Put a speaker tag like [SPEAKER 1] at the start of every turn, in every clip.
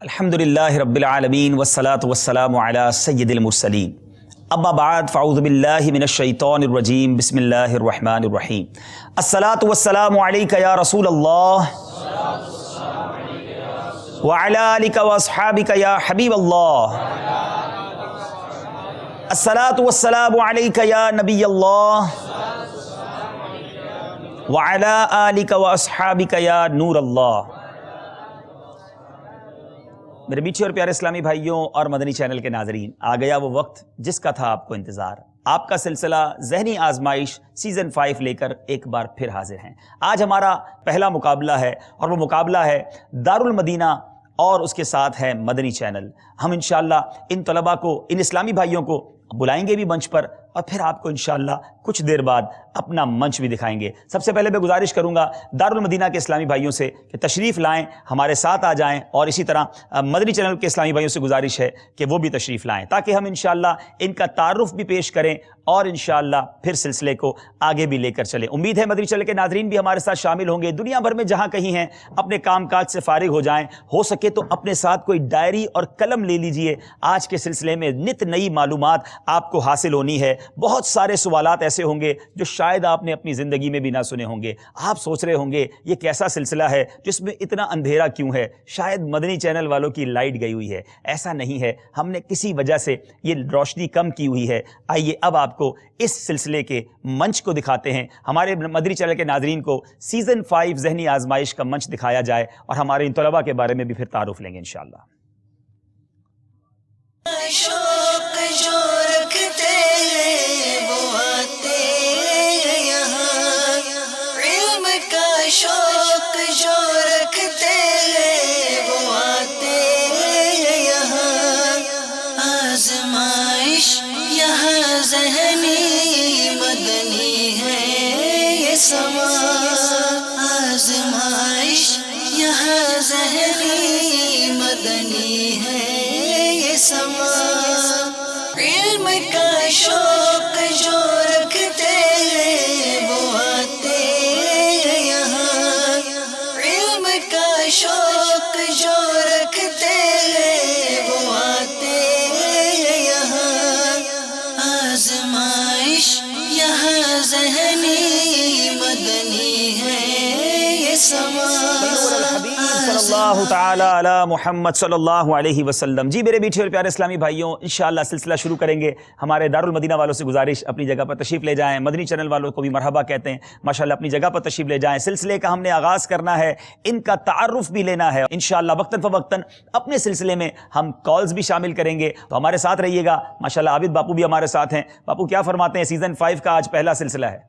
[SPEAKER 1] الحمدللہ رب العالمین والصلاة والسلام علی سید المرسلین اما بعد فاعوذ باللہ من الشیطان الرجیم بسم اللہ الرحمن الرحیم الصلاة والسلام علیک یا رسول اللہ وعلی آلک واصحابک یا حبیب اللہ الصلاة والسلام علیک یا نبی اللہ وعلی آلک واصحابک یا نور اللہ۔ میرے میٹھے اور پیارے اسلامی بھائیوں اور مدنی چینل کے ناظرین، آ گیا وہ وقت جس کا تھا آپ کو انتظار۔ آپ کا سلسلہ ذہنی آزمائش سیزن 5 لے کر ایک بار پھر حاضر ہیں۔ آج ہمارا پہلا مقابلہ ہے اور وہ مقابلہ ہے دارالمدینہ اور اس کے ساتھ ہے مدنی چینل۔ ہم انشاءاللہ ان طلباء کو، ان اسلامی بھائیوں کو بلائیں گے بھی منچ پر اور پھر آپ کو انشاءاللہ کچھ دیر بعد اپنا منچ بھی دکھائیں گے۔ سب سے پہلے میں گزارش کروں گا دارالمدینہ کے اسلامی بھائیوں سے کہ تشریف لائیں، ہمارے ساتھ آ جائیں، اور اسی طرح مدنی چینل کے اسلامی بھائیوں سے گزارش ہے کہ وہ بھی تشریف لائیں تاکہ ہم انشاءاللہ ان کا تعارف بھی پیش کریں اور انشاءاللہ پھر سلسلے کو آگے بھی لے کر چلیں۔ امید ہے مدنی چینل کے ناظرین بھی ہمارے ساتھ شامل ہوں گے۔ دنیا بھر میں جہاں کہیں ہیں اپنے کام کاج سے فارغ ہو جائیں، ہو سکے تو اپنے ساتھ کوئی ڈائری اور قلم لے لیجئے۔ آج کے سلسلے میں نت نئی معلومات آپ کو حاصل ہونی ہے۔ بہت سارے سوالات ایسے ہوں گے جو شاید آپ نے اپنی زندگی میں بھی نہ سنے ہوں گے۔ آپ سوچ رہے ہوں گے یہ کیسا سلسلہ ہے جس میں اتنا اندھیرا کیوں ہے؟ شاید مدنی چینل والوں کی لائٹ گئی ہوئی ہے۔ ایسا نہیں ہے، ہم نے کسی وجہ سے یہ روشنی کم کی ہوئی ہے۔ آئیے اب آپ کو اس سلسلے کے منچ کو دکھاتے ہیں، ہمارے مدنی چینل کے ناظرین کو سیزن 5 ذہنی آزمائش کا منچ دکھایا جائے اور ہمارے ان طلباء کے بارے میں بھی پھر تعارف لیں گے انشاءاللہ۔
[SPEAKER 2] شوق جو رکھتے ہیں وہ آتے ہیں یہاں، آزمائش یہاں ذہنی مدنی ہے یہ سما، آزمائش یہاں ذہنی مدنی ہے یہ سما، علم کا شوق جو رکھتے ہیں وہ آتے شوق جو رکھتے ہیں وہ آتے ہیں یہاں، آزمائش یہاں ذہنی مدنی ہے یہ سما۔
[SPEAKER 1] صلی اللہ تعالی علی محمد صلی اللہ علیہ وسلم۔ جی میرے میٹھے اور پیارے اسلامی بھائیوں، انشاءاللہ سلسلہ شروع کریں گے۔ ہمارے دارالمدینہ والوں سے گزارش اپنی جگہ پر تشریف لے جائیں، مدنی چینل والوں کو بھی مرحبا کہتے ہیں، ماشاءاللہ اپنی جگہ پر تشریف لے جائیں۔ سلسلے کا ہم نے آغاز کرنا ہے، ان کا تعارف بھی لینا ہے انشاءاللہ۔ وقتاً فوقتاً اپنے سلسلے میں ہم کالز بھی شامل کریں گے، تو ہمارے ساتھ رہیے گا۔ ماشاءاللہ عابد باپو بھی ہمارے ساتھ ہیں۔ باپو کیا فرماتے ہیں؟ سیزن 5 کا آج پہلا سلسلہ ہے۔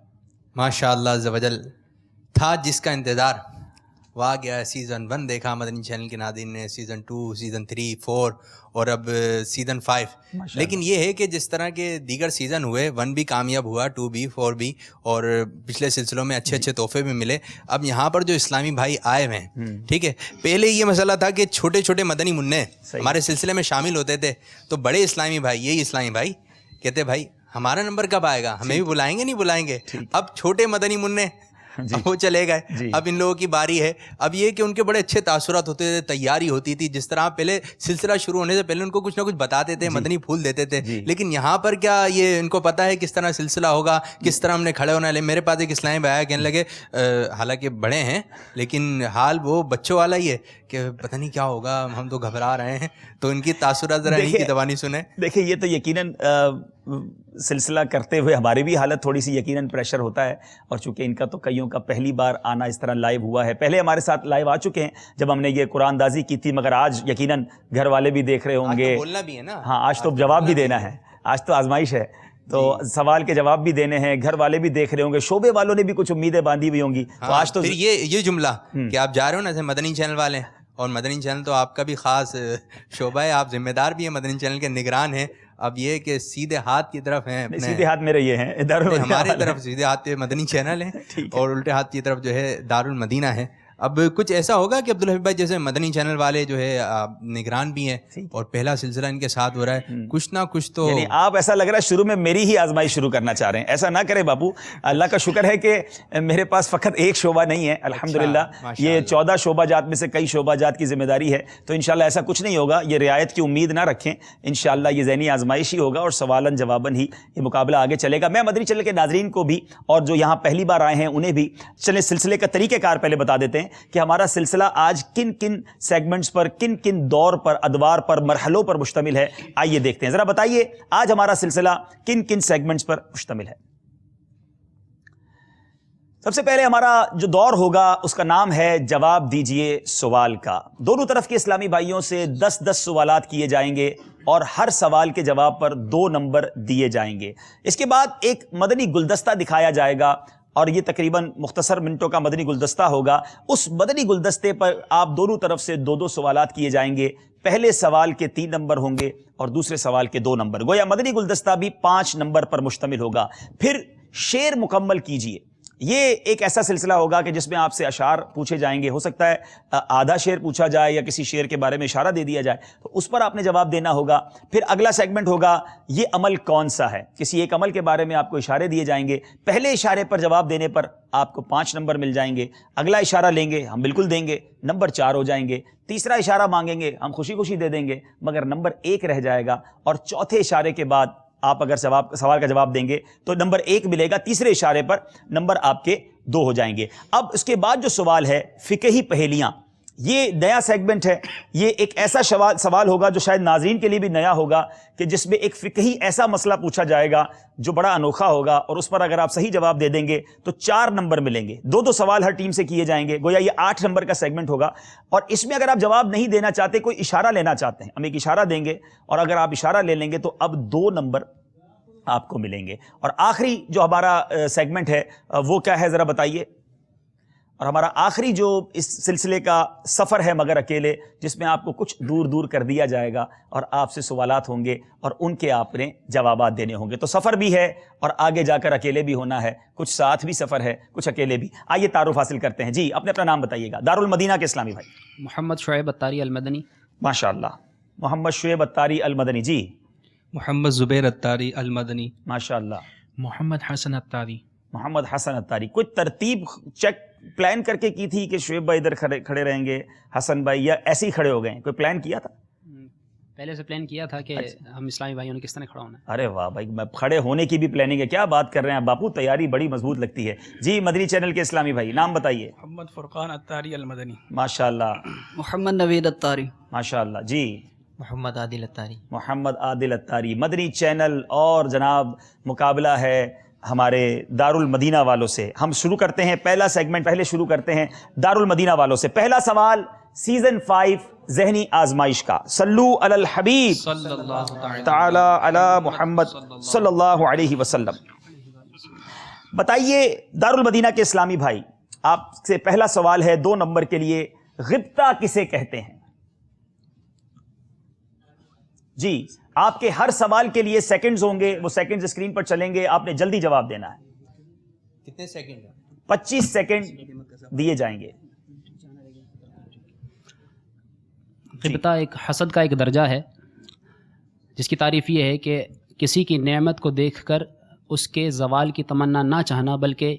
[SPEAKER 3] ماشاءاللہ عز و جل، تھا جس کا انتظار وہ آ گیا۔ سیزن 1 دیکھا مدنی چینل کے ناظرین نے، سیزن 2، سیزن 3، 4 اور اب سیزن 5۔ لیکن یہ ہے کہ جس طرح کے دیگر سیزن ہوئے، 1 بھی کامیاب ہوا، 2 بھی، 4 بھی، اور پچھلے سلسلوں میں اچھے اچھے تحفے بھی ملے۔ اب یہاں پر جو اسلامی بھائی آئے ہوئے ہیں، ٹھیک ہے، پہلے یہ مسئلہ تھا کہ چھوٹے چھوٹے مدنی منع ہمارے سلسلے میں شامل ہوتے تھے، تو بڑے اسلامی بھائی، یہی اسلامی بھائی کہتے بھائی ہمارا نمبر کب آئے گا، ہمیں بھی بلائیں گے نہیں بلائیں گے۔ اب چھوٹے مدنی منع وہ چلے گئے، اب ان لوگوں کی باری ہے۔ اب یہ کہ ان کے بڑے اچھے تاثرات ہوتے تھے، تیاری ہوتی تھی، جس طرح پہلے سلسلہ شروع ہونے سے پہلے ان کو کچھ نہ کچھ بتاتے تھے، مدنی پھول دیتے تھے۔ لیکن یہاں پر کیا یہ ان کو پتہ ہے کس طرح سلسلہ ہوگا، کس طرح ہم نے کھڑے ہونا ہے؟ میرے پاس ایک اسلامی بھائی کہنے لگے، حالانکہ بڑے ہیں لیکن حال وہ بچوں والا ہی ہے کہ پتہ نہیں کیا ہوگا، ہم تو گھبرا رہے ہیں۔ تو ان کی تاثرات ذرا ان کی زبانی سنیں۔
[SPEAKER 1] دیکھیں یہ تو یقیناً سلسلہ کرتے ہوئے ہماری بھی حالت تھوڑی سی یقیناً پریشر ہوتا ہے، اور چونکہ ان کا تو کئیوں کا پہلی بار آنا اس طرح لائیو ہوا ہے۔ پہلے ہمارے ساتھ لائیو آ چکے ہیں جب ہم نے یہ قرآن دازی کی تھی، مگر آج یقیناً گھر والے بھی دیکھ رہے ہوں گے،
[SPEAKER 3] بولنا بھی ہے نا،
[SPEAKER 1] ہاں آج تو جواب بھی دینا ہے، آج تو آزمائش ہے، تو سوال کے جواب بھی دینے ہیں، گھر والے بھی دیکھ رہے ہوں گے، شعبے والوں نے بھی کچھ امیدیں باندھی ہوئی ہوں گی۔ تو آج تو
[SPEAKER 3] پھر یہ جملہ کہ آپ جا رہے ہو نا مدنی چینل والے، اور مدنی چینل تو آپ کا بھی خاص شعبہ ہے، آپ ذمہ دار بھی ہیں، مدنی چینل کے نگران ہیں، اب یہ کہ سیدھے ہاتھ کی طرف ہیں اپنے،
[SPEAKER 1] سیدھے ہاتھ میرے یہ ہیں دارالمدینہ،
[SPEAKER 3] ہماری طرف سیدھے ہاتھ پہ مدنی چینل ہے اور الٹے ہاتھ کی طرف جو ہے دارالمدینہ ہے. اب کچھ ایسا ہوگا کہ عبدالحفیظ بھائی جیسے مدنی چینل والے جو ہے نگران بھی ہیں اور پہلا سلسلہ ان کے ساتھ ہو رہا ہے، کچھ نہ کچھ تو
[SPEAKER 1] یعنی آپ ایسا لگ رہا ہے شروع میں میری ہی آزمائش شروع کرنا چاہ رہے ہیں. ایسا نہ کرے باپو، اللہ کا شکر ہے کہ میرے پاس فقط ایک شعبہ نہیں ہے الحمدللہ. یہ 14 شعبہ جات میں سے کئی شعبہ جات کی ذمہ داری ہے، تو انشاءاللہ ایسا کچھ نہیں ہوگا. یہ رعایت کی امید نہ رکھیں، انشاءاللہ یہ ذہنی آزمائش ہی ہوگا اور سوالن جواباً ہی یہ مقابلہ آگے چلے گا. میں مدنی چینل کے ناظرین کو بھی اور جو یہاں پہلی بار آئے ہیں انہیں بھی چلیں سلسلے کا طریقہ کار پہلے بتا دیتے ہیں کہ ہمارا سلسلہ آج کن کن سیگمنٹس پر، کن کن دور پر، ادوار پر، مرحلوں پر مشتمل ہے. آئیے دیکھتے ہیں، ذرا بتائیے آج ہمارا سلسلہ کن کن سیگمنٹس پر مشتمل ہے. سب سے پہلے ہمارا جو دور ہوگا اس کا نام ہے جواب دیجئے سوال کا. دونوں طرف کے اسلامی بھائیوں سے 10 سوالات کیے جائیں گے اور ہر سوال کے جواب پر 2 نمبر دیے جائیں گے. اس کے بعد ایک مدنی گلدستہ دکھایا جائے گا اور یہ تقریباً مختصر منٹوں کا مدنی گلدستہ ہوگا. اس مدنی گلدستے پر آپ دونوں طرف سے 2 سوالات کیے جائیں گے. پہلے سوال کے 3 نمبر ہوں گے اور دوسرے سوال کے 2 نمبر. گویا مدنی گلدستہ بھی 5 نمبر پر مشتمل ہوگا. پھر شعر مکمل کیجئے. یہ ایک ایسا سلسلہ ہوگا کہ جس میں آپ سے اشعار پوچھے جائیں گے. ہو سکتا ہے آدھا شعر پوچھا جائے یا کسی شعر کے بارے میں اشارہ دے دیا جائے تو اس پر آپ نے جواب دینا ہوگا. پھر اگلا سیگمنٹ ہوگا یہ عمل کون سا ہے. کسی ایک عمل کے بارے میں آپ کو اشارے دیے جائیں گے. پہلے اشارے پر جواب دینے پر آپ کو 5 نمبر مل جائیں گے. اگلا اشارہ لیں گے ہم بالکل دیں گے، نمبر 4 ہو جائیں گے. تیسرا اشارہ مانگیں گے ہم خوشی خوشی دے دیں گے مگر نمبر 1 رہ جائے گا. اور چوتھے اشارے کے بعد آپ اگر سوال کا جواب دیں گے تو نمبر 1 ملے گا. تیسرے اشارے پر نمبر آپ کے 2 ہو جائیں گے. اب اس کے بعد جو سوال ہے فقہی پہیلیاں، یہ نیا سیگمنٹ ہے. یہ ایک ایسا سوال ہوگا جو شاید ناظرین کے لیے بھی نیا ہوگا کہ جس میں ایک فقہی ایسا مسئلہ پوچھا جائے گا جو بڑا انوکھا ہوگا اور اس پر اگر آپ صحیح جواب دے دیں گے تو 4 نمبر ملیں گے. 2 سوال ہر ٹیم سے کیے جائیں گے. گویا یہ 8 نمبر کا سیگمنٹ ہوگا. اور اس میں اگر آپ جواب نہیں دینا چاہتے، کوئی اشارہ لینا چاہتے ہیں، ہم ایک اشارہ دیں گے اور اگر آپ اشارہ لے لیں گے تو اب 2 نمبر آپ کو ملیں گے. اور آخری جو ہمارا سیگمنٹ ہے وہ کیا ہے ذرا بتائیے. اور ہمارا آخری جو اس سلسلے کا سفر ہے مگر اکیلے، جس میں آپ کو کچھ دور دور کر دیا جائے گا اور آپ سے سوالات ہوں گے اور ان کے آپ نے جوابات دینے ہوں گے. تو سفر بھی ہے اور آگے جا کر اکیلے بھی ہونا ہے، کچھ ساتھ بھی سفر ہے، کچھ اکیلے بھی. آئیے تعارف حاصل کرتے ہیں. جی اپنا نام بتائیے گا. دارالمدینہ کے اسلامی بھائی.
[SPEAKER 4] محمد شعیب اتاری المدنی.
[SPEAKER 1] ماشاء اللہ. محمد شعیب اتاری المدنی. جی.
[SPEAKER 5] محمد زبیر اتاری المدنی.
[SPEAKER 1] ماشاء اللہ.
[SPEAKER 5] محمد حسن اتاری.
[SPEAKER 1] محمد حسن اتاری. کوئی ترتیب چیک پلان کر کے کی تھی کہ شعیب بھائی ادھر کھڑے رہیں گے، حسن بھائی، یا ایسے ہی کھڑے ہو گئے؟ کوئی پلان کیا تھا؟
[SPEAKER 4] پہلے سے پلان کیا تھا کہ ہم اسلامی بھائیوں نے کس طرح کھڑا ہونا ہے.
[SPEAKER 1] ارے واہ بھائی، میں کھڑے ہونے کی بھی پلاننگ ہے. کیا بات کر رہے ہیں باپو، تیاری بڑی مضبوط لگتی ہے. جی مدنی چینل کے اسلامی بھائی نام بتائیے.
[SPEAKER 5] محمد فرقان اتاری المدنی.
[SPEAKER 1] ماشاء اللہ.
[SPEAKER 2] محمد نوید اتاری.
[SPEAKER 1] ماشاء اللہ. جی.
[SPEAKER 3] محمد عادل اتاری.
[SPEAKER 1] محمد عادل اتاری. مدنی چینل اور جناب مقابلہ ہے ہمارے دارالمدینہ والوں سے. ہم شروع کرتے ہیں پہلا سیگمنٹ. پہلے شروع کرتے ہیں دارالمدینہ والوں سے. پہلا سوال سیزن 5 ذہنی آزمائش کا. صلو علی الحبیب
[SPEAKER 5] صلی اللہ
[SPEAKER 1] تعالی علی محمد صلی اللہ علیہ وسلم. بتائیے دارالمدینہ کے اسلامی بھائی، آپ سے پہلا سوال ہے 2 نمبر کے لیے. غبطہ کسے کہتے ہیں؟ جی آپ کے ہر سوال کے لیے سیکنڈز ہوں گے، وہ سیکنڈز اسکرین پر چلیں گے. آپ نے جلدی جواب دینا ہے.
[SPEAKER 3] کتنے سیکنڈ؟
[SPEAKER 1] 25 سیکنڈ دیے جائیں گے.
[SPEAKER 4] غبطہ ایک حسد کا ایک درجہ ہے جس کی تعریف یہ ہے کہ کسی کی نعمت کو دیکھ کر اس کے زوال کی تمنا نہ چاہنا، بلکہ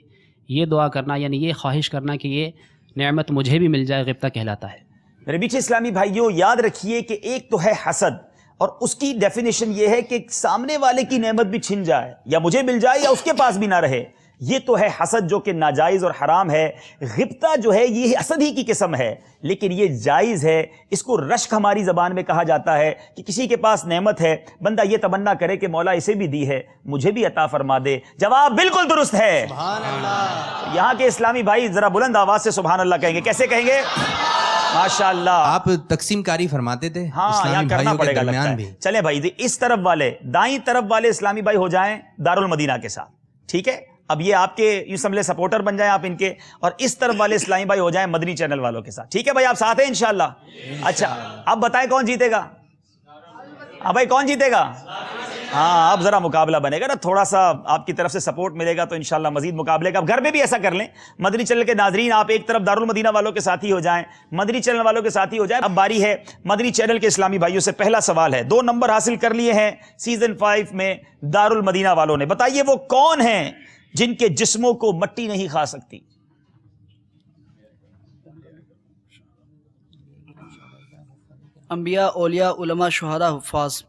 [SPEAKER 4] یہ دعا کرنا، یعنی یہ خواہش کرنا کہ یہ نعمت مجھے بھی مل جائے، غبطہ کہلاتا ہے.
[SPEAKER 1] میرے بیچ اسلامی بھائیوں یاد رکھیے کہ ایک تو ہے حسد، اور اس کی ڈیفینیشن یہ ہے کہ سامنے والے کی نعمت بھی چھن جائے، یا مجھے مل جائے یا اس کے پاس بھی نہ رہے. یہ تو ہے حسد جو کہ ناجائز اور حرام ہے. غبطہ جو ہے یہ حسد ہی کی قسم ہے، لیکن یہ جائز ہے. اس کو رشک ہماری زبان میں کہا جاتا ہے کہ کسی کے پاس نعمت ہے، بندہ یہ تمنا کرے کہ مولا اسے بھی دی ہے، مجھے بھی عطا فرما دے. جواب بالکل درست ہے.
[SPEAKER 3] سبحان اللہ.
[SPEAKER 1] یہاں کے اسلامی بھائی ذرا بلند آواز سے سبحان اللہ کہیں گے. کیسے کہیں گے؟ ماشاء اللہ.
[SPEAKER 3] آپ تقسیم کاری فرماتے تھے
[SPEAKER 1] ہاں یہاں
[SPEAKER 3] اسلامی
[SPEAKER 1] کرنا
[SPEAKER 3] بھائیوں کے
[SPEAKER 1] پڑے گا
[SPEAKER 3] درمیان
[SPEAKER 1] لگتا
[SPEAKER 3] بھی.
[SPEAKER 1] ہے. چلیں بھائی اس طرف والے، دائیں طرف والے اسلامی بھائی ہو جائیں دارالمدینہ کے ساتھ. ٹھیک ہے، اب یہ آپ کے یوں سمجھے سپورٹر بن جائیں آپ ان کے، اور اس طرف والے اسلامی بھائی ہو جائیں مدنی چینل والوں کے ساتھ. ٹھیک ہے بھائی، آپ ساتھ ہیں انشاءاللہ. اچھا اب بتائیں کون جیتے گا؟ ہاں بھائی کون جیتے گا؟ ہاں اب ذرا مقابلہ بنے گا نا, تھوڑا سا آپ کی طرف سے سپورٹ ملے گا تو انشاءاللہ مزید مقابلے کا. اب گھر میں بھی ایسا کر لیں, مدنی چینل کے ناظرین آپ ایک طرف دارالمدینہ والوں کے ساتھی ہو جائیں, مدنی چینل والوں کے ساتھی ہو جائیں. اب باری ہے مدنی چینل کے اسلامی بھائیوں سے. پہلا سوال ہے, 2 نمبر حاصل کر لیے ہیں سیزن 5 میں دارالمدینہ والوں نے. بتائیے وہ کون ہیں جن کے جسموں کو مٹی نہیں کھا سکتی؟
[SPEAKER 2] انبیاء، اولیاء، علماء، شہداء، حفاظ.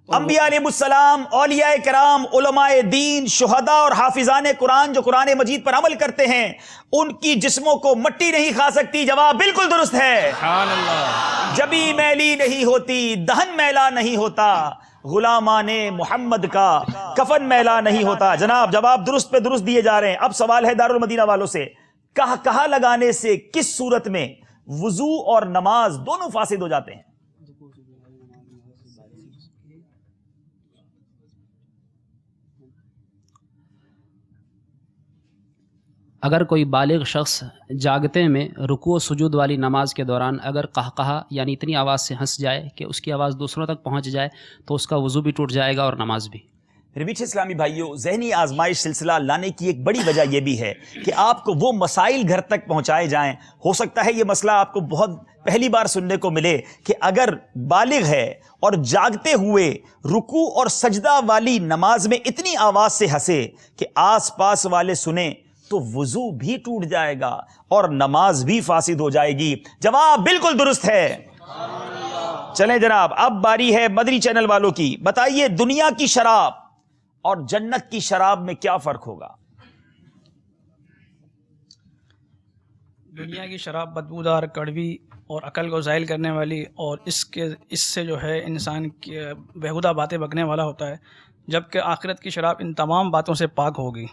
[SPEAKER 1] انبیاء علیہ السلام، اولیاء کرام، علماء دین، شہداء اور حافظان قرآن جو قرآن مجید پر عمل کرتے ہیں, ان کی جسموں کو مٹی نہیں کھا سکتی. جواب بالکل درست ہے.
[SPEAKER 5] سبحان اللہ.
[SPEAKER 1] جبی میلی نہیں ہوتی, دہن میلا نہیں ہوتا, غلامان محمد کا کفن میلا نہیں ہوتا. جناب جواب درست پہ درست دیے جا رہے ہیں. اب سوال ہے دارالمدینہ والوں سے, کہا لگانے سے کس صورت میں وضو اور نماز دونوں فاسد ہو جاتے ہیں؟
[SPEAKER 4] اگر کوئی بالغ شخص جاگتے میں رکوع و سجود والی نماز کے دوران اگر قہقہا یعنی اتنی آواز سے ہنس جائے کہ اس کی آواز دوسروں تک پہنچ جائے تو اس کا وضو بھی ٹوٹ جائے گا اور نماز بھی.
[SPEAKER 1] میرے میٹھے اسلامی بھائیوں, ذہنی آزمائش سلسلہ لانے کی ایک بڑی وجہ یہ بھی ہے کہ آپ کو وہ مسائل گھر تک پہنچائے جائیں. ہو سکتا ہے یہ مسئلہ آپ کو بہت پہلی بار سننے کو ملے کہ اگر بالغ ہے اور جاگتے ہوئے رکوع اور سجدہ والی نماز میں اتنی آواز سے ہنسے کہ آس پاس والے سنیں تو وضو بھی ٹوٹ جائے گا اور نماز بھی فاسد ہو جائے گی. جواب بالکل درست ہے. چلیں جناب, اب باری ہے مدنی چینل والوں کی. بتائیے دنیا کی شراب اور جنت کی شراب میں کیا فرق ہوگا؟
[SPEAKER 5] دنیا کی شراب بدبودار، کڑوی اور عقل کو زائل کرنے والی، اور اس سے جو ہے انسان کی بیہودہ باتیں بکنے والا ہوتا ہے، جبکہ آخرت کی شراب ان تمام باتوں سے پاک ہوگی.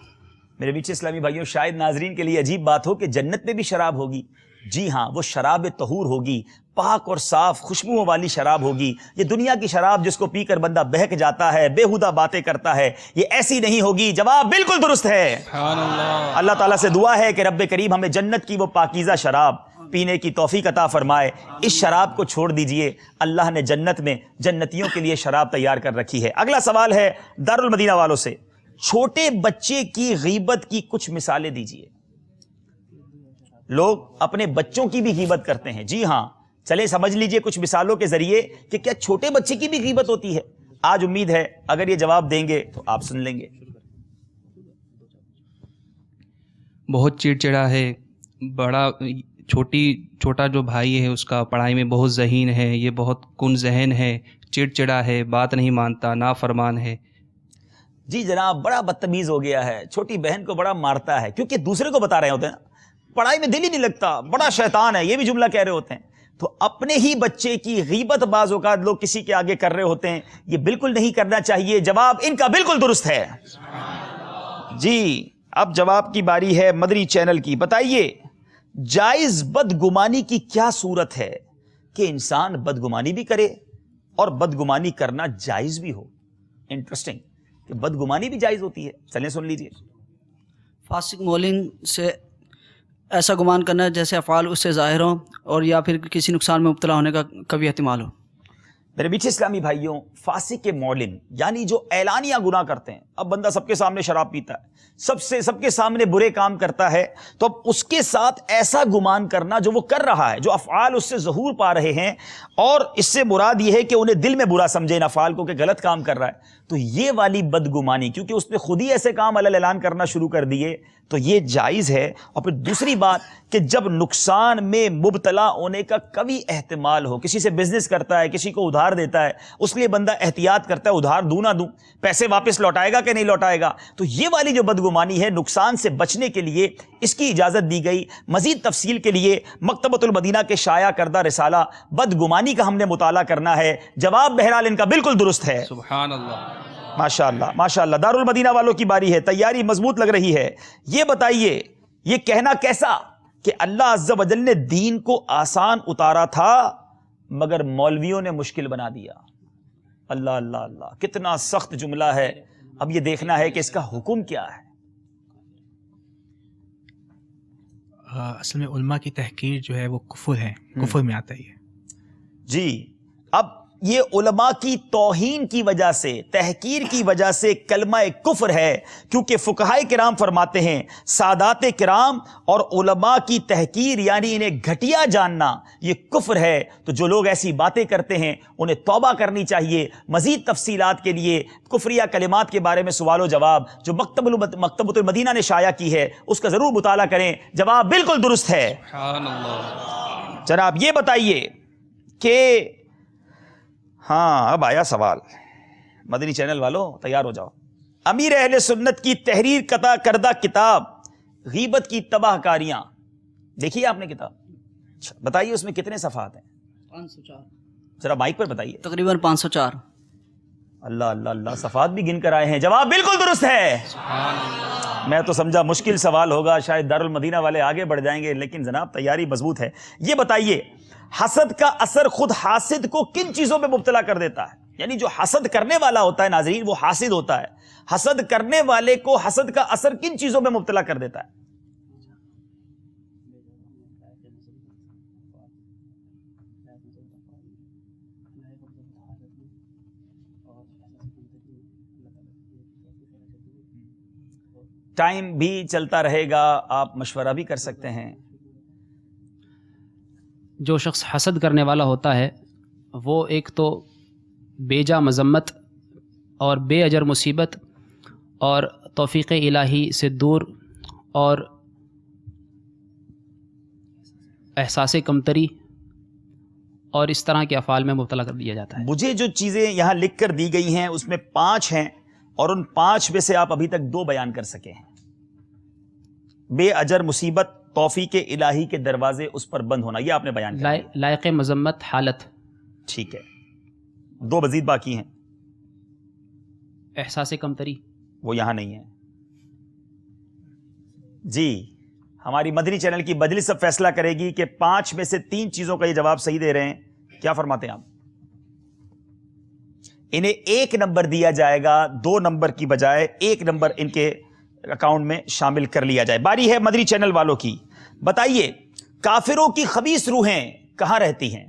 [SPEAKER 1] میرے بیچ اسلامی بھائیوں, شاید ناظرین کے لیے عجیب بات ہو کہ جنت میں بھی شراب ہوگی. جی ہاں, وہ شراب طہور ہوگی, پاک اور صاف خوشبوؤں والی شراب ہوگی. یہ دنیا کی شراب جس کو پی کر بندہ بہک جاتا ہے, بیہودہ باتیں کرتا ہے, یہ ایسی نہیں ہوگی. جواب بالکل درست ہے.
[SPEAKER 5] سبحان اللہ.
[SPEAKER 1] اللہ تعالیٰ سے دعا ہے کہ رب کریم ہمیں جنت کی وہ پاکیزہ شراب پینے کی توفیق عطا فرمائے. اس شراب کو چھوڑ دیجئے, اللہ نے جنت میں جنتیوں کے لیے شراب تیار کر رکھی ہے. اگلا سوال ہے دارالمدینہ والوں سے, چھوٹے بچے کی غیبت کی کچھ مثالیں دیجئے. لوگ اپنے بچوں کی بھی غیبت کرتے ہیں. جی ہاں, چلے سمجھ لیجئے کچھ مثالوں کے ذریعے کہ کیا چھوٹے بچے کی بھی غیبت ہوتی ہے. آج امید ہے اگر یہ جواب دیں گے تو آپ سن لیں گے.
[SPEAKER 5] بہت چڑچڑا ہے، چھوٹا جو بھائی ہے اس کا پڑھائی میں بہت ذہین ہے، یہ بہت کن ذہن ہے، چڑچڑا ہے، بات نہیں مانتا، نافرمان ہے.
[SPEAKER 1] جی جناب, بڑا بدتمیز ہو گیا ہے, چھوٹی بہن کو بڑا مارتا ہے کیونکہ دوسرے کو بتا رہے ہوتے ہیں, پڑھائی میں دل ہی نہیں لگتا, بڑا شیطان ہے, یہ بھی جملہ کہہ رہے ہوتے ہیں. تو اپنے ہی بچے کی غیبت بعض اوقات لوگ کسی کے آگے کر رہے ہوتے ہیں, یہ بالکل نہیں کرنا چاہیے. جواب ان کا بالکل درست ہے. جی, اب جواب کی باری ہے مدنی چینل کی. بتائیے جائز بدگمانی کی کیا صورت ہے کہ انسان بدگمانی بھی کرے اور بدگمانی کرنا جائز بھی ہو؟ انٹرسٹنگ کہ بدگمانی بھی جائز ہوتی ہے. چلیں سن لیجئے.
[SPEAKER 2] فاسق مولن سے ایسا گمان کرنا جیسے افعال اس سے ظاہر ہوں اور یا پھر کسی نقصان میں مبتلا ہونے کا کبھی احتمال ہو.
[SPEAKER 1] میرے میٹھے اسلامی بھائیوں, فاسق مولن یعنی جو اعلانیہ گناہ کرتے ہیں. اب بندہ سب کے سامنے شراب پیتا ہے, سب کے سامنے برے کام کرتا ہے, تو اب اس کے ساتھ ایسا گمان کرنا جو وہ کر رہا ہے, جو افعال اس سے ظہور پا رہے ہیں, اور اس سے مراد یہ ہے کہ انہیں دل میں برا سمجھے ان افعال کو کہ غلط کام کر رہا ہے, تو یہ والی بدگمانی, کیونکہ اس نے خود ہی ایسے کام علی اعلان کرنا شروع کر دیے, تو یہ جائز ہے. اور پھر دوسری بات کہ جب نقصان میں مبتلا ہونے کا کبھی احتمال ہو, کسی سے بزنس کرتا ہے, کسی کو ادھار دیتا ہے, اس لیے بندہ احتیاط کرتا ہے ادھار دوں نہ دوں, پیسے واپس لوٹائے گا کہ نہیں لوٹائے گا, تو یہ والی جو بدگمانی ہے نقصان سے بچنے کے لیے اس کی اجازت دی گئی. مزید تفصیل کے لیے مکتبۃ المدینہ کے شائع کردہ رسالہ بدگمانی کا ہم نے مطالعہ کرنا ہے. جواب بہرحال ان کا بالکل درست ہے.
[SPEAKER 5] سبحان اللہ.
[SPEAKER 1] ماشاءاللہ ماشاءاللہ. دارالمدینہ والوں کی باری ہے, تیاری مضبوط لگ رہی ہے. یہ بتائیے یہ کہنا کیسا کہ اللہ عز و جل نے دین کو آسان اتارا تھا مگر مولویوں نے مشکل بنا دیا. اللہ اللہ اللہ, کتنا سخت جملہ ہے. اب یہ دیکھنا ہے کہ اس کا حکم کیا ہے.
[SPEAKER 6] اصل میں علماء کی تحقیر جو ہے وہ کفر ہے, کفر میں آتا ہی ہے.
[SPEAKER 1] جی, اب یہ علماء کی توہین کی وجہ سے، تحقیر کی وجہ سے کلمہ کفر ہے، کیونکہ فقہائے کرام فرماتے ہیں سادات کرام اور علماء کی تحقیر یعنی انہیں گھٹیا جاننا یہ کفر ہے۔ تو جو لوگ ایسی باتیں کرتے ہیں انہیں توبہ کرنی چاہیے۔ مزید تفصیلات کے لیے کفریہ کلمات کے بارے میں سوال و جواب جو مکتبۃ المدینہ نے شائع کی ہے اس کا ضرور مطالعہ کریں، جواب بالکل درست ہے۔ جناب یہ بتائیے کہ ہاں اب آیا سوال، مدنی چینل والوں تیار ہو جاؤ۔ امیر اہل سنت کی تحریر کردہ کتاب غیبت کی تباہ کاریاں دیکھیے آپ نے کتاب؟ اچھا بتائیے اس میں کتنے صفحات ہیں؟
[SPEAKER 2] 504
[SPEAKER 1] ذرا مائک پر بتائیے۔
[SPEAKER 2] تقریباً 504۔
[SPEAKER 1] اللہ اللہ اللہ، صفحات بھی گن کر آئے ہیں، جواب بالکل درست ہے۔ میں تو سمجھا مشکل سوال ہوگا، شاید دارالمدینہ والے آگے بڑھ جائیں گے، لیکن جناب تیاری مضبوط ہے۔ یہ بتائیے حسد کا اثر خود حاسد کو کن چیزوں پہ مبتلا کر دیتا ہے؟ یعنی جو حسد کرنے والا ہوتا ہے ناظرین وہ حاسد ہوتا ہے، حسد کرنے والے کو حسد کا اثر کن چیزوں پہ مبتلا کر دیتا ہے؟ ٹائم بھی چلتا رہے گا، آپ مشورہ بھی کر سکتے ہیں۔
[SPEAKER 4] جو شخص حسد کرنے والا ہوتا ہے وہ ایک تو بیجا مذمت اور بے اجر مصیبت اور توفیق الہی سے دور اور احساس کمتری اور اس طرح کے افعال میں مبتلا کر دیا جاتا ہے۔
[SPEAKER 1] مجھے جو چیزیں یہاں لکھ کر دی گئی ہیں اس میں 5 ہیں اور ان 5 میں سے آپ ابھی تک 2 بیان کر سکے ہیں۔ بے اجر مصیبت، توفیق الہی کے دروازے اس پر بند ہونا، یہ آپ نے بیان کیا۔
[SPEAKER 4] لائق مذمت حالت،
[SPEAKER 1] ٹھیک ہے، 2 مزید باقی ہیں۔
[SPEAKER 4] احساس کمتری،
[SPEAKER 1] وہ یہاں نہیں ہے جی۔ ہماری مدنی چینل کی مجلس اب فیصلہ کرے گی کہ 5 میں سے 3 چیزوں کا یہ جواب صحیح دے رہے ہیں۔ کیا فرماتے ہیں آپ؟ انہیں 1 نمبر دیا جائے گا، 2 نمبر کی بجائے 1 نمبر ان کے اکاؤنٹ میں شامل کر لیا جائے۔ باری ہے مدنی چینل والوں کی، بتائیے کافروں کی خبیث روحیں کہاں رہتی ہیں؟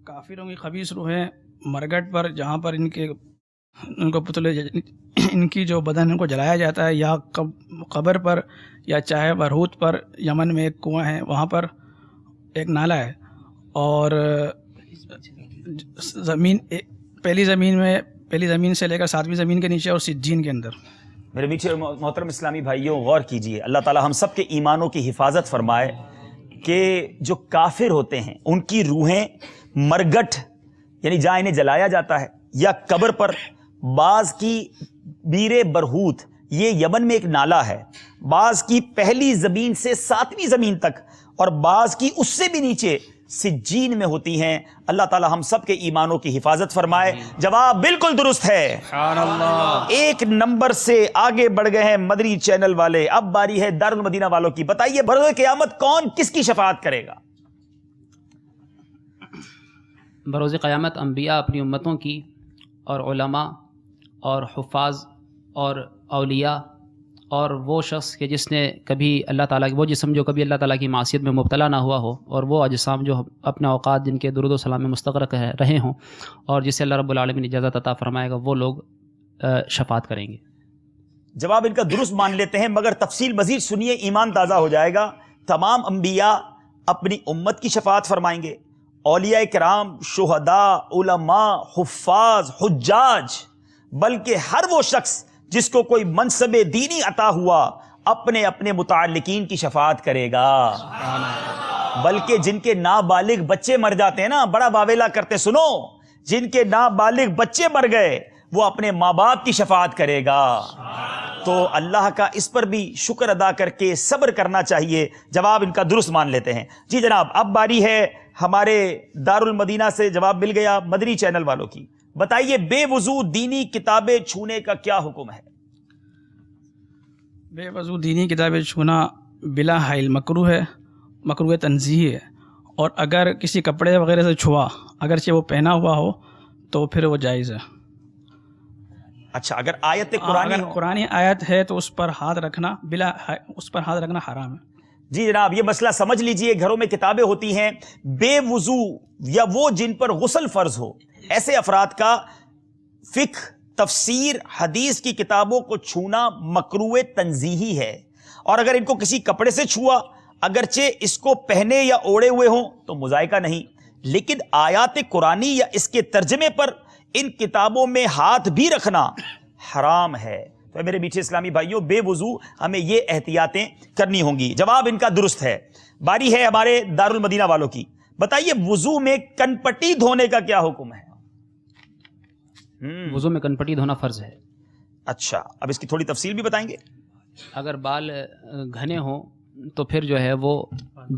[SPEAKER 5] کافروں کی خبیث روحیں مرگٹ پر، جہاں پر ان کو پتلے ان کی جو بدن ان کو جلایا جاتا ہے، یا قبر پر، یا چاہے برہوت پر، یمن میں ایک کنواں ہے وہاں پر ایک نالا ہے، اور زمین پہلی زمین سے لے کر 7ویں زمین کے نیچے اور سجین کے اندر۔
[SPEAKER 1] میرے میٹھے اور محترم اسلامی بھائیوں غور کیجئے، اللہ تعالی ہم سب کے ایمانوں کی حفاظت فرمائے کہ جو کافر ہوتے ہیں ان کی روحیں مرگٹ یعنی جہاں انہیں جلایا جاتا ہے یا قبر پر، بعض کی بیر برہوت، یہ یمن میں ایک نالا ہے، بعض کی پہلی زمین سے 7ویں زمین تک، اور بعض کی اس سے بھی نیچے سجین میں ہوتی ہیں۔ اللہ تعالی ہم سب کے ایمانوں کی حفاظت فرمائے۔ جواب بالکل درست ہے، سبحان اللہ۔ 1 نمبر سے آگے بڑھ گئے ہیں مدنی چینل والے۔ اب باری ہے دارالمدینہ والوں کی، بتائیے بروز قیامت کون کس کی شفاعت کرے گا؟
[SPEAKER 4] بروز قیامت انبیاء اپنی امتوں کی، اور علماء اور حفاظ اور اولیاء، اور وہ شخص کہ جس نے کبھی اللہ تعالیٰ کی، وہ جسم جو کبھی اللہ تعالیٰ کی معصیت میں مبتلا نہ ہوا ہو، اور وہ اجسام جو اپنے اوقات جن کے درود و سلام میں مستغرق رہے ہوں، اور جسے اللہ رب العالمین اجازت عطا فرمائے گا، وہ لوگ شفاعت کریں گے۔
[SPEAKER 1] جواب ان کا درست مان لیتے ہیں، مگر تفصیل مزید سنیے، ایمان تازہ ہو جائے گا۔ تمام انبیاء اپنی امت کی شفاعت فرمائیں گے، اولیاء کرام، شہداء، علماء، حفاظ، حجاج، بلکہ ہر وہ شخص جس کو کوئی منصب دینی عطا ہوا اپنے اپنے متعلقین کی شفاعت کرے گا۔ بلکہ جن کے نابالغ بچے مر جاتے ہیں نا، بڑا واویلا کرتے، سنو، جن کے نابالغ بچے مر گئے وہ اپنے ماں باپ کی شفاعت کرے گا۔ تو اللہ کا اس پر بھی شکر ادا کر کے صبر کرنا چاہیے۔ جواب ان کا درست مان لیتے ہیں۔ جی جناب، اب باری ہے ہمارے دارالمدینہ سے جواب مل گیا مدنی چینل والوں کی، بتائیے بے وضو دینی کتابیں چھونے کا کیا حکم ہے؟
[SPEAKER 5] بے وضو دینی کتابیں چھونا بلا حائل مکروہ ہے، مکروہ تنزیہی ہے، اور اگر کسی کپڑے وغیرہ سے چھوا، اگرچہ وہ پہنا ہوا ہو، تو پھر وہ جائز ہے۔
[SPEAKER 1] اچھا، اگر آیت قرآنی
[SPEAKER 5] اگر
[SPEAKER 1] ہو،
[SPEAKER 5] قرآنی آیت ہے تو اس پر ہاتھ رکھنا حرام ہے۔
[SPEAKER 1] جی جناب، یہ مسئلہ سمجھ لیجئے. گھروں میں کتابیں ہوتی ہیں بے وضو یا وہ جن پر غسل فرض ہو، ایسے افراد کا فقہ، تفسیر، حدیث کی کتابوں کو چھونا مکروہ تنزیہی ہے. اور اگر ان کو کسی کپڑے سے چھوا، اگرچہ اس کو پہنے یا اوڑے ہوئے ہوں تو مذائقہ نہیں، لیکن آیات قرآنی یا اس کے ترجمے پر ان کتابوں میں ہاتھ بھی رکھنا حرام ہے. تو میرے میٹھے اسلامی بھائیوں، بے وضو ہمیں یہ احتیاطیں کرنی ہوں گی. جواب ان کا درست ہے. باری ہے ہمارے دارالمدینہ والوں کی. بتائیے وضو میں کنپٹی دھونے کا کیا حکم ہے؟
[SPEAKER 4] وضو میں کنپٹی دھونا فرض ہے.
[SPEAKER 1] اچھا، اب اس کی تھوڑی تفصیل بھی بتائیں گے.
[SPEAKER 4] اگر بال گھنے ہوں تو پھر جو ہے وہ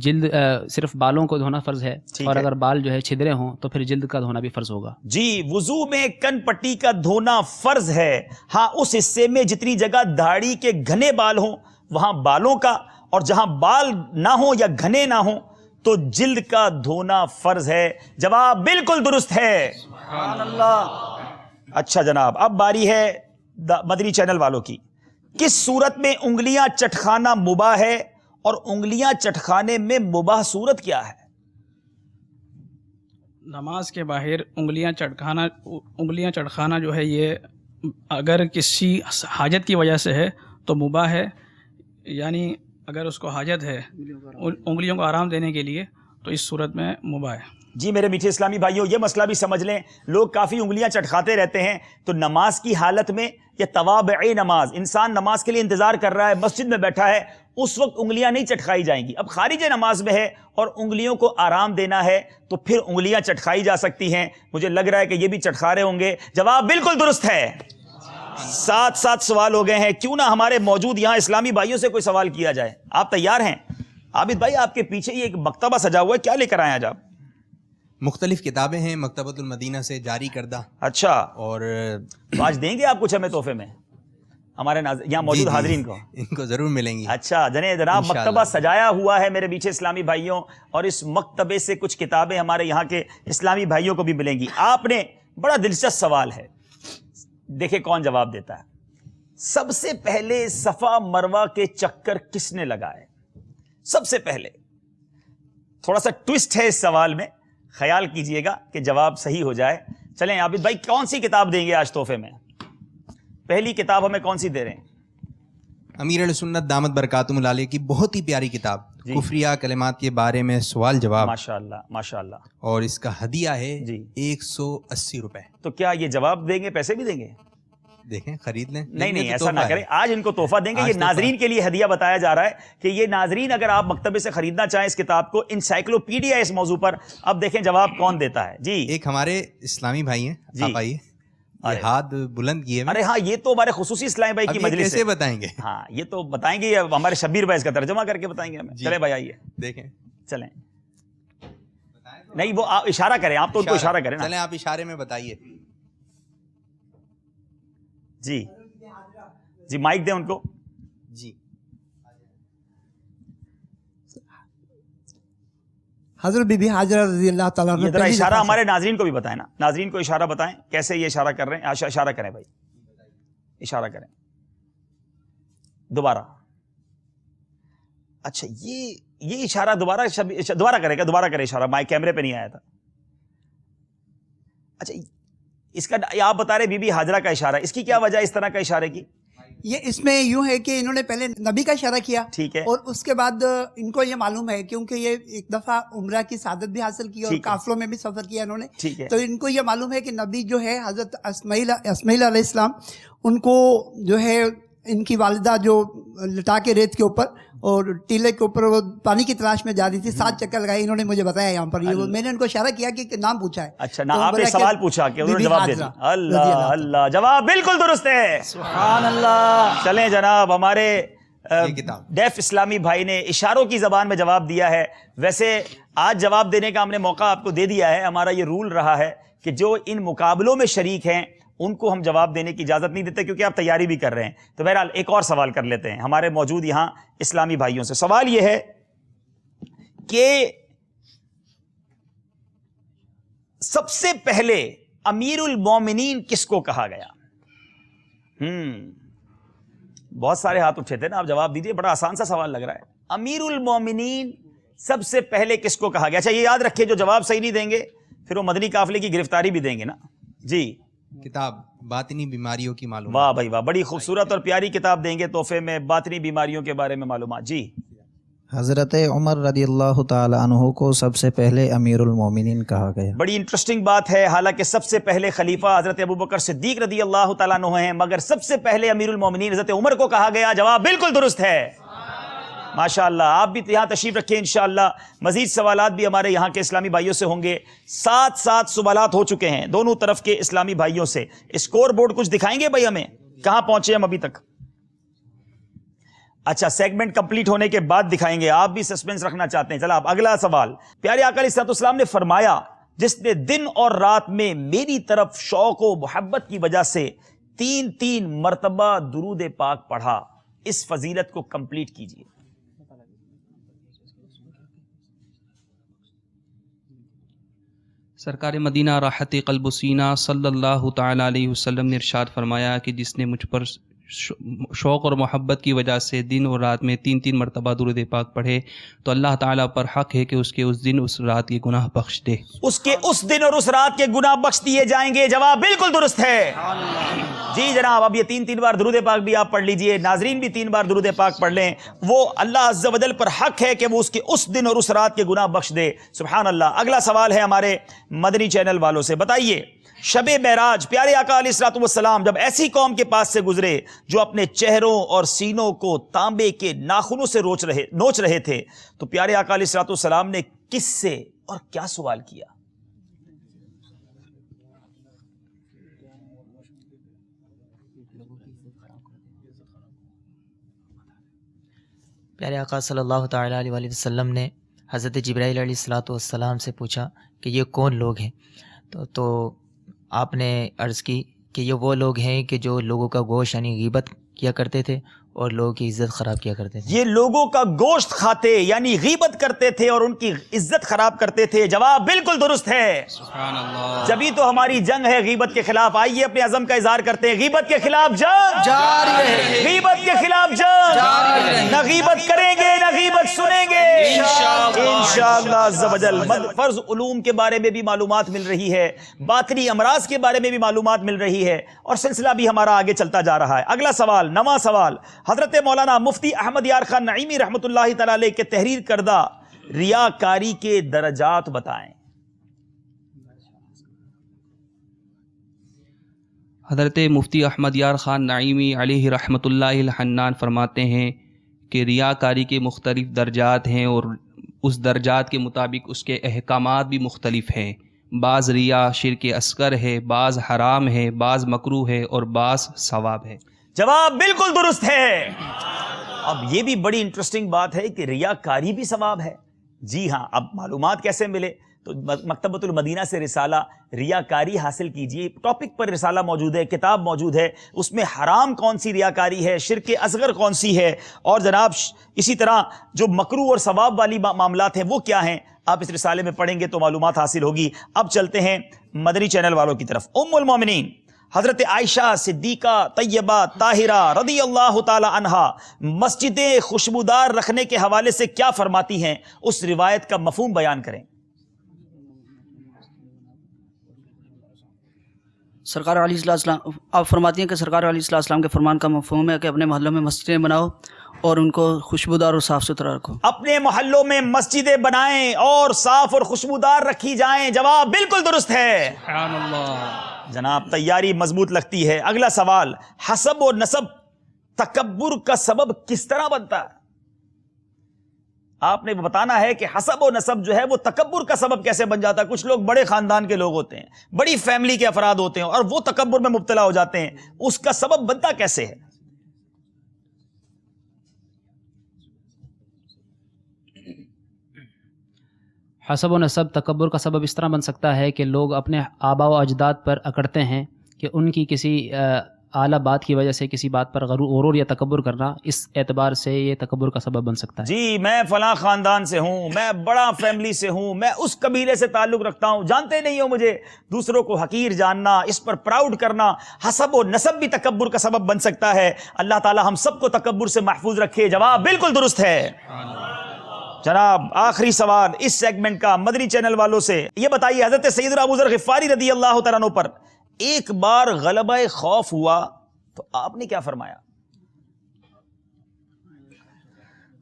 [SPEAKER 4] جلد صرف بالوں کو دھونا فرض ہے، اور اگر بال جو ہے چھدرے ہوں تو پھر جلد کا دھونا بھی فرض ہوگا.
[SPEAKER 1] جی، وضو میں کن پٹی کا دھونا فرض ہے. ہاں، اس حصے میں جتنی جگہ داڑھی کے گھنے بال ہوں وہاں بالوں کا، اور جہاں بال نہ ہوں یا گھنے نہ ہوں تو جلد کا دھونا فرض ہے. جواب بالکل درست ہے. سبحان اللہ. اچھا جناب، اب باری ہے مدنی چینل والوں کی. کس صورت میں انگلیاں چٹخانا مباح ہے اور انگلیاں چٹخانے میں مباح صورت کیا ہے؟
[SPEAKER 5] نماز کے باہر انگلیاں چٹکانا جو ہے، یہ اگر کسی حاجت کی وجہ سے ہے تو مباح ہے. یعنی اگر اس کو حاجت ہے انگلیوں کو آرام دینے کے لیے تو اس صورت میں مباح ہے.
[SPEAKER 1] جی میرے میٹھے اسلامی بھائیوں، یہ مسئلہ بھی سمجھ لیں. لوگ کافی انگلیاں چٹکھاتے رہتے ہیں، تو نماز کی حالت میں یا توابع نماز، انسان نماز کے لیے انتظار کر رہا ہے، مسجد میں بیٹھا ہے، اس وقت انگلیاں نہیں چٹکھائی جائیں گی. اب خارج نماز میں ہے اور انگلیوں کو آرام دینا ہے تو پھر انگلیاں چٹکھائی جا سکتی ہیں. مجھے لگ رہا ہے کہ یہ بھی چٹکھا رہے ہوں گے. جواب بالکل درست ہے. 7 سوال ہو گئے ہیں. کیوں نہ ہمارے موجود یہاں اسلامی بھائیوں سے کوئی سوال کیا جائے. آپ تیار ہیں؟ عابد بھائی، آپ کے پیچھے یہ ایک مکتبہ سجا ہوا ہے، کیا لے کر آئے آج آپ؟
[SPEAKER 3] مختلف کتابیں ہیں مکتبۃ المدینہ سے جاری کردہ.
[SPEAKER 1] اچھا،
[SPEAKER 3] اور
[SPEAKER 1] تو آج دیں گے آپ کچھ ہمیں تحفے میں ہمارے یہاں موجود حاضرین کو؟
[SPEAKER 3] ان کو ضرور ملیں گی.
[SPEAKER 1] اچھا جناب، مکتبہ سجایا ہوا ہے میرے پیچھے اسلامی بھائیوں، اور اس مکتبے سے کچھ کتابیں ہمارے یہاں کے اسلامی بھائیوں کو بھی ملیں گی. آپ نے بڑا دلچسپ سوال ہے، دیکھیں کون جواب دیتا ہے. سب سے پہلے صفا مروہ کے چکر کس نے لگائے؟ سب سے پہلے. تھوڑا سا ٹوسٹ ہے اس سوال میں، خیال کیجئے گا کہ جواب صحیح ہو جائے. چلیں عابد بھائی، کون سی کتاب دیں گے آج تحفے میں؟ پہلی کتاب ہمیں کون سی دے رہے ہیں؟
[SPEAKER 3] امیر علیہ سنت دامت برکاتہم العالیہ کی بہت ہی پیاری کتاب، کفریہ کلمات کے بارے میں سوال جواب.
[SPEAKER 1] ماشاءاللہ ماشاءاللہ.
[SPEAKER 3] اور اس کا ہدیہ ہے
[SPEAKER 1] جی
[SPEAKER 3] 180 روپے.
[SPEAKER 1] تو کیا یہ جواب دیں گے، پیسے بھی دیں گے؟
[SPEAKER 3] دیکھیں خرید لیں.
[SPEAKER 1] نہیں ایسا نہ کریں، آج ان کو تحفہ دیں گے. یہ ناظرین کے لیے ہدیہ بتایا جا رہا ہے کہ یہ ناظرین اگر آپ مکتبے سے خریدنا چاہیں اس کتاب کو، انسائکلوپیڈیا اس موضوع پر. اب دیکھیں جواب کون دیتا ہے. جی
[SPEAKER 3] ایک ہمارے اسلامی بھائی ہیں، آپ آئیے. ہاتھ بلند کیے.
[SPEAKER 1] ارے ہاں، یہ تو ہمارے خصوصی اسلامی بھائی کی مجلس
[SPEAKER 3] کیسے بتائیں گے؟
[SPEAKER 1] ہاں یہ تو بتائیں گے، ہمارے شبیر بھائی اس کا ترجمہ کر کے بتائیں گے ہمیں. چلے بھائی آئیے
[SPEAKER 3] دیکھیں.
[SPEAKER 1] چلیں. نہیں وہ آپ اشارہ کریں، آپ تو ان کو اشارہ کریں نا.
[SPEAKER 3] چلیں آپ اشارے میں بتائیے.
[SPEAKER 1] جی مائک دیں ان کو.
[SPEAKER 3] جی
[SPEAKER 7] حضرت بی بی حاجرہ رضی اللہ تعالیٰ عنہ.
[SPEAKER 1] یہ ذرا اشارہ ہمارے ناظرین کو بھی بتائیں نا، ناظرین کو اشارہ بتائیں کیسے یہ اشارہ کر رہے ہیں. اشارہ کریں بھائی، اشارہ کریں دوبارہ. اچھا یہ اشارہ دوبارہ کرے گا. دوبارہ کرے اشارہ، مائک کیمرے پہ نہیں آیا تھا. اچھا اس کا آپ بتا رہے بی بی حاجرہ کا اشارہ، اس کی کیا وجہ اس طرح کا اشارے کی؟
[SPEAKER 7] یہ اس میں یوں ہے کہ انہوں نے پہلے نبی کا اشارہ کیا،
[SPEAKER 1] ٹھیک ہے،
[SPEAKER 7] اور اس کے بعد ان کو یہ معلوم ہے کیونکہ یہ ایک دفعہ عمرہ کی سعادت بھی حاصل کی اور قافلوں میں بھی سفر کیا انہوں نے،
[SPEAKER 1] ٹھیک ہے،
[SPEAKER 7] تو ان کو یہ معلوم ہے کہ نبی جو ہے حضرت اسماعیل علیہ السلام، ان کو جو ہے ان کی والدہ جو لٹا کے ریت کے اوپر اور ٹیلے کے اوپر وہ پانی کی تلاش میں جا رہی تھی، 7 چکر لگائے. انہوں نے مجھے بتایا یہاں پر، میں نے ان کو اشارہ کیا کہ نام پوچھا ہے.
[SPEAKER 1] اچھا نا، آپ نے سوال پوچھا کہ انہوں نے جواب دے دیا. اللہ اللہ، جواب بالکل درست ہے. سبحان اللہ. چلیں جناب، ہمارے ڈیف اسلامی بھائی نے اشاروں کی زبان میں جواب دیا ہے. ویسے آج جواب دینے کا ہم نے موقع آپ کو دے دیا ہے. ہمارا یہ رول رہا ہے کہ جو ان مقابلوں میں شریک ہیں ان کو ہم جواب دینے کی اجازت نہیں دیتے کیونکہ آپ تیاری بھی کر رہے ہیں. تو بہرحال ایک اور سوال کر لیتے ہیں ہمارے موجود یہاں اسلامی بھائیوں سے. سوال یہ ہے کہ سب سے پہلے امیر المومنین کس کو کہا گیا؟ بہت سارے ہاتھ اٹھے تھے نا، آپ جواب دیجئے. بڑا آسان سا سوال لگ رہا ہے. امیر المومنین سب سے پہلے کس کو کہا گیا؟ اچھا یہ یاد رکھیں جو جواب صحیح نہیں دیں گے پھر وہ مدنی قافلے کی گرفتاری بھی دیں گے نا جی.
[SPEAKER 3] کتاب باطنی بیماریوں کی معلومات.
[SPEAKER 1] واہ بھائی واہ, بڑی خوبصورت اور پیاری کتاب دیں گے تحفے میں, باطنی بیماریوں کے بارے میں معلومات. جی
[SPEAKER 8] حضرت عمر رضی اللہ تعالی عنہ کو سب سے پہلے امیر المومنین کہا گیا.
[SPEAKER 1] بڑی انٹرسٹنگ بات ہے, حالانکہ سب سے پہلے خلیفہ حضرت ابوبکر صدیق رضی اللہ تعالیٰ عنہ ہیں, مگر سب سے پہلے امیر المومنین حضرت عمر کو کہا گیا. جواب بالکل درست ہے. ماشاءاللہ. آپ بھی یہاں تشریف رکھیں انشاءاللہ. مزید سوالات بھی ہمارے یہاں کے اسلامی بھائیوں سے ہوں گے. 7 سوالات ہو چکے ہیں دونوں طرف کے اسلامی بھائیوں سے. اسکور بورڈ کچھ دکھائیں گے بھائی ہمیں, کہاں پہنچے ہم ابھی تک؟ اچھا سیگمنٹ کمپلیٹ ہونے کے بعد دکھائیں گے, آپ بھی سسپینس رکھنا چاہتے ہیں. چلا اب اگلا سوال. پیارے آقا علیہ السلام نے فرمایا جس نے دن اور رات میں میری طرف شوق و محبت کی وجہ سے 3 مرتبہ درود پاک پڑھا, اس فضیلت کو کمپلیٹ کیجئے.
[SPEAKER 9] سرکار مدینہ راحت قلب و سینہ صلی اللہ تعالیٰ علیہ وسلم نے ارشاد فرمایا کہ جس نے مجھ پر شوق اور محبت کی وجہ سے دن اور رات میں 3 مرتبہ درود پاک پڑھے تو اللہ تعالیٰ پر حق ہے کہ اس کے اس دن اس رات کے گناہ بخش دے.
[SPEAKER 1] اس کے اس دن اور اس رات کے گناہ بخش دیے جائیں گے. جواب بالکل درست ہے. جی جناب, اب یہ 3 بار درود پاک بھی آپ پڑھ لیجئے, ناظرین بھی 3 بار درود پاک پڑھ لیں. وہ اللہ عز و جل پر حق ہے کہ وہ اس کے اس دن اور اس رات کے گناہ بخش دے. سبحان اللہ. اگلا سوال ہے ہمارے مدنی چینل والوں سے. بتائیے شب معراج پیارے آقا علیہ الصلوۃ والسلام جب ایسی قوم کے پاس سے گزرے جو اپنے چہروں اور سینوں کو تانبے کے ناخنوں سے نوچ رہے تھے, تو پیارے آقا علیہ الصلوۃ والسلام نے کس سے اور کیا سوال کیا؟
[SPEAKER 10] پیارے آقا صلی اللہ تعالیٰ علیہ وآلہ وسلم نے حضرت جبرائیل علیہ الصلوۃ والسلام سے پوچھا کہ یہ کون لوگ ہیں؟ تو آپ نے عرض کی کہ یہ وہ لوگ ہیں کہ جو لوگوں کا گوشت یعنی غیبت کیا کرتے تھے اور لوگوں کی عزت خراب کیا کرتے تھے.
[SPEAKER 1] یہ لوگوں کا گوشت کھاتے یعنی غیبت کرتے تھے اور ان کی عزت خراب کرتے تھے. جواب بالکل درست ہے.
[SPEAKER 9] سبحان اللہ.
[SPEAKER 1] جبھی تو ہماری جنگ ہے غیبت کے خلاف. آئیے اپنے عزم کا اظہار کرتے ہیں. غیبت کے خلاف جنگ
[SPEAKER 2] جاری رہے,
[SPEAKER 1] غیبت کے خلاف جنگ.
[SPEAKER 2] جاری رہے.
[SPEAKER 1] نہ غیبت کریں گے نہ غیبت سنیں گے انشاءاللہ عز و جل. فرض علوم کے بارے میں بھی معلومات مل رہی ہے, باطنی امراض کے بارے میں بھی معلومات مل رہی ہے, اور سلسلہ بھی ہمارا آگے چلتا جا رہا ہے. اگلا سوال, نواں سوال. حضرت مولانا مفتی احمد یار خان نعیمی رحمۃ اللہ تعالی علیہ کے تحریر کردہ ریاکاری کے درجات بتائیں.
[SPEAKER 9] حضرت مفتی احمد یار خان نعیمی علیہ رحمۃ اللہ الحنان فرماتے ہیں کہ ریاکاری کے مختلف درجات ہیں اور اس درجات کے مطابق اس کے احکامات بھی مختلف ہیں. بعض ریا شرک اصغر ہے, بعض حرام ہے, بعض مکروہ ہے اور بعض ثواب ہے.
[SPEAKER 1] جواب بالکل درست ہے. اب یہ بھی بڑی انٹرسٹنگ بات ہے کہ ریاکاری بھی ثواب ہے. جی ہاں, اب معلومات کیسے ملے؟ تو مکتبۃ المدینہ سے رسالہ ریاکاری حاصل کیجئے. ٹاپک پر رسالہ موجود ہے, کتاب موجود ہے, اس میں حرام کون سی ریاکاری ہے, شرک اصغر کون سی ہے, اور جناب اسی طرح جو مکروہ اور ثواب والی معاملات ہیں وہ کیا ہیں. آپ اس رسالے میں پڑھیں گے تو معلومات حاصل ہوگی. اب چلتے ہیں مدنی چینل والوں کی طرف. ام المومنین حضرت عائشہ صدیقہ طیبہ طاہرہ رضی اللہ تعالی عنہا مسجدیں خوشبودار رکھنے کے حوالے سے کیا فرماتی ہیں, اس روایت کا مفہوم بیان کریں.
[SPEAKER 2] سرکار علیہ السلام آپ فرماتی ہیں کہ سرکار علیہ السلام کے فرمان کا مفہوم ہے کہ اپنے محلوں میں مسجدیں بناؤ اور ان کو خوشبودار اور صاف ستھرا رکھو.
[SPEAKER 1] اپنے محلوں میں مسجدیں بنائیں اور صاف اور خوشبودار رکھی جائیں. جواب بالکل درست ہے.
[SPEAKER 9] سبحان اللہ.
[SPEAKER 1] جناب تیاری مضبوط لگتی ہے. اگلا سوال, حسب و نسب تکبر کا سبب کس طرح بنتا ہے؟ آپ نے بتانا ہے کہ حسب و نسب جو ہے وہ تکبر کا سبب کیسے بن جاتا ہے. کچھ لوگ بڑے خاندان کے لوگ ہوتے ہیں, بڑی فیملی کے افراد ہوتے ہیں, اور وہ تکبر میں مبتلا ہو جاتے ہیں. اس کا سبب بنتا کیسے ہے؟
[SPEAKER 4] حسب و نسب تکبر کا سبب اس طرح بن سکتا ہے کہ لوگ اپنے آبا و اجداد پر اکڑتے ہیں کہ ان کی کسی اعلیٰ بات کی وجہ سے کسی بات پر غرور یا تکبر کرنا اس اعتبار سے یہ تکبر کا سبب بن سکتا ہے.
[SPEAKER 1] جی میں فلاں خاندان سے ہوں، میں بڑا فیملی سے ہوں، میں اس قبیلے سے تعلق رکھتا ہوں، جانتے نہیں ہو مجھے. دوسروں کو حقیر جاننا، اس پر پراؤڈ کرنا، حسب و نسب بھی تکبر کا سبب بن سکتا ہے. اللہ تعالی ہم سب کو تکبر سے محفوظ رکھے. جواب بالکل درست ہے. جناب آخری سوال اس سیگمنٹ کا مدنی چینل والوں سے، یہ بتائیے حضرت سیدنا ابو ذر غفاری رضی اللہ تعالیٰ عنہ پر ایک بار غلبہ خوف ہوا تو آپ نے کیا فرمایا؟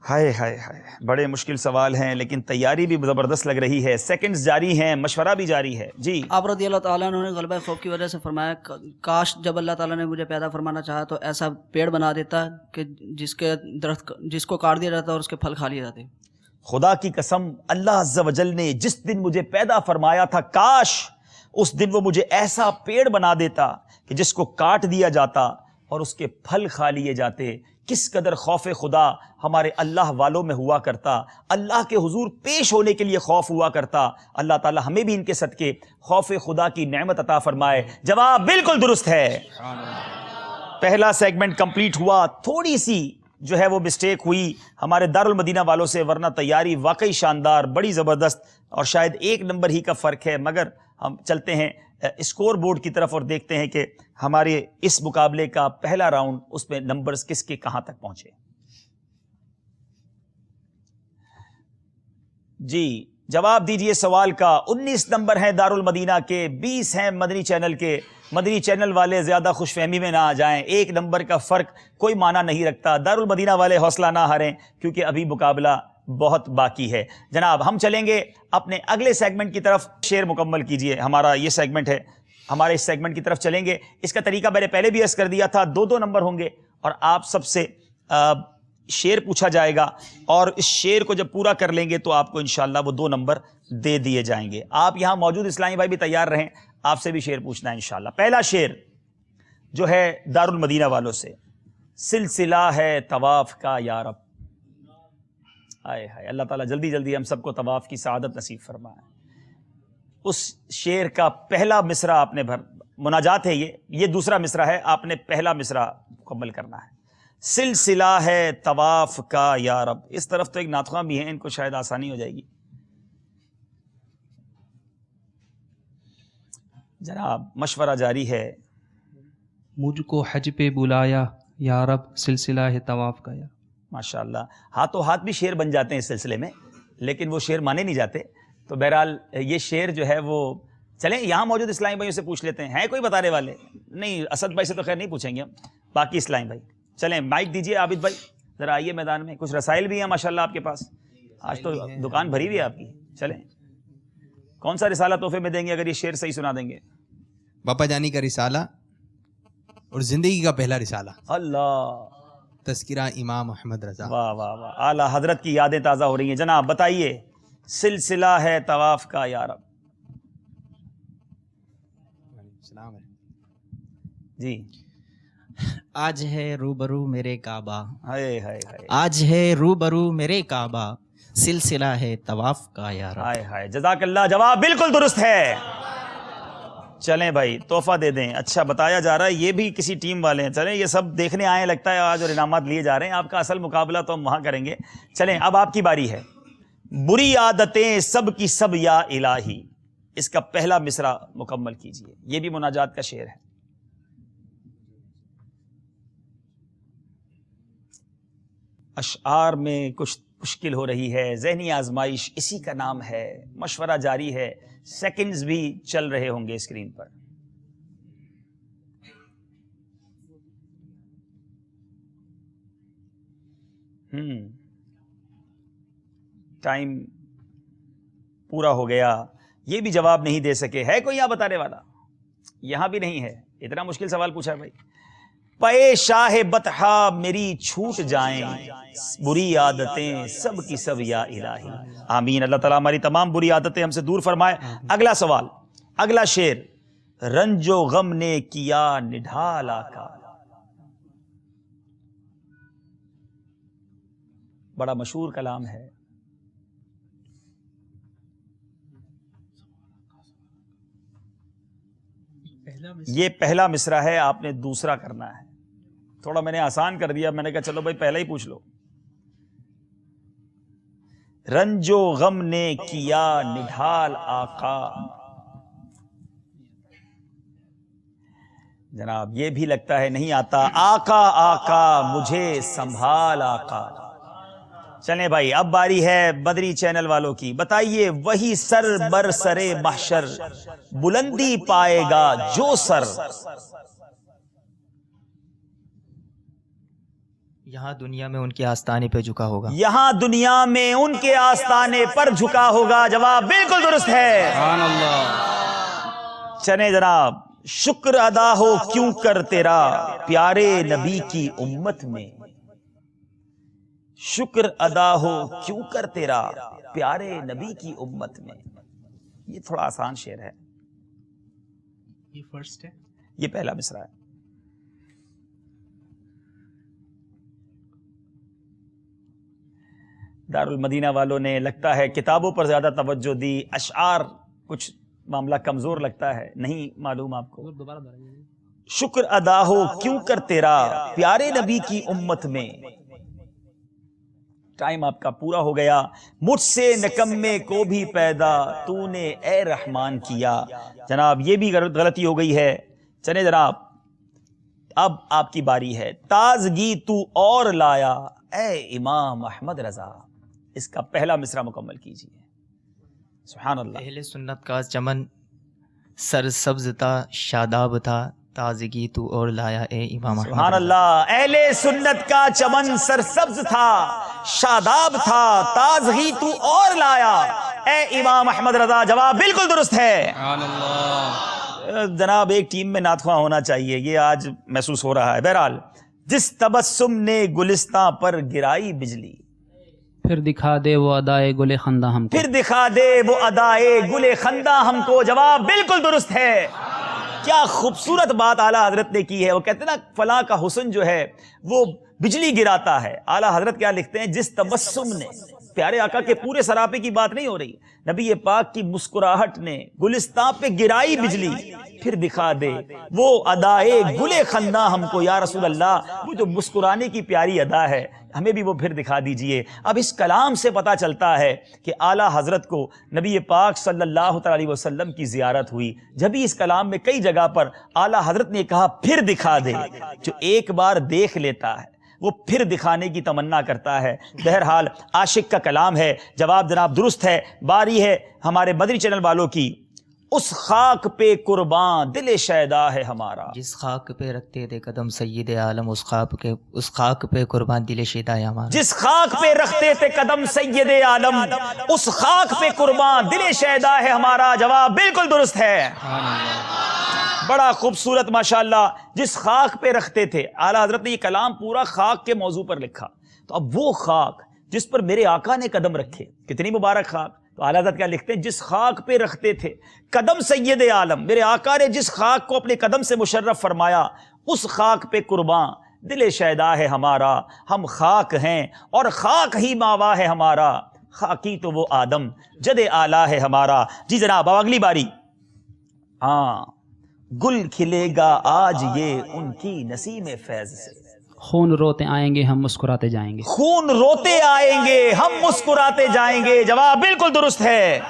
[SPEAKER 1] ہائے ہائے ہائے، بڑے مشکل سوال ہیں لیکن تیاری بھی زبردست لگ رہی ہے، سیکنڈز جاری ہیں، مشورہ بھی جاری ہے. جی
[SPEAKER 2] آپ رضی اللہ تعالیٰ عنہ نے غلبہ خوف کی وجہ سے فرمایا کاش جب اللہ تعالیٰ نے مجھے پیدا فرمانا چاہا تو ایسا پیڑ بنا دیتا کہ جس کے درخت جس کو کاٹ دیا جاتا اور اس کے پھل کھا لیے جاتے.
[SPEAKER 1] خدا کی قسم اللہ عز و جل نے جس دن مجھے پیدا فرمایا تھا کاش اس دن وہ مجھے ایسا پیڑ بنا دیتا کہ جس کو کاٹ دیا جاتا اور اس کے پھل کھا لیے جاتے. کس قدر خوف خدا ہمارے اللہ والوں میں ہوا کرتا، اللہ کے حضور پیش ہونے کے لیے خوف ہوا کرتا. اللہ تعالی ہمیں بھی ان کے صدقے خوف خدا کی نعمت عطا فرمائے. جواب بالکل درست ہے. پہلا سیگمنٹ کمپلیٹ ہوا. تھوڑی سی جو ہے وہ مسٹیک ہوئی ہمارے دارالمدینہ والوں سے، ورنہ تیاری واقعی شاندار، بڑی زبردست، اور شاید 1 نمبر ہی کا فرق ہے. مگر ہم چلتے ہیں اسکور بورڈ کی طرف اور دیکھتے ہیں کہ ہمارے اس مقابلے کا پہلا راؤنڈ اس میں نمبرز کس کے کہاں تک پہنچے. جی جواب دیجئے سوال کا. 19 نمبر ہیں دارالمدینہ کے، 20 ہیں مدنی چینل کے. مدنی چینل والے زیادہ خوش فہمی میں نہ آ جائیں، 1 نمبر کا فرق کوئی معنی نہیں رکھتا. دارالمدینہ والے حوصلہ نہ ہاریں کیونکہ ابھی مقابلہ بہت باقی ہے. جناب ہم چلیں گے اپنے اگلے سیگمنٹ کی طرف. شعر مکمل کیجئے. ہمارا یہ سیگمنٹ ہے، ہمارے اس سیگمنٹ کی طرف چلیں گے. اس کا طریقہ میں نے پہلے بھی عرض کر دیا تھا، 2 نمبر ہوں گے اور آپ سب سے شعر پوچھا جائے گا اور اس شعر کو جب پورا کر لیں گے تو آپ کو انشاءاللہ وہ 2 نمبر دے دیے جائیں گے. آپ یہاں موجود اسلامی بھائی بھی تیار رہیں، آپ سے بھی شعر پوچھنا ہے انشاءاللہ. پہلا شعر جو ہے دارالمدینہ والوں سے، سلسلہ ہے طواف کا یا رب. آئے ہائے، اللہ تعالیٰ جلدی جلدی ہم سب کو طواف کی سعادت نصیب فرمائے. اس شعر کا پہلا مصرع آپ نے مناجات ہے، یہ دوسرا مصرع ہے، آپ نے پہلا مصرع مکمل کرنا ہے. سلسلہ ہے طواف کا یا رب. اس طرف تو ایک ناطخواں بھی ہیں، ان کو شاید آسانی ہو جائے گی. جناب مشورہ جاری ہے.
[SPEAKER 9] مجھ کو حج پہ بلایا یا رب، سلسلہ ہے طواف کا یا.
[SPEAKER 1] ماشاءاللہ، ہاتھوں ہاتھ بھی شعر بن جاتے ہیں اس سلسلے میں، لیکن وہ شعر مانے نہیں جاتے. تو بہرحال یہ شعر جو ہے وہ چلیں یہاں موجود اسلامی بھائیوں سے پوچھ لیتے ہیں کوئی بتانے والے؟ نہیں، اسد بھائی سے تو خیر نہیں پوچھیں گے ہم، باقی اسلامی بھائی. چلیں مائک دیجئے عابد بھائی، ذرا آئیے میدان میں. کچھ رسائل بھی ہیں ماشاءاللہ آپ کے پاس، آج تو دکان بھری ہوئی ہے آپ کی. چلیں کون سا رسالہ تحفے میں دیں گے اگر یہ شعر صحیح سنا دیں گے؟
[SPEAKER 3] باپا جانی کا رسالہ اور زندگی کا پہلا رسالہ،
[SPEAKER 1] اللہ،
[SPEAKER 3] تذکرہ امام احمد رضا.
[SPEAKER 1] واہ واہ واہ، اعلیٰ حضرت کی یادیں تازہ ہو رہی ہیں. جناب بتائیے، سلسلہ ہے طواف کا یا رب. جی
[SPEAKER 11] آج ہے روبرو میرے کعبہ،
[SPEAKER 1] ہائے ہائے ہائے،
[SPEAKER 11] آج ہے روبرو میرے کعبہ، سلسلہ ہے طواف کا یا رب.
[SPEAKER 1] ہائے ہائے، جزاک اللہ. جواب بالکل درست ہے. چلیں بھائی تحفہ دے دیں. اچھا بتایا جا رہا ہے یہ بھی کسی ٹیم والے ہیں. چلیں یہ سب دیکھنے آئے لگتا ہے آج اور انعامات لیے جا رہے ہیں. آپ کا اصل مقابلہ تو ہم وہاں کریں گے. چلیں اب آپ کی باری ہے. بری عادتیں سب کی سب یا الہی، اس کا پہلا مصرع مکمل کیجئے. یہ بھی مناجات کا شعر ہے. اشعار میں کچھ مشکل ہو رہی ہے، ذہنی آزمائش اسی کا نام ہے. مشورہ جاری ہے، سیکنڈز بھی چل رہے ہوں گے اسکرین پر. ٹائم پورا ہو گیا. یہ بھی جواب نہیں دے سکے. ہے کوئی یہاں بتانے والا؟ یہاں بھی نہیں ہے. اتنا مشکل سوال پوچھا بھائی. پے شاہ بطحا میری چھوٹ جائیں، بری عادتیں سب کی سب یا الہی. آمین. اللہ تعالیٰ ہماری تمام بری عادتیں ہم سے دور فرمائے. اگلا سوال، اگلا شعر، رنج و غم نے کیا نڈھالا کا. بڑا مشہور کلام ہے. یہ پہلا مصرع ہے, آپ نے دوسرا کرنا ہے. تھوڑا میں نے آسان کر دیا, میں نے کہا چلو بھائی پہلا ہی پوچھ لو. رنج و غم نے کیا نڈھال آقا. جناب یہ بھی لگتا ہے نہیں آتا. آقا آقا مجھے سنبھال آقا. چلیں بھائی, اب باری ہے بدری چینل والوں کی. بتائیے وہی سر بر سرے محشر بلندی پائے گا جو سر.
[SPEAKER 10] یہاں دنیا میں ان کے آستانے پہ جھکا ہوگا.
[SPEAKER 1] یہاں دنیا میں ان کے آستانے پر جھکا ہوگا. جواب بالکل درست ہے.
[SPEAKER 9] سبحان اللہ.
[SPEAKER 1] چلیں جناب, شکر ادا ہو کیوں کر تیرا پیارے نبی کی امت میں. شکر ادا ہو کیوں کر تیرا پیارے نبی کی امت میں. یہ تھوڑا آسان شعر ہے.
[SPEAKER 6] یہ فرسٹ ہے,
[SPEAKER 1] یہ پہلا مصرع ہے. دارالمدینہ والوں نے لگتا ہے کتابوں پر زیادہ توجہ دی, اشعار کچھ معاملہ کمزور لگتا ہے. نہیں معلوم آپ کو. شکر ادا ہو کیوں کر تیرا پیارے نبی کی امت میں. ٹائم آپ کا پورا ہو گیا. مجھ سے نکمے کو بھی پیدا تو نے اے رحمان کیا. جناب یہ بھی غلطی ہو گئی ہے. چلیں جناب, اب آپ کی باری ہے. تازگی تو اور لایا اے امام احمد رضا. اس کا پہلا مصرع مکمل کیجیے. سبحان اللہ.
[SPEAKER 10] اہل سنت کا چمن سرسبز تھا شاداب تھا تازگی تو اور لایا اے امام احمد.
[SPEAKER 1] سبحان اللہ. اہل سنت کا چمن سرسبز تھا شاداب تھا تازگی تو اور لایا اے امام احمد رضا. جواب بالکل درست ہے.
[SPEAKER 9] سبحان اللہ.
[SPEAKER 1] جناب ایک ٹیم میں نعت خواں ہونا چاہیے, یہ آج محسوس ہو رہا ہے. بہرحال, جس تبسم نے گلستاں پر گرائی بجلی.
[SPEAKER 4] پھر دکھا دے وہ ادائے گل خندہ ہم کو.
[SPEAKER 1] پھر دکھا دے وہ ادائے گل خندہ ہم کو. جواب بالکل درست ہے. کیا خوبصورت بات اعلیٰ حضرت نے کی ہے. وہ کہتے ہیں نا فلاں کا حسن جو ہے وہ بجلی گراتا ہے. اعلیٰ حضرت کیا لکھتے ہیں, جس تبسم نے, پیارے آقا کے پورے سراپے کی بات نہیں ہو رہی, نبی پاک کی مسکراہٹ نے گلستان پہ گرائی بجلی. پھر دکھا دے وہ ادائے گل خندہ ہم کو. یا رسول اللہ, وہ جو مسکرانے کی پیاری ادا ہے ہمیں بھی وہ پھر دکھا دیجئے. اب اس کلام سے پتہ چلتا ہے کہ اعلیٰ حضرت کو نبی پاک صلی اللہ تعالی وسلم کی زیارت ہوئی. جب ہی اس کلام میں کئی جگہ پر اعلیٰ حضرت نے کہا پھر دکھا دے. جو ایک بار دیکھ لیتا ہے وہ پھر دکھانے کی تمنا کرتا ہے. بہرحال عاشق کا کلام ہے. جواب جناب درست ہے. باری ہے ہمارے بدری چینل والوں کی. اس خاک پہ قربان دل شیدا ہے ہمارا.
[SPEAKER 10] جس خاک پہ رکھتے تھے قدم سید عالم اس خاک پہ قربان دل شیدا ہے ہمارا.
[SPEAKER 1] جس خاک پہ رکھتے تھے قدم سید عالم اس خاک پہ قربان دل شیدا ہے ہمارا. جواب بالکل درست ہے. بڑا خوبصورت ماشاءاللہ. جس خاک پہ رکھتے تھے, اعلیٰ حضرت نے یہ کلام پورا خاک کے موضوع پر لکھا. تو اب وہ خاک جس پر میرے آقا نے قدم رکھے, کتنی مبارک خاک. تو اعلیٰ حضرت کیا لکھتے ہیں, جس خاک پہ رکھتے تھے قدم سید عالم, میرے آقا نے جس خاک کو اپنے قدم سے مشرف فرمایا اس خاک پہ قربان دل شیدا ہے ہمارا. ہم خاک ہیں اور خاک ہی ماوا ہے ہمارا. خاکی تو وہ آدم جد اعلیٰ ہے ہمارا. جی جناب, اب اگلی باری. ہاں, گل کھلے گا آج یہ ان کی نسیم فیض سے.
[SPEAKER 4] خون روتے آئیں گے ہم مسکراتے جائیں گے.
[SPEAKER 1] خون روتے آئیں گے ہم مسکراتے جائیں گے. جواب بالکل درست ہے.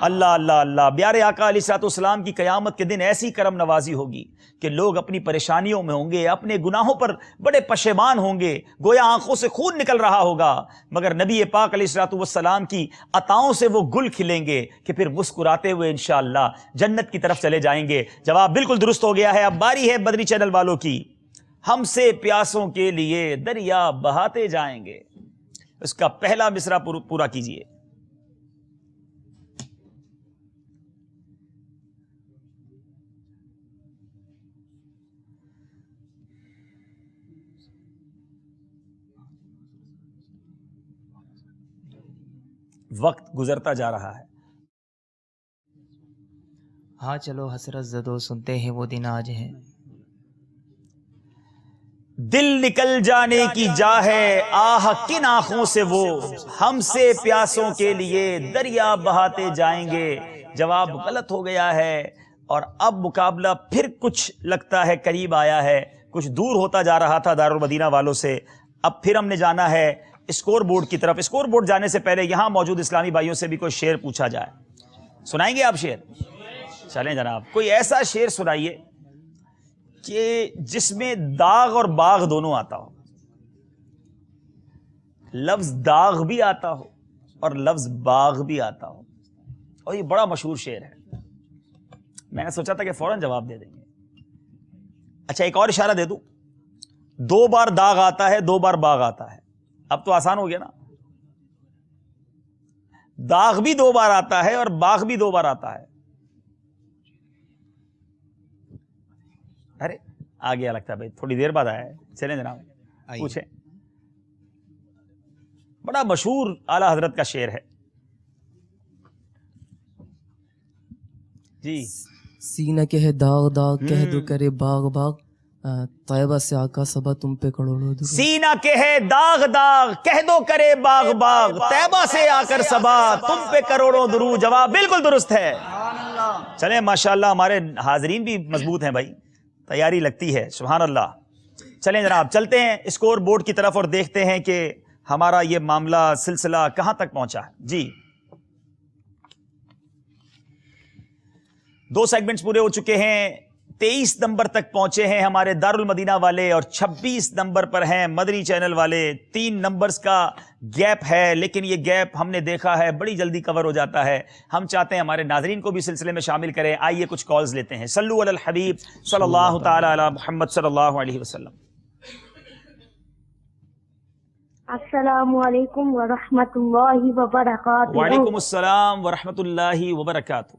[SPEAKER 1] اللہ اللہ اللہ. پیارے آقا علیہ الصلوۃ والسلام کی قیامت کے دن ایسی کرم نوازی ہوگی کہ لوگ اپنی پریشانیوں میں ہوں گے, اپنے گناہوں پر بڑے پشیمان ہوں گے, گویا آنکھوں سے خون نکل رہا ہوگا, مگر نبی پاک علیہ الصلوۃ والسلام کی عطاؤں سے وہ گل کھلیں گے کہ پھر مسکراتے ہوئے انشاءاللہ جنت کی طرف چلے جائیں گے. جواب بالکل درست ہو گیا ہے. اب باری ہے بدری چینل والوں کی. ہم سے پیاسوں کے لیے دریا بہاتے جائیں گے. اس کا پہلا مصرع پورا کیجئے. وقت گزرتا جا رہا ہے.
[SPEAKER 10] ہاں چلو حسرت زدو سنتے ہیں وہ دن آج ہیں.
[SPEAKER 1] دل نکل جانے کی جا ہے آہ کن آنکھوں سے وہ, ہم سے پیاسوں کے لیے دریا بہاتے جائیں گے. جواب غلط ہو گیا ہے اور اب مقابلہ پھر کچھ لگتا ہے قریب آیا ہے، کچھ دور ہوتا جا رہا تھا دارالمدینہ والوں سے. اب پھر ہم نے جانا ہے اسکور بورڈ کی طرف. اسکور بورڈ جانے سے پہلے یہاں موجود اسلامی بھائیوں سے بھی کوئی شعر پوچھا جائے. سنائیں گے آپ شعر؟ چلیں جناب، کوئی ایسا شعر سنائیے کہ جس میں داغ اور باغ دونوں آتا ہو، لفظ داغ بھی آتا ہو اور لفظ باغ بھی آتا ہو. اور یہ بڑا مشہور شعر ہے. میں نے سوچا تھا کہ فوراً جواب دے دیں گے. اچھا ایک اور اشارہ دے دوں، 2 بار داغ آتا ہے 2 بار باغ آتا ہے. اب تو آسان ہو گیا نا. داغ بھی 2 بار آتا ہے اور باغ بھی 2 بار آتا ہے. ارے آ گیا لگتا ہے بھائی، تھوڑی دیر بعد آیا ہے. چلیں جناب پوچھیں. بڑا مشہور اعلی حضرت کا شعر ہے جی.
[SPEAKER 12] سینہ کے ہے داغ داغ کہہ دو کرے باغ باغ طیبہ سے آقا صبا تم پہ کروڑوں درود.
[SPEAKER 1] سینہ کے ہے داغ داغ کہہ دو کرے باغ باغ طیبہ سے آ کر صبا تم پہ کروڑوں درود. جواب بالکل درست ہے. چلیں ماشاءاللہ ہمارے حاضرین بھی مضبوط ہیں بھائی، تیاری لگتی ہے. سبحان اللہ. چلیں جناب چلتے ہیں اسکور بورڈ کی طرف اور دیکھتے ہیں کہ ہمارا یہ معاملہ سلسلہ کہاں تک پہنچا ہے. جی 2 سیگمنٹس پورے ہو چکے ہیں. 23 نمبر تک پہنچے ہیں ہمارے دارالمدینہ والے اور 26 نمبر پر ہیں مدنی چینل والے. 3 نمبرز کا گیپ ہے، لیکن یہ گیپ ہم نے دیکھا ہے بڑی جلدی کور ہو جاتا ہے. ہم چاہتے ہیں ہمارے ناظرین کو بھی سلسلے میں شامل کریں. آئیے کچھ کالز لیتے ہیں. صلو علی الحبیب صلی اللہ تعالی علی محمد صلی اللہ علیہ وسلم.
[SPEAKER 13] السلام علیکم ورحمۃ اللہ وبرکاتہ.
[SPEAKER 1] وعلیکم السلام ورحمۃ اللہ وبرکاتہ.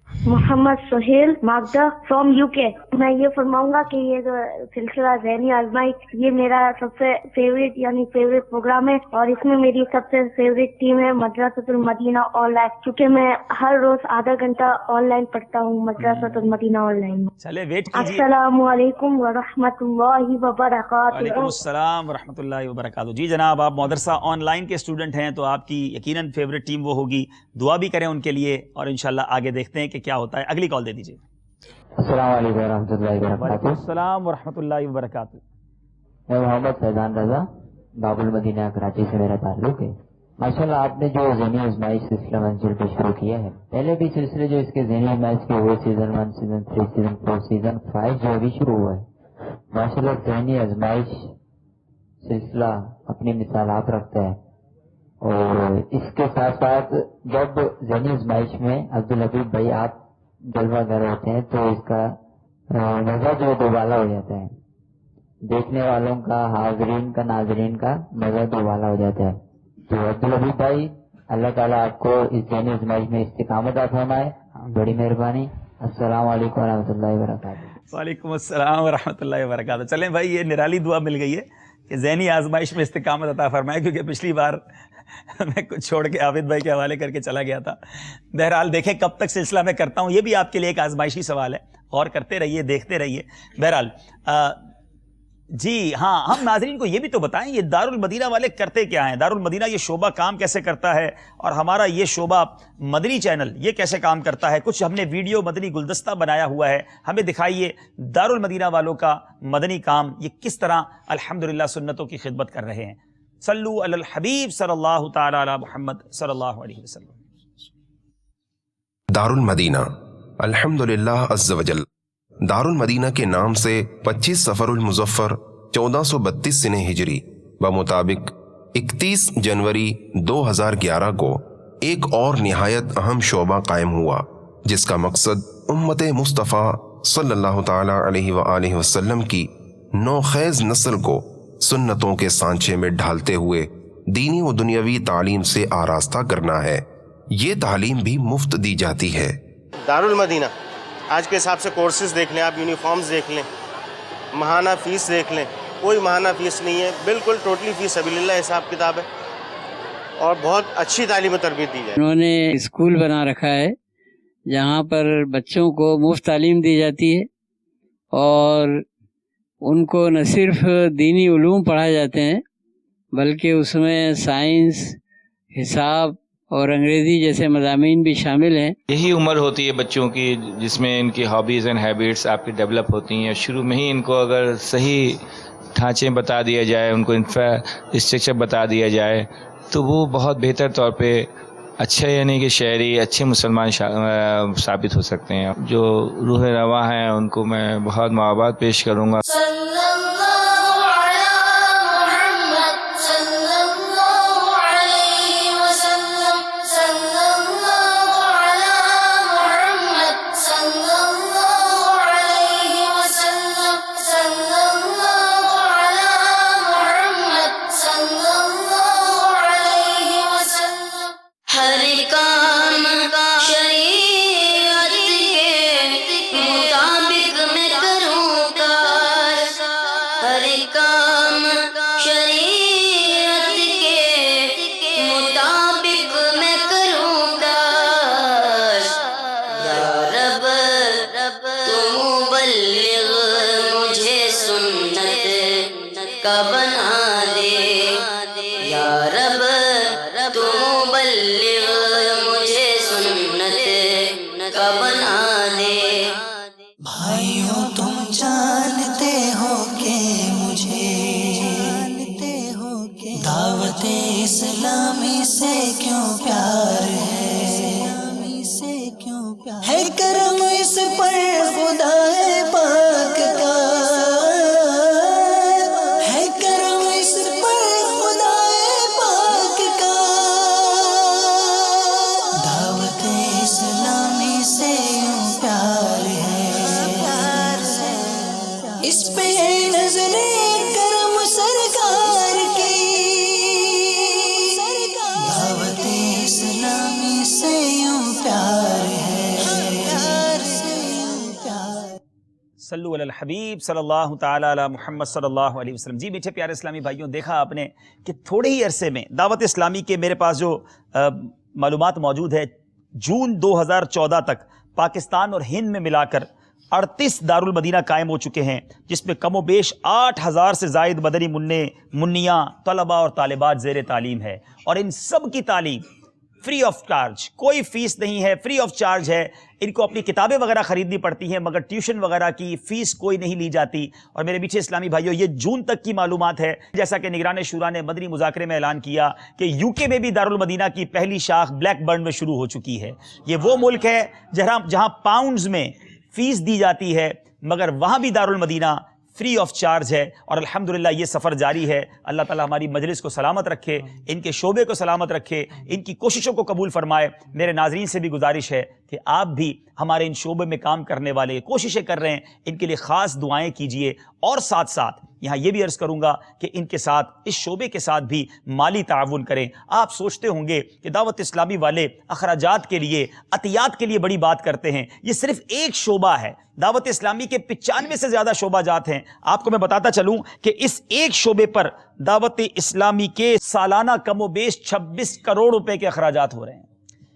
[SPEAKER 13] محمد سہیل ماگدہ فرام UK. میں یہ فرماؤں گا کہ یہ جو سلسلہ ذہنی آزمائش یہ میرا سب سے فیوریٹ یعنی فیوریٹ پروگرام ہے، اور اس میں میری سب سے فیوریٹ ٹیم ہے مدرسۃ المدینہ آن لائن، کیونکہ میں ہر روز آدھا گھنٹہ آن لائن پڑھتا ہوں مدرسۃ المدینہ آن لائن.
[SPEAKER 1] چلے ویٹ کیجیے.
[SPEAKER 13] السلام علیکم ورحمۃ اللہ وبرکاتہ.
[SPEAKER 1] وعلیکم السلام ورحمۃ اللہ وبرکاتہ. جی جناب آپ مدرسہ آن لائن کے اسٹوڈنٹ ہیں تو آپ کی یقیناً فیوریٹ ٹیم وہ ہوگی. دعا بھی کریں ان کے لیے اور انشاءاللہ آگے دیکھتے ہیں کہ کیا ہوتا ہے. اگلی کال دے دیجیے.
[SPEAKER 14] السلام علیکم ورحمۃ اللہ وبرکاتہ.
[SPEAKER 1] وعلیکم السلام ورحمۃ اللہ وبرکاتہ.
[SPEAKER 14] میں محمد فیضان رضا باب المدینہ کراچی سے میرا تعلق ہے. ماشاءاللہ آپ نے جو ذہنی آزمائش سلسلہ منزل پہ شروع کیا ہے، پہلے بھی سلسلے جو اس کے ذہنی آزمائش کے ہوئے سیزن 1 سیزن 3 سیزن 4 سیزن 5 جو ابھی شروع ہوا ہے، ماشاءاللہ ذہنی آزمائش سلسلہ اپنی مثال آپ رکھتا ہے. اور اس کے ساتھ ساتھ جب ذہنی آزمائش میں عبدالحبیب بھائی آپ جلوہ گر ہوتے ہیں تو اس کا مزہ جو دوبالا ہو جاتا ہے. دیکھنے والوں کا، حاضرین کا، ناظرین کا مزہ دوبالا ہو جاتا ہے. تو عبدالحبیب بھائی اللہ تعالیٰ آپ کو اس ذہنی آزمائش میں استقامت عطا فرمائے. بڑی مہربانی. السلام علیکم ورحمۃ اللہ وبرکاتہ.
[SPEAKER 1] وعلیکم السلام ورحمۃ اللہ وبرکاتہ. چلیں بھائی یہ نرالی دعا مل گئی ہے کہ ذہنی آزمائش میں استقامت عطا فرمائے، کیونکہ پچھلی بار میں کچھ چھوڑ کے عابد بھائی کے حوالے کر کے چلا گیا تھا. بہرحال دیکھیں کب تک سلسلہ میں کرتا ہوں، یہ بھی آپ کے لیے ایک آزمائشی سوال ہے. غور کرتے رہیے، دیکھتے رہیے. بہرحال جی ہاں، ہم ناظرین کو یہ بھی تو بتائیں یہ دارالمدینہ والے کرتے کیا ہیں، دارالمدینہ یہ شعبہ کام کیسے کرتا ہے، اور ہمارا یہ شعبہ مدنی چینل یہ کیسے کام کرتا ہے. کچھ ہم نے ویڈیو مدنی گلدستہ بنایا ہوا ہے، ہمیں دکھائیے دارالمدینہ والوں کا مدنی کام یہ کس طرح الحمدللہ سنتوں کی خدمت کر رہے ہیں. صلو علی الحبیب صلی اللہ تعالی علی محمد صلی اللہ علیہ وسلم.
[SPEAKER 15] دارالمدینہ الحمدللہ عز وجل. دارالمدینہ کے نام سے 25 صفر المظفر 1432 سنہ ہجری بمطابق 31 جنوری 2011 کو ایک اور نہایت اہم شعبہ قائم ہوا، جس کا مقصد امت مصطفیٰ صلی اللہ تعالی علیہ وآلہ وسلم کی نوخیز نسل کو سنتوں کے سانچے میں ڈھالتے ہوئے دینی و دنیاوی تعلیم سے آراستہ کرنا ہے. یہ تعلیم بھی مفت دی جاتی ہے.
[SPEAKER 16] دارالمدینہ آج کے حساب سے کورسز دیکھ لیں آپ، یونیفارمز دیکھ لیں، ماہانہ فیس دیکھ لیں، کوئی ماہانہ فیس نہیں ہے، بالکل ٹوٹلی فی سبیل اللہ حساب کتاب ہے، اور بہت اچھی تعلیم و تربیت دی جائے.
[SPEAKER 17] انہوں نے اسکول بنا رکھا ہے جہاں پر بچوں کو مفت تعلیم دی جاتی ہے، اور ان کو نہ صرف دینی علوم پڑھائے جاتے ہیں بلکہ اس میں سائنس، حساب اور انگریزی جیسے مضامین بھی شامل ہیں.
[SPEAKER 18] یہی عمر ہوتی ہے بچوں کی جس میں ان کی ہابیز اینڈ ہیبٹس آپ کی ڈیولپ ہوتی ہیں. شروع میں ہی ان کو اگر صحیح ڈھانچے بتا دیا جائے, ان کو اسٹرکچر بتا دیا جائے, تو وہ بہت بہتر طور پہ اچھے یعنی کہ شہری اچھے مسلمان ثابت ہو سکتے ہیں. جو روح رواں ہیں ان کو میں بہت محبت پیش کروں گا.
[SPEAKER 19] بھائیوں تم جانتے ہو کہ مجھے دعوت اسلامی سے کیوں پیار ہے کرم اس پر خدا پاک کا ہے کرم اس پر خدا پاک کا دعوت اسلامی سے یوں پیار اس پہ نظر کرم سرکار کی دعوت اسلامی سے یوں پیار ہے.
[SPEAKER 1] صلو علی الحبیب صلی اللہ تعالی علی محمد صلی اللہ علیہ وسلم. جی میٹھے پیارے اسلامی بھائیوں, دیکھا آپ نے کہ تھوڑے ہی عرصے میں دعوت اسلامی کے میرے پاس جو معلومات موجود ہے, جون 2014 تک پاکستان اور ہند میں ملا کر 38 دارالمدینہ قائم ہو چکے ہیں, جس میں کم و بیش 8000 سے زائد مدنی منیاں, طلباء اور طالبات زیر تعلیم ہے. اور ان سب کی تعلیم فری آف چارج, کوئی فیس نہیں ہے, فری آف چارج ہے. ان کو اپنی کتابیں وغیرہ خریدنی پڑتی ہیں مگر ٹیوشن وغیرہ کی فیس کوئی نہیں لی جاتی. اور میرے میٹھے اسلامی بھائیوں, یہ جون تک کی معلومات ہے. جیسا کہ نگران شورا نے مدنی مذاکرے میں اعلان کیا کہ یو کے میں بھی دارالمدینہ کی پہلی شاخ بلیک برن میں شروع ہو چکی ہے. یہ وہ ملک ہے جہاں پاؤنڈز میں فیس دی جاتی ہے مگر وہاں بھی دارالمدینہ فری آف چارج ہے. اور الحمدللہ یہ سفر جاری ہے. اللہ تعالیٰ ہماری مجلس کو سلامت رکھے, ان کے شعبے کو سلامت رکھے, ان کی کوششوں کو قبول فرمائے. میرے ناظرین سے بھی گزارش ہے کہ آپ بھی ہمارے ان شعبے میں کام کرنے والے کوششیں کر رہے ہیں, ان کے لیے خاص دعائیں کیجئے. اور ساتھ ساتھ یہاں یہ بھی عرض کروں گا کہ ان کے ساتھ, اس شعبے کے ساتھ بھی مالی تعاون کریں. آپ سوچتے ہوں گے کہ دعوت اسلامی والے اخراجات کے لیے, عطیات کے لیے بڑی بات کرتے ہیں. یہ صرف ایک شعبہ ہے. دعوت اسلامی کے 95 سے زیادہ شعبہ جات ہیں. آپ کو میں بتاتا چلوں کہ اس ایک شعبے پر دعوت اسلامی کے سالانہ کم و بیش 26 کروڑ روپے کے اخراجات ہو رہے ہیں.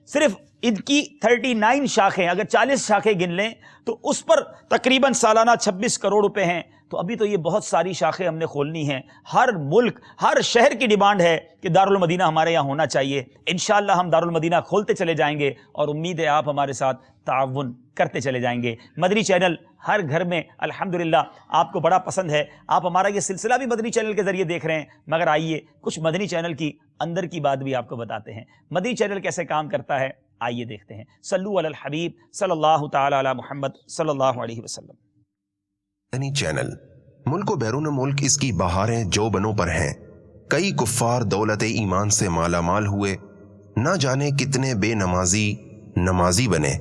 [SPEAKER 1] صرف ان کی 39 شاخیں, اگر 40 شاخیں گن لیں تو اس پر تقریباً سالانہ 26 کروڑ روپے ہیں. تو ابھی تو یہ بہت ساری شاخیں ہم نے کھولنی ہیں. ہر ملک, ہر شہر کی ڈیمانڈ ہے کہ دارالمدینہ ہمارے یہاں ہونا چاہیے. انشاءاللہ ہم دارالمدینہ کھولتے چلے جائیں گے اور امید ہے آپ ہمارے ساتھ تعاون کرتے چلے جائیں گے. مدنی چینل ہر گھر میں الحمدللہ آپ کو بڑا پسند ہے. آپ ہمارا یہ سلسلہ بھی مدنی چینل کے ذریعے دیکھ رہے ہیں. مگر آئیے کچھ مدنی چینل کی اندر کی بات بھی آپ کو بتاتے ہیں. مدنی چینل کیسے کام کرتا ہے, آئیے دیکھتے ہیں. صلو علی الحبیب صلی اللہ تعالی علی محمد صلی اللہ علیہ وسلم.
[SPEAKER 15] مدنی چینل ملک و بیرون ملک اس کی بہاریں جو بنوں پر ہیں. کئی کفار دولت ایمان سے مالا مال ہوئے, نہ جانے کتنے بے نمازی بنے.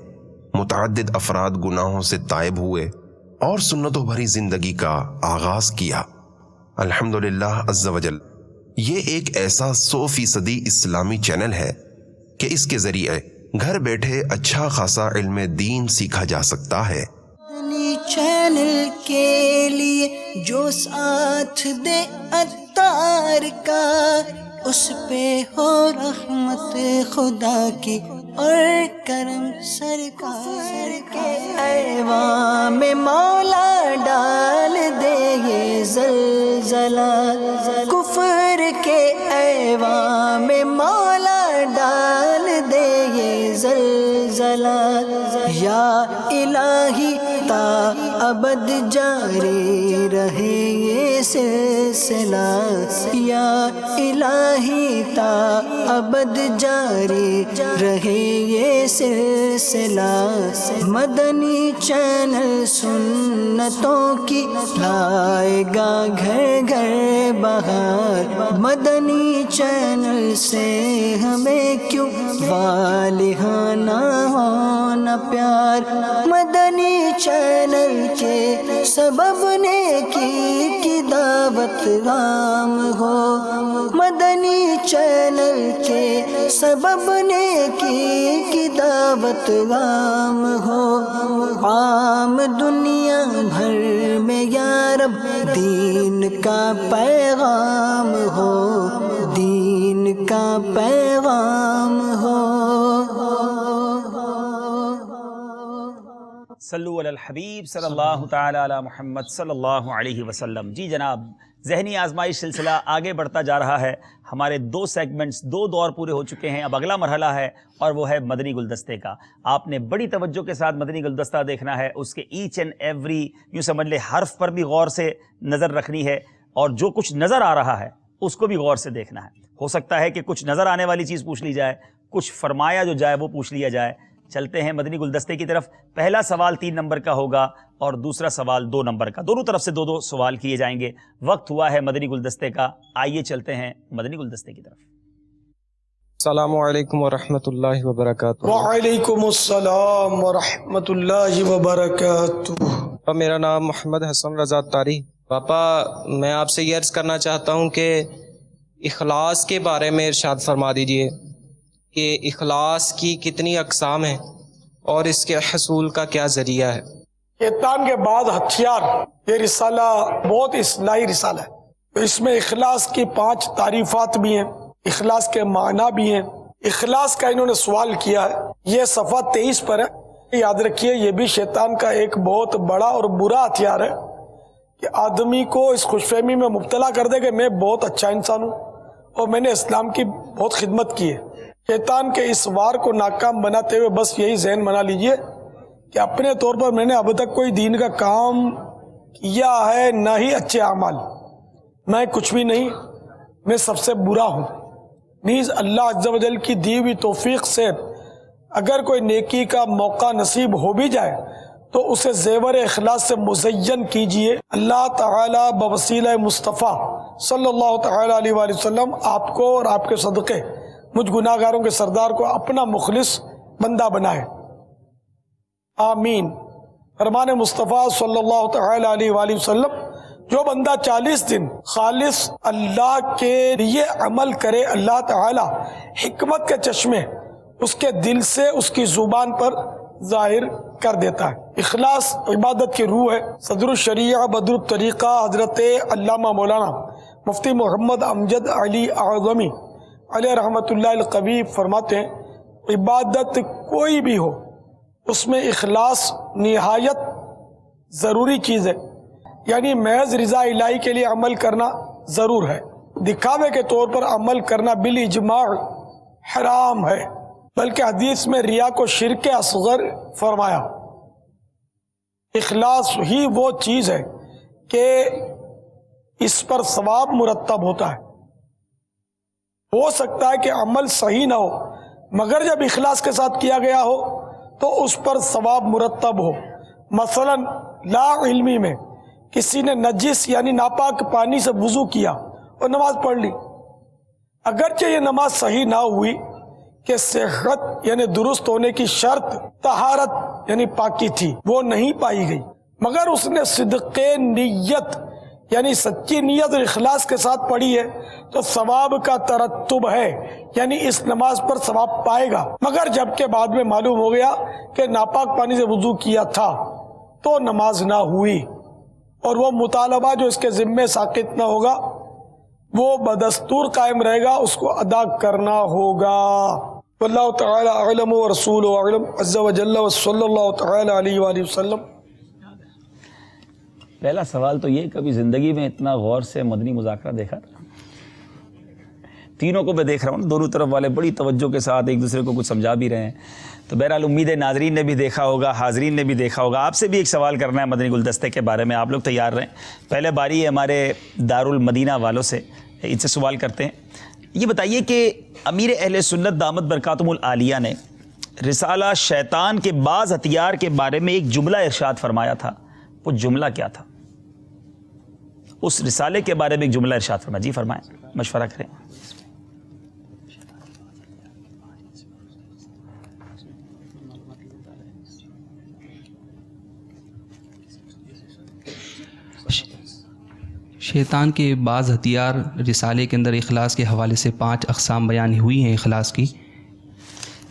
[SPEAKER 15] متعدد افراد گناہوں سے تائب ہوئے اور سنتوں بھری زندگی کا آغاز کیا. الحمدللہ عز وجل یہ ایک ایسا 100% اسلامی چینل ہے کہ اس کے ذریعے گھر بیٹھے اچھا خاصا علم دین سیکھا جا سکتا ہے.
[SPEAKER 19] چینل کے لیے جو ساتھ دے عطار کا, اس پہ ہو رحمت خدا کی اور کرم سرکار کے. ایوان میں مولا ڈال دے یہ زلزلہ, کفر کے ایوان میں مولا ڈال الہی تا ابد جاری رہے یہ سلسلہ، یا الہی تا ابد جاری رہے یہ سلسلہ، مدنی چینل سنتوں کی لائے گا گھر گھر بہار، مدنی چینل سے ہمیں کیوں والہانہ ہونا پیار، مدنی چینل کے سبب نیکی کی دعوت عام ہو، مدنی چینل کے سبب نیکی کی دعوت عام ہو، عام دنیا بھر میں یا رب دین کا پیغام ہو، دین کا پیغام ہو۔
[SPEAKER 1] صلو علی الحبیب صلی اللہ تعالی علی محمد صلی اللہ علیہ وسلم۔ جی جناب، ذہنی آزمائش سلسلہ آگے بڑھتا جا رہا ہے۔ ہمارے 2 سیگمنٹس 2 دور پورے ہو چکے ہیں، اب اگلا مرحلہ ہے اور وہ ہے مدنی گلدستے کا۔ آپ نے بڑی توجہ کے ساتھ مدنی گلدستہ دیکھنا ہے، اس کے ایچ اینڈ ایوری یوں سمجھ لے حرف پر بھی غور سے نظر رکھنی ہے، اور جو کچھ نظر آ رہا ہے اس کو بھی غور سے دیکھنا ہے۔ ہو سکتا ہے کہ کچھ نظر آنے والی چیز پوچھ لی جائے، کچھ فرمایا جو جائے وہ پوچھ لیا جائے۔ چلتے ہیں مدنی گلدستے کی طرف۔ پہلا سوال 3 نمبر کا ہوگا اور دوسرا سوال 2 نمبر کا، دونوں طرف سے 2 سوال کیے جائیں گے۔ وقت ہوا ہے مدنی گلدستے کا، آئیے چلتے ہیں مدنی گلدستے کی طرف۔
[SPEAKER 20] السلام علیکم ورحمۃ اللہ وبرکاتہ۔
[SPEAKER 21] وعلیکم السلام ورحمۃ اللہ وبرکاتہ۔
[SPEAKER 20] میرا نام محمد حسن رضا تاری۔ پاپا، میں آپ سے یہ عرض کرنا چاہتا ہوں کہ اخلاص کے بارے میں ارشاد فرما دیجئے کہ اخلاص کی کتنی اقسام ہیں اور اس کے حصول کا کیا ذریعہ ہے؟
[SPEAKER 21] شیطان کے بعد ہتھیار، یہ رسالہ بہت اصلاحی رسالہ ہے۔ اس میں اخلاص کی 5 تعریفات بھی ہیں، اخلاص کے معنی بھی ہیں۔ اخلاص کا انہوں نے سوال کیا ہے، یہ صفحہ 23 پر ہے۔ یاد رکھیے، یہ بھی شیطان کا ایک بہت بڑا اور برا ہتھیار ہے کہ آدمی کو اس خوش فہمی میں مبتلا کر دے کہ میں بہت اچھا انسان ہوں اور میں نے اسلام کی بہت خدمت کی ہے۔ شیطان کے اس وار کو ناکام بناتے ہوئے بس یہی ذہن بنا لیجئے کہ اپنے طور پر میں نے اب تک کوئی دین کا کام کیا ہے، نہ ہی اچھے اعمال، میں کچھ بھی نہیں، میں سب سے برا ہوں۔ نیز اللہ عز و جل کی دی ہوئی توفیق سے اگر کوئی نیکی کا موقع نصیب ہو بھی جائے تو اسے زیور اخلاص سے مزین کیجئے۔ اللہ تعالیٰ بوسیلہ مصطفیٰ صلی اللہ تعالیٰ علیہ وآلہ وسلم آپ کو اور آپ کے صدقے مجھ گناہ گاروں کے سردار کو اپنا مخلص بندہ بنائے، آمین۔ فرمان مصطفیٰ صلی اللہ تعالیٰ علیہ وآلہ وسلم، جو بندہ 40 دن خالص اللہ کے لیے عمل کرے، اللہ تعالیٰ حکمت کے چشمے اس کے دل سے اس کی زبان پر ظاہر کر دیتا ہے۔ اخلاص عبادت کی روح ہے۔ صدر الشریعہ بدر الطریقہ حضرت علامہ مولانا مفتی محمد امجد علی اعظمی علیہ رحمۃ اللہ القوی فرماتے ہیں، عبادت کوئی بھی ہو اس میں اخلاص نہایت ضروری چیز ہے، یعنی محض رضا الہی کے لیے عمل کرنا ضرور ہے، دکھاوے کے طور پر عمل کرنا بالاجماع حرام ہے، بلکہ حدیث میں ریا کو شرک اصغر فرمایا۔ اخلاص ہی وہ چیز ہے کہ اس پر ثواب مرتب ہوتا ہے۔ ہو سکتا ہے کہ عمل صحیح نہ ہو، مگر جب اخلاص کے ساتھ کیا گیا ہو تو اس پر ثواب مرتب ہو۔ مثلا لا علمی میں کسی نے نجس یعنی ناپاک پانی سے وضو کیا اور نماز پڑھ لی، اگرچہ یہ نماز صحیح نہ ہوئی کہ صحت یعنی درست ہونے کی شرط طہارت یعنی پاکی تھی، وہ نہیں پائی گئی، مگر اس نے صدق نیت یعنی سچی نیت اور اخلاص کے ساتھ پڑھی ہے تو ثواب کا ترتب ہے، یعنی اس نماز پر ثواب پائے گا۔ مگر جب کہ بعد میں معلوم ہو گیا کہ ناپاک پانی سے وضو کیا تھا تو نماز نہ ہوئی، اور وہ مطالبہ جو اس کے ذمے ساقط نہ ہوگا وہ بدستور قائم رہے گا، اس کو ادا کرنا ہوگا۔ واللہ تعالی اعلم ورسولہ اعلم عز وجل وصلی اللہ تعالی علیہ وآلہ وسلم۔
[SPEAKER 1] پہلا سوال تو یہ، کبھی زندگی میں اتنا غور سے مدنی مذاکرہ دیکھا تھا؟ تینوں کو میں دیکھ رہا ہوں، دونوں طرف والے بڑی توجہ کے ساتھ ایک دوسرے کو کچھ سمجھا بھی رہے ہیں. تو بہرحال امید ہے ناظرین نے بھی دیکھا ہوگا، حاضرین نے بھی دیکھا ہوگا. آپ سے بھی ایک سوال کرنا ہے مدنی گلدستے کے بارے میں، آپ لوگ تیار رہیں. پہلے باری ہے ہمارے دارالمدینہ والوں سے، ان سے سوال کرتے ہیں. یہ بتائیے کہ امیر اہل سنت دامت برکاتہم العالیہ نے رسالہ شیطان کے بعض ہتھیار کے بارے میں ایک جملہ ارشاد فرمایا تھا، وہ جملہ کیا تھا؟ اس رسالے کے بارے میں ایک جملہ ارشاد فرمایا. جی فرمائیں، مشورہ کریں.
[SPEAKER 9] شیطان کے بعض ہتھیار رسالے کے اندر اخلاص کے حوالے سے 5 اقسام بیان ہوئی ہیں اخلاص کی.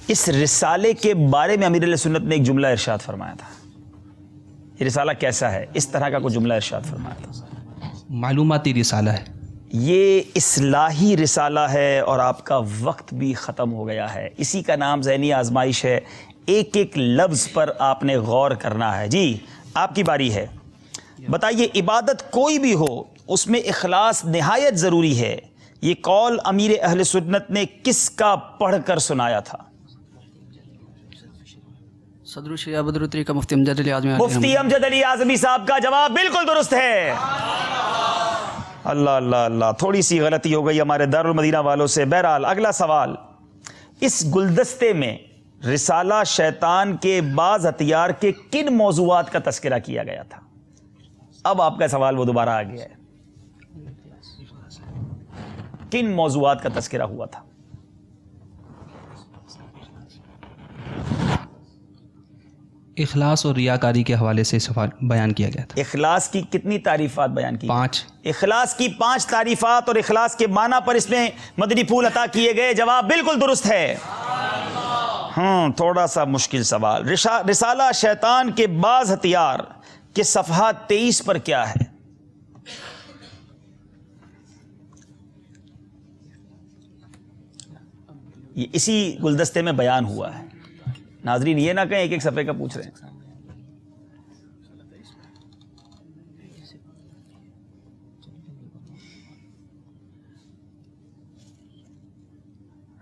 [SPEAKER 1] اس رسالے کے بارے میں امیر علیہ سنت نے ایک جملہ ارشاد فرمایا تھا. یہ رسالہ کیسا ہے؟ اس طرح کا کوئی جملہ ارشاد فرمایا تھا.
[SPEAKER 9] معلوماتی رسالہ ہے.
[SPEAKER 1] یہ اصلاحی رسالہ ہے اور آپ کا وقت بھی ختم ہو گیا ہے. اسی کا نام ذہنی آزمائش ہے. ایک ایک لفظ پر آپ نے غور کرنا ہے. جی آپ کی باری ہے. بتائیے عبادت کوئی بھی ہو اس میں اخلاص نہایت ضروری ہے. یہ قول امیر اہل سنت نے کس کا پڑھ کر سنایا تھا؟
[SPEAKER 2] صدر الشریعہ بدر الطریقہ مفتی امجد علی اعظمی.
[SPEAKER 1] مفتی امجد علی اعظمی صاحب کا جواب بالکل درست ہے. اللہ اللہ اللہ، تھوڑی سی غلطی ہو گئی ہمارے دارالمدینہ والوں سے. بہرحال اگلا سوال، اس گلدستے میں رسالہ شیطان کے بعض ہتھیار کے کن موضوعات کا تذکرہ کیا گیا تھا؟ اب آپ کا سوال وہ دوبارہ آ گیا ہے. کن موضوعات کا تذکرہ ہوا تھا؟
[SPEAKER 9] اخلاص اور ریاکاری کے حوالے سے سوال بیان کیا گیا تھا.
[SPEAKER 1] اخلاص کی کتنی تعریفات بیان کی؟
[SPEAKER 9] 5.
[SPEAKER 1] اخلاص کی 5 تعریفات اور اخلاص کے معنی پر اس میں مدنی پھول عطا کیے گئے. جواب بالکل درست ہے. تھوڑا سا مشکل سوال، رسالہ شیطان کے بعض ہتھیار کے صفحہ 23 پر کیا ہے؟ یہ اسی گلدستے میں بیان ہوا ہے. ناظرین یہ نہ کہیں ایک ایک صفحے کا پوچھ رہے ہیں.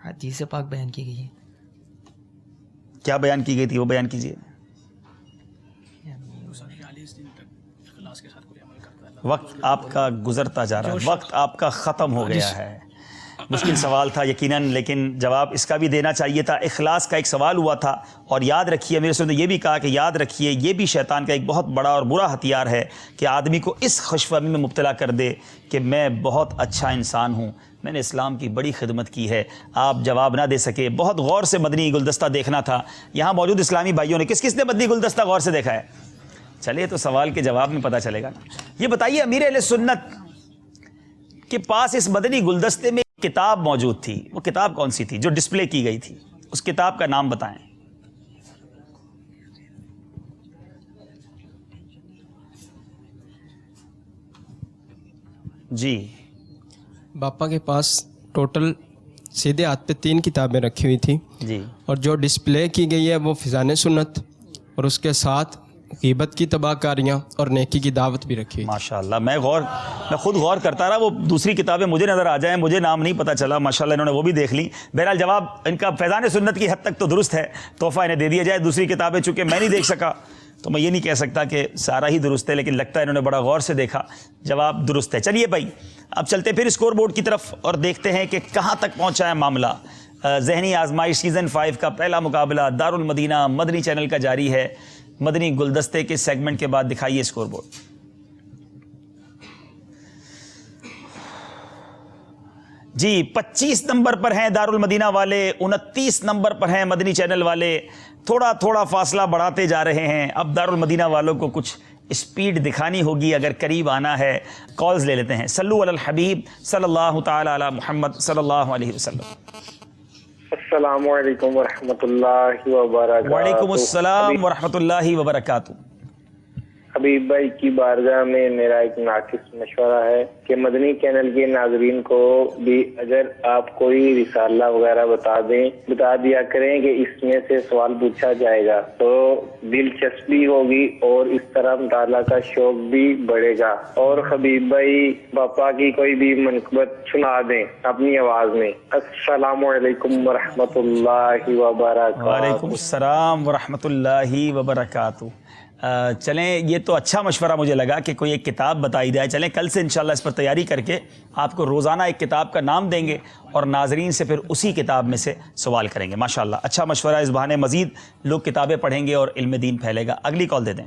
[SPEAKER 10] حدیث پاک بیان کی گئی ہے.
[SPEAKER 1] کیا بیان کی گئی تھی وہ بیان کیجیے. وقت آپ کا گزرتا جا رہا ہے، وقت آپ کا ختم ہو گیا ہے. مشکل سوال تھا یقیناً، لیکن جواب اس کا بھی دینا چاہیے تھا. اخلاص کا ایک سوال ہوا تھا، اور یاد رکھیے میرے ساتھ یہ بھی کہا کہ یاد رکھیے یہ بھی شیطان کا ایک بہت بڑا اور برا ہتھیار ہے کہ آدمی کو اس خوش فہمی میں مبتلا کر دے کہ میں بہت اچھا انسان ہوں، میں نے اسلام کی بڑی خدمت کی ہے. آپ جواب نہ دے سکے. بہت غور سے مدنی گلدستہ دیکھنا تھا. یہاں موجود اسلامی بھائیوں نے کس کس نے مدنی گلدستہ غور سے دیکھا ہے؟ چلیے تو سوال کے جواب میں پتہ چلے گا. یہ بتائیے امیر اہل سنت کے پاس اس مدنی گلدستے میں کتاب موجود تھی، وہ کتاب کون سی تھی جو ڈسپلے کی گئی تھی؟ اس کتاب کا نام بتائیں. جی
[SPEAKER 5] باپا کے پاس ٹوٹل سیدھے ہاتھ پہ 3 کتابیں رکھی ہوئی تھیں
[SPEAKER 1] جی، اور
[SPEAKER 5] جو ڈسپلے کی گئی ہے وہ فیضان سنت، اور اس کے ساتھ غیبت کی تباہ کاریاں اور نیکی کی دعوت بھی رکھی.
[SPEAKER 1] ماشاءاللہ میں خود غور کرتا رہا، وہ دوسری کتابیں مجھے نظر آ جائیں، مجھے نام نہیں پتہ چلا. ماشاءاللہ انہوں نے وہ بھی دیکھ لی. بہرحال جواب ان کا فیضان سنت کی حد تک تو درست ہے، تحفہ انہیں دے دیا جائے. دوسری کتابیں چونکہ میں نہیں دیکھ سکا تو میں یہ نہیں کہہ سکتا کہ سارا ہی درست ہے، لیکن لگتا ہے انہوں نے بڑا غور سے دیکھا. جواب درست ہے. چلیے بھائی اب چلتے پھر اسکور بورڈ کی طرف اور دیکھتے ہیں کہ کہاں تک پہنچا ہے معاملہ. ذہنی آزمائش سیزن 5 کا پہلا مقابلہ دارالمدینہ مدنی چینل کا جاری ہے. مدنی گلدستے کے سیگمنٹ کے بعد دکھائیے اسکور بورڈ. جی 25 نمبر پر ہیں دارالمدینہ والے، 29 نمبر پر ہیں مدنی چینل والے. تھوڑا تھوڑا فاصلہ بڑھاتے جا رہے ہیں. اب دارالمدینہ والوں کو کچھ اسپیڈ دکھانی ہوگی اگر قریب آنا ہے. کالز لے لیتے ہیں. صلو علی الحبیب صلی اللہ تعالی علی محمد صلی اللہ علیہ وسلم.
[SPEAKER 22] السلام علیکم ورحمۃ اللہ وبرکاتہ.
[SPEAKER 1] وعلیکم السلام ورحمۃ اللہ وبرکاتہ.
[SPEAKER 22] حبیب بھائی کی بارگاہ میں میرا ایک ناقص مشورہ ہے کہ مدنی چینل کے ناظرین کو بھی اگر آپ کوئی رسالہ وغیرہ بتا دیا کریں کہ اس میں سے سوال پوچھا جائے گا تو دلچسپی ہوگی اور اس طرح مطالعہ کا شوق بھی بڑھے گا. اور حبیب بھائی باپا کی کوئی بھی منقبت سنا دیں اپنی آواز میں. السلام علیکم ورحمۃ اللہ وبرکاتہ.
[SPEAKER 1] وعلیکم السلام ورحمۃ اللہ وبرکاتہ. چلیں یہ تو اچھا مشورہ مجھے لگا کہ کوئی ایک کتاب بتائی جائے. چلیں کل سے انشاءاللہ اس پر تیاری کر کے آپ کو روزانہ ایک کتاب کا نام دیں گے اور ناظرین سے پھر اسی کتاب میں سے سوال کریں گے. ماشاءاللہ اچھا مشورہ. اس بہانے مزید لوگ کتابیں پڑھیں گے اور علم دین پھیلے گا. اگلی کال دے دیں.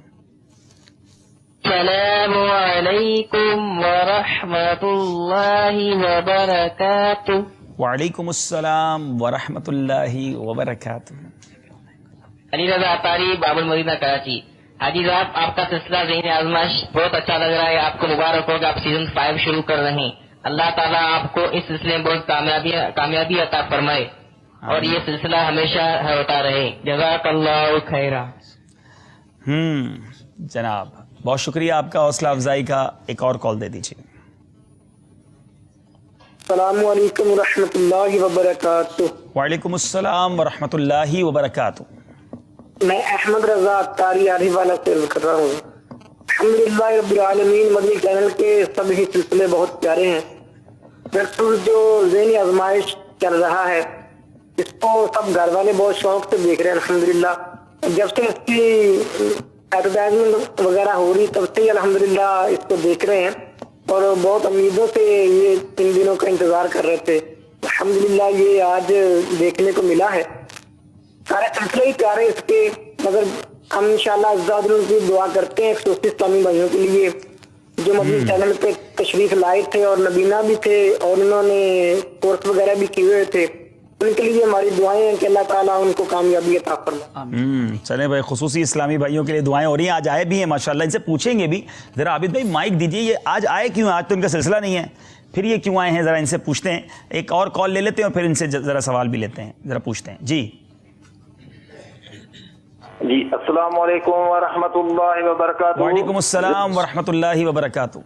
[SPEAKER 7] السلام علیکم ورحمۃ اللہ وبرکاتہ.
[SPEAKER 1] وعلیکم السلام ورحمۃ اللہ وبرکاتہ.
[SPEAKER 7] علی رضا اطاری، باب المدینہ، کراچی. حاجی صاحب آپ کا سلسلہ ذہنی آزمائش بہت اچھا لگ رہا ہے. آپ کو مبارک ہو کہ آپ سیزن 5 شروع کر رہے ہیں. اللہ تعالیٰ آپ کو اس سلسلے میں بہت کامیابی عطا فرمائے اور یہ سلسلہ ہمیشہ ہوتا رہے. جزاک اللہ خیرا.
[SPEAKER 1] جناب بہت شکریہ آپ کا حوصلہ افزائی کا. ایک اور کال دے دیجیے.
[SPEAKER 22] السلام علیکم ورحمۃ اللہ وبرکاتہ.
[SPEAKER 1] وعلیکم السلام ورحمۃ اللہ وبرکاتہ.
[SPEAKER 22] میں احمد رضا اطاری عارف والا سے کر رہا ہوں. الحمدللہ رب العالمین. مدنی چینل کے سبھی سلسلے بہت پیارے ہیں. بالکل جو ذہنی آزمائش چل رہا ہے اس کو سب گھر والے بہت شوق سے دیکھ رہے ہیں الحمدللہ. جب سے اس کی ایڈورٹائزمنٹ وغیرہ ہو رہی تب سے الحمدللہ اس کو دیکھ رہے ہیں اور بہت امیدوں سے یہ 3 دنوں کا انتظار کر رہے تھے. الحمدللہ یہ آج دیکھنے کو ملا ہے. سارے سلسلے ہی پیارے اس کے، مگر ہم انشاءاللہ عزت کی دعا کرتے ہیں 180 اسلامی بھائیوں کے لیے جو مدنی چینل پہ تشریف لائے تھے اور نبینا بھی تھے اور انہوں نے کورس وغیرہ بھی کیے ہوئے تھے. ان کے لیے ہماری دعائیں ہیں کہ اللہ تعالیٰ ان کو کامیابی عطا فرمائے.
[SPEAKER 1] چلیں بھائی، خصوصی اسلامی بھائیوں کے لیے دعائیں ہو رہی ہیں. آج آئے بھی ہیں ماشاءاللہ. ان سے پوچھیں گے بھی. ذرا عابد بھائی مائک دیجیے. یہ آج آئے کیوں؟ آج تو ان کا سلسلہ نہیں ہے، پھر یہ کیوں آئے ہیں؟ ذرا ان سے پوچھتے ہیں. ایک اور کال لے لیتے ہیں اور پھر ان سے ذرا سوال بھی لیتے ہیں. ذرا پوچھتے ہیں. جی
[SPEAKER 22] السلام علیکم ورحمۃ اللہ وبرکاتہ.
[SPEAKER 1] وعلیکم السلام ورحمۃ اللہ وبرکاتہ.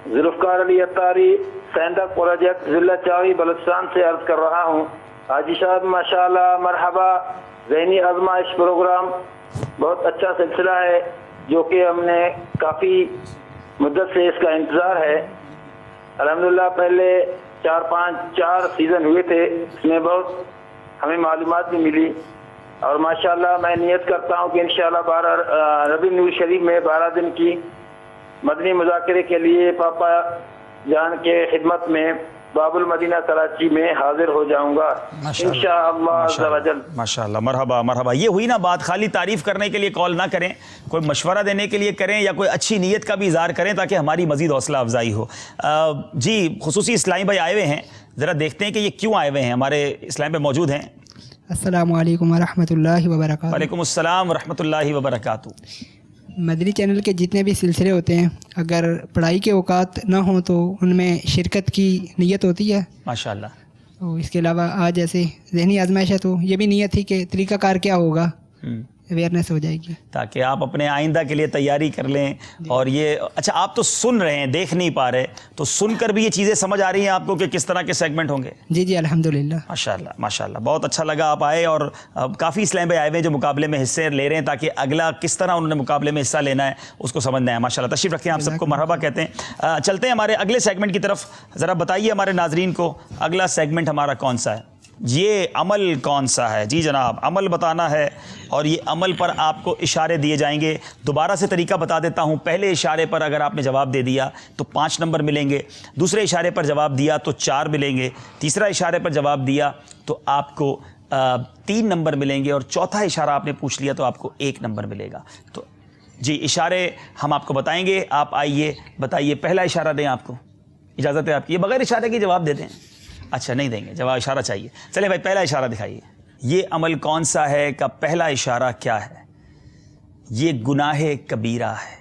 [SPEAKER 22] ذوالفقار علی اطاری، سینڈک پروجیکٹ، ضلع چاوی، بلوچستان سے عرض کر رہا ہوں. حاجی صاحب ماشاءاللہ مرحبا. ذہنی آزمائش پروگرام بہت اچھا سلسلہ ہے جو کہ ہم نے کافی مدت سے اس کا انتظار ہے. الحمدللہ پہلے 4 سیزن ہوئے تھے. اس میں بہت ہمیں معلومات بھی ملی اور ماشاءاللہ میں نیت کرتا ہوں کہ انشاءاللہ ربیع نور شریف میں 12 دن کی مدنی مذاکرے کے لیے پاپا جان کے خدمت میں باب المدینہ کراچی میں حاضر ہو جاؤں گا انشاءاللہ عز و جل.
[SPEAKER 1] ماشاءاللہ. مرحبا مرحبا. یہ ہوئی نا بات. خالی تعریف کرنے کے لیے کال نہ کریں، کوئی مشورہ دینے کے لیے کریں یا کوئی اچھی نیت کا بھی اظہار کریں تاکہ ہماری مزید حوصلہ افزائی ہو. جی خصوصی اسلامی بھائی آئے ہوئے ہیں. ذرا دیکھتے ہیں کہ یہ کیوں آئے ہوئے ہیں. ہمارے اسلام پہ موجود ہیں.
[SPEAKER 8] السلام علیکم ورحمۃ اللہ وبرکاتہ.
[SPEAKER 1] وعلیکم السلام ورحمۃ اللہ وبرکاتہ.
[SPEAKER 8] مدنی چینل کے جتنے بھی سلسلے ہوتے ہیں اگر پڑھائی کے اوقات نہ ہوں تو ان میں شرکت کی نیت ہوتی ہے
[SPEAKER 1] ماشاءاللہ.
[SPEAKER 8] اور اس کے علاوہ آج جیسے ذہنی آزمائش ہے تو یہ بھی نیت تھی کہ طریقہ کار کیا ہوگا، اویئرنیس ہو جائے گی
[SPEAKER 1] تاکہ آپ اپنے آئندہ کے لیے تیاری کر لیں. اور یہ اچھا آپ تو سن رہے ہیں، دیکھ نہیں پا رہے، تو سن کر بھی یہ چیزیں سمجھ آ رہی ہیں آپ کو کہ کس طرح کے سیگمنٹ ہوں گے؟
[SPEAKER 8] جی الحمدللہ.
[SPEAKER 1] ماشاءاللہ ماشاءاللہ. بہت اچھا لگا آپ آئے اور کافی اسلام بھائی آئے ہوئے ہیں جو مقابلے میں حصے لے رہے ہیں تاکہ اگلا کس طرح انہوں نے مقابلے میں حصہ لینا ہے اس کو سمجھنا ہے. ماشاءاللہ. تشریف رکھیں. آپ سب کو مرحبا کہتے ہیں. چلتے ہیں ہمارے اگلے سیگمنٹ کی طرف. ذرا بتائیے ہمارے ناظرین کو اگلا سیگمنٹ ہمارا کون سا ہے؟ یہ عمل کون سا ہے؟ جی جناب عمل بتانا ہے اور یہ عمل پر آپ کو اشارے دیے جائیں گے. دوبارہ سے طریقہ بتا دیتا ہوں. پہلے اشارے پر اگر آپ نے جواب دے دیا تو 5 نمبر ملیں گے. دوسرے اشارے پر جواب دیا تو 4 ملیں گے. تیسرا اشارے پر جواب دیا تو آپ کو 3 نمبر ملیں گے اور چوتھا اشارہ آپ نے پوچھ لیا تو آپ کو 1 نمبر ملے گا. تو جی اشارے ہم آپ کو بتائیں گے. آپ آئیے بتائیے. پہلا اشارہ دیں. آپ کو اجازت ہے آپ کی؟ یہ بغیر اشارے کے جواب دے دیں. اچھا نہیں دیں گے جواب، اشارہ چاہیے. چلے بھائی پہلا اشارہ دکھائیے. یہ عمل کون سا ہے کا پہلا اشارہ کیا ہے؟ یہ گناہ کبیرہ ہے.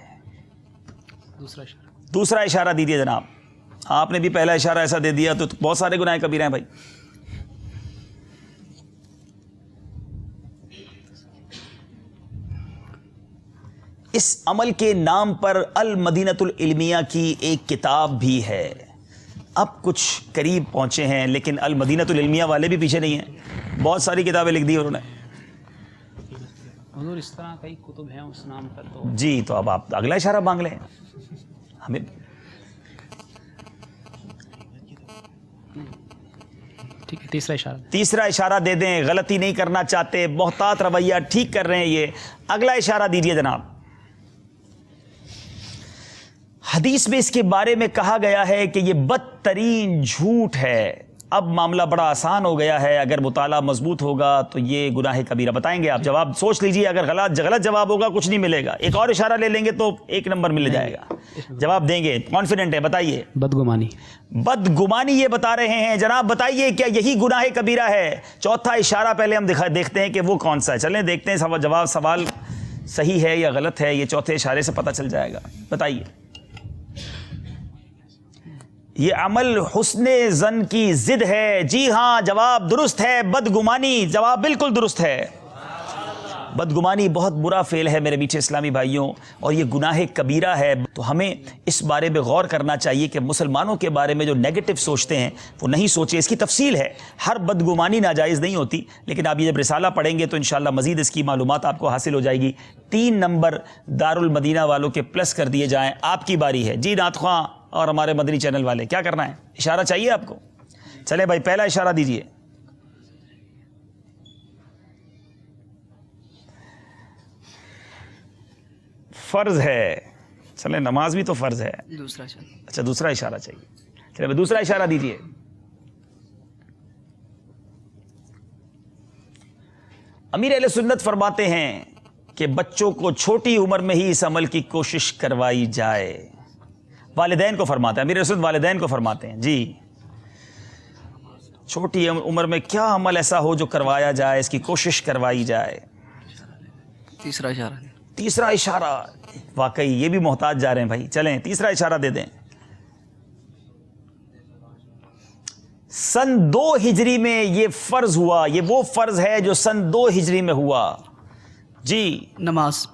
[SPEAKER 1] دوسرا اشارہ دیجیے جناب. آپ نے بھی پہلا اشارہ ایسا دے دیا تو بہت سارے گناہ کبیرہ ہیں بھائی. اس عمل کے نام پر المدینۃ العلمیہ کی ایک کتاب بھی ہے. اب کچھ قریب پہنچے ہیں لیکن المدینۃ العلمیہ والے بھی پیچھے نہیں ہیں. بہت ساری کتابیں لکھ دی انہوں نے.
[SPEAKER 4] حضور اس طرح کئی کتب ہیں اس نام پر تو
[SPEAKER 1] جی تو اب آپ اگلا اشارہ مانگ لیں. ہمیں
[SPEAKER 4] ٹھیک ہے
[SPEAKER 1] تیسرا اشارہ دے دیں. غلطی نہیں کرنا چاہتے, محتاط رویہ ٹھیک کر رہے ہیں یہ. اگلا اشارہ دیجئے جناب. حدیث میں اس کے بارے میں کہا گیا ہے کہ یہ بدترین جھوٹ ہے. اب معاملہ بڑا آسان ہو گیا ہے. اگر مطالعہ مضبوط ہوگا تو یہ گناہ کبیرہ. بتائیں گے آپ, جواب سوچ لیجئے. اگر غلط جواب ہوگا کچھ نہیں ملے گا. ایک اور اشارہ لے لیں گے تو 1 نمبر مل جائے گا. جواب دیں گے, کانفیڈنٹ ہے. بتائیے. بدگمانی یہ بتا رہے ہیں جناب. بتائیے کیا یہی گناہ کبیرہ ہے؟ چوتھا اشارہ پہلے ہم دیکھتے ہیں کہ وہ کون سا ہے. چلیں دیکھتے ہیں جواب سوال صحیح ہے یا غلط ہے. یہ چوتھے اشارے سے پتہ چل جائے گا. بتائیے. یہ عمل حسن ظن کی ضد ہے. جی ہاں, جواب درست ہے. بدگمانی, جواب بالکل درست ہے. بدگمانی بہت برا فعل ہے میرے میٹھے اسلامی بھائیوں, اور یہ گناہ کبیرہ ہے. تو ہمیں اس بارے میں غور کرنا چاہیے کہ مسلمانوں کے بارے میں جو نیگیٹو سوچتے ہیں وہ نہیں سوچیں. اس کی تفصیل ہے. ہر بدگمانی ناجائز نہیں ہوتی, لیکن آپ یہ جب رسالہ پڑھیں گے تو انشاءاللہ مزید اس کی معلومات آپ کو حاصل ہو جائے گی. 3 نمبر دارالمدینہ والوں کے پلس کر دیے جائیں. آپ کی باری ہے. جی نعت خواں اور ہمارے مدنی چینل والے, کیا کرنا ہے؟ اشارہ چاہیے آپ کو؟ چلے بھائی پہلا اشارہ دیجئے. فرض ہے. چلے نماز بھی تو فرض ہے. اچھا دوسرا اشارہ چاہیے. چلے بھائی دوسرا اشارہ دیجئے. امیر اہل سنت فرماتے ہیں کہ بچوں کو چھوٹی عمر میں ہی اس عمل کی کوشش کروائی جائے. والدین کو فرماتے ہیں, امیر رسول والدین کو فرماتے ہیں. جی چھوٹی عمر میں کیا عمل ایسا ہو جو کروایا جائے, اس کی کوشش کروائی جائے. تیسرا اشارہ واقعی یہ بھی محتاج جا رہے ہیں بھائی. چلیں تیسرا اشارہ دے دیں. سن 2 ہجری میں یہ فرض ہوا. یہ وہ فرض ہے جو سن 2 ہجری میں ہوا. جی
[SPEAKER 2] نماز.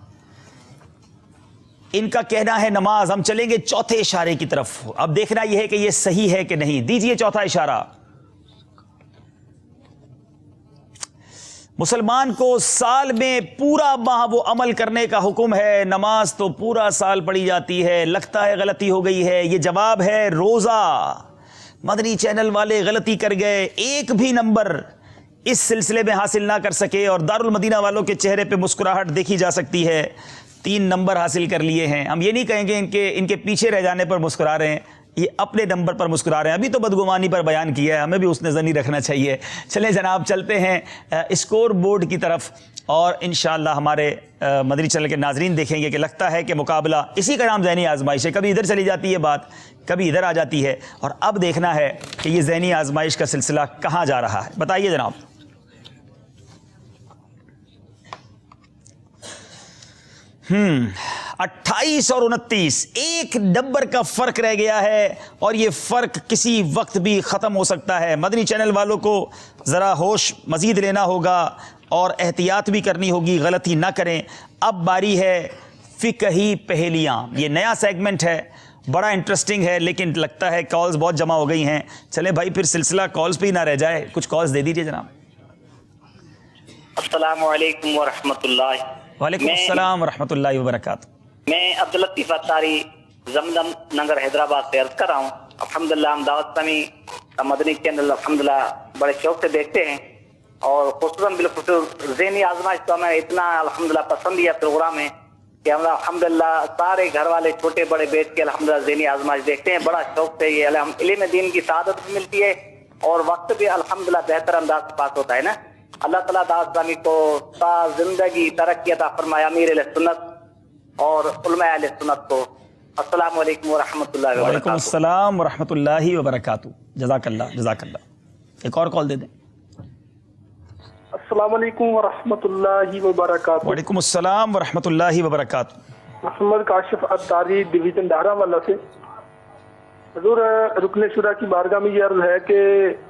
[SPEAKER 1] ان کا کہنا ہے نماز. ہم چلیں گے چوتھے اشارے کی طرف. اب دیکھنا یہ ہے کہ یہ صحیح ہے کہ نہیں. دیجئے چوتھا اشارہ. مسلمان کو سال میں پورا ماہ وہ عمل کرنے کا حکم ہے. نماز تو پورا سال پڑھی جاتی ہے. لگتا ہے غلطی ہو گئی ہے. یہ جواب ہے روزہ. مدنی چینل والے غلطی کر گئے. ایک بھی نمبر اس سلسلے میں حاصل نہ کر سکے, اور دارالمدینہ والوں کے چہرے پہ مسکراہٹ دیکھی جا سکتی ہے. 3 نمبر حاصل کر لیے ہیں. ہم یہ نہیں کہیں گے ان کے پیچھے رہ جانے پر مسکرا رہے ہیں, یہ اپنے نمبر پر مسکرا رہے ہیں. ابھی تو بدگمانی پر بیان کیا ہے, ہمیں بھی اس نظر نہیں رکھنا چاہیے. چلیں جناب چلتے ہیں اسکور بورڈ کی طرف, اور انشاءاللہ ہمارے مدنی چینل کے ناظرین دیکھیں گے کہ لگتا ہے کہ مقابلہ اسی کا نام ذہنی آزمائش ہے. کبھی ادھر چلی جاتی ہے بات, کبھی ادھر آ جاتی ہے, اور اب دیکھنا ہے کہ یہ ذہنی آزمائش کا سلسلہ کہاں جا رہا ہے. بتائیے جناب. ہم 28 اور 29 1 نمبر کا فرق رہ گیا ہے, اور یہ فرق کسی وقت بھی ختم ہو سکتا ہے. مدنی چینل والوں کو ذرا ہوش مزید لینا ہوگا اور احتیاط بھی کرنی ہوگی, غلطی نہ کریں. اب باری ہے فقہی پہیلیاں. یہ نیا سیگمنٹ ہے, بڑا انٹرسٹنگ ہے, لیکن لگتا ہے کالز بہت جمع ہو گئی ہیں. چلیں بھائی پھر سلسلہ کالز پہ ہی نہ رہ جائے, کچھ کالز دے دیجئے جناب.
[SPEAKER 3] السلام علیکم ورحمۃ اللہ.
[SPEAKER 1] وعلیکم السلام ورحمۃ اللہ وبرکاتہ.
[SPEAKER 3] میں عبداللطیف اتاری زمزم نگر حیدرآباد سے عرض کر رہا ہوں. الحمدللہ ہم دعوت اسلامی مدنی چینل الحمدللہ بڑے شوق سے دیکھتے ہیں, اور خصوصاً بالخصوص ذہنی آزمائش تو ہمیں اتنا الحمدللہ پسندیدہ پروگرام ہے کہ ہم الحمدللہ سارے گھر والے چھوٹے بڑے بیٹھ کے الحمدللہ ذہنی آزمائش دیکھتے ہیں. بڑا شوق سے یہ علم دین کی سعادت بھی ملتی ہے, اور وقت بھی الحمدللہ بہتر انداز سے پاس ہوتا ہے نا. اللہ تعالیٰ دعوت اسلامی کو تا زندگی ترقی عطا فرمائے, امیر اہل سنت اور علماء اہل سنت کو. السلام علیکم ورحمۃ اللہ وبرکاتہ.
[SPEAKER 1] وعلیکم السلام ورحمۃ اللہ وبرکاتہ. جزاک اللہ جزاک اللہ. ایک اور کال دے دیں.
[SPEAKER 11] السلام علیکم ورحمۃ اللہ وبرکاتہ.
[SPEAKER 1] وعلیکم السلام ورحمۃ اللہ وبرکاتہ.
[SPEAKER 11] محمد کاشف اتاری ڈویژن ڈارا والا سے. حضور رکن شورا کی بارگاہ میں یہ عرض ہے کہ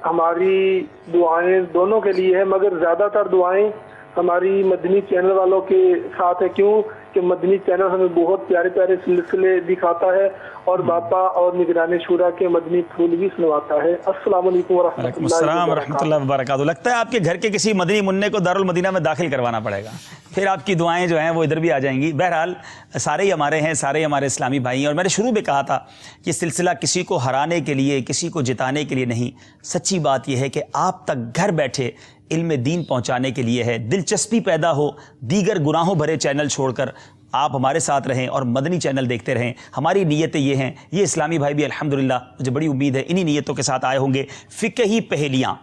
[SPEAKER 11] ہماری دعائیں دونوں کے لیے ہیں, مگر زیادہ تر دعائیں ہماری مدنی چینل والوں کے ساتھ ہے. کیوں کہ مدنی چینل ہمیں بہت پیارے پیارے سلسلے دکھاتا ہے اور باپا اور نگران شورا کے مدنی پھول بھی سنواتا ہے. السلام علیکم ورحمۃ
[SPEAKER 1] السلام
[SPEAKER 11] اللہ
[SPEAKER 1] ورحمۃ اللہ وبرکاتہ. لگتا ہے آپ کے گھر کے کسی مدنی منع کو دارالمدینہ میں داخل کروانا پڑے گا, پھر آپ کی دعائیں جو ہیں وہ ادھر بھی آ جائیں گی. بہرحال سارے ہی ہمارے ہیں, سارے ہی ہمارے اسلامی بھائی ہیں, اور میں نے شروع میں کہا تھا کہ سلسلہ کسی کو ہرانے کے لیے, کسی کو جتانے کے لیے نہیں. سچی بات یہ ہے کہ آپ تک گھر بیٹھے علم دین پہنچانے کے لیے ہے. دلچسپی پیدا ہو دیگر گناہوں بھرے چینل چھوڑ کر آپ ہمارے ساتھ رہیں اور مدنی چینل دیکھتے رہیں. ہماری نیتیں یہ ہیں. یہ اسلامی بھائی بھی الحمدللہ مجھے بڑی امید ہے انہی نیتوں کے ساتھ آئے ہوں گے. فقہی پہیلیاں,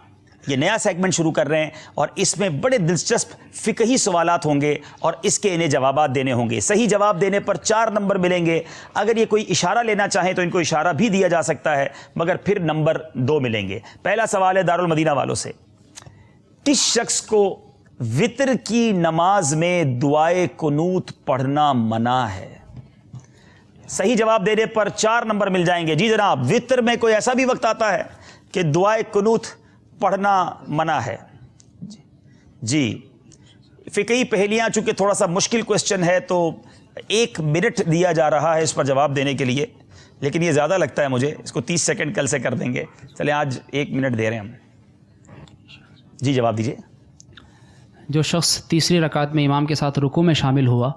[SPEAKER 1] یہ نیا سیگمنٹ شروع کر رہے ہیں اور اس میں بڑے دلچسپ فقہی سوالات ہوں گے اور اس کے انہیں جوابات دینے ہوں گے. صحیح جواب دینے پر 4 نمبر ملیں گے. اگر یہ کوئی اشارہ لینا چاہیں تو ان کو اشارہ بھی دیا جا سکتا ہے, مگر پھر نمبر 2 ملیں گے. پہلا سوال ہے دارالمدینہ والوں سے. کس شخص کو وطر کی نماز میں دعائے قنوت پڑھنا منع ہے؟ صحیح جواب دینے پر 4 نمبر مل جائیں گے. جی جناب, وطر میں کوئی ایسا بھی وقت آتا ہے کہ دعائے قنوت پڑھنا منع ہے؟ جی, فقہی پہلیاں چونکہ تھوڑا سا مشکل کوسچن ہے تو 1 منٹ دیا جا رہا ہے اس پر جواب دینے کے لیے, لیکن یہ زیادہ لگتا ہے مجھے, اس کو 30 سیکنڈ کل سے کر دیں گے. چلیں آج 1 منٹ دے رہے ہیں ہم. جی جواب دیجیے.
[SPEAKER 4] جو شخص تیسری رکعت میں امام کے ساتھ رکوع میں شامل ہوا,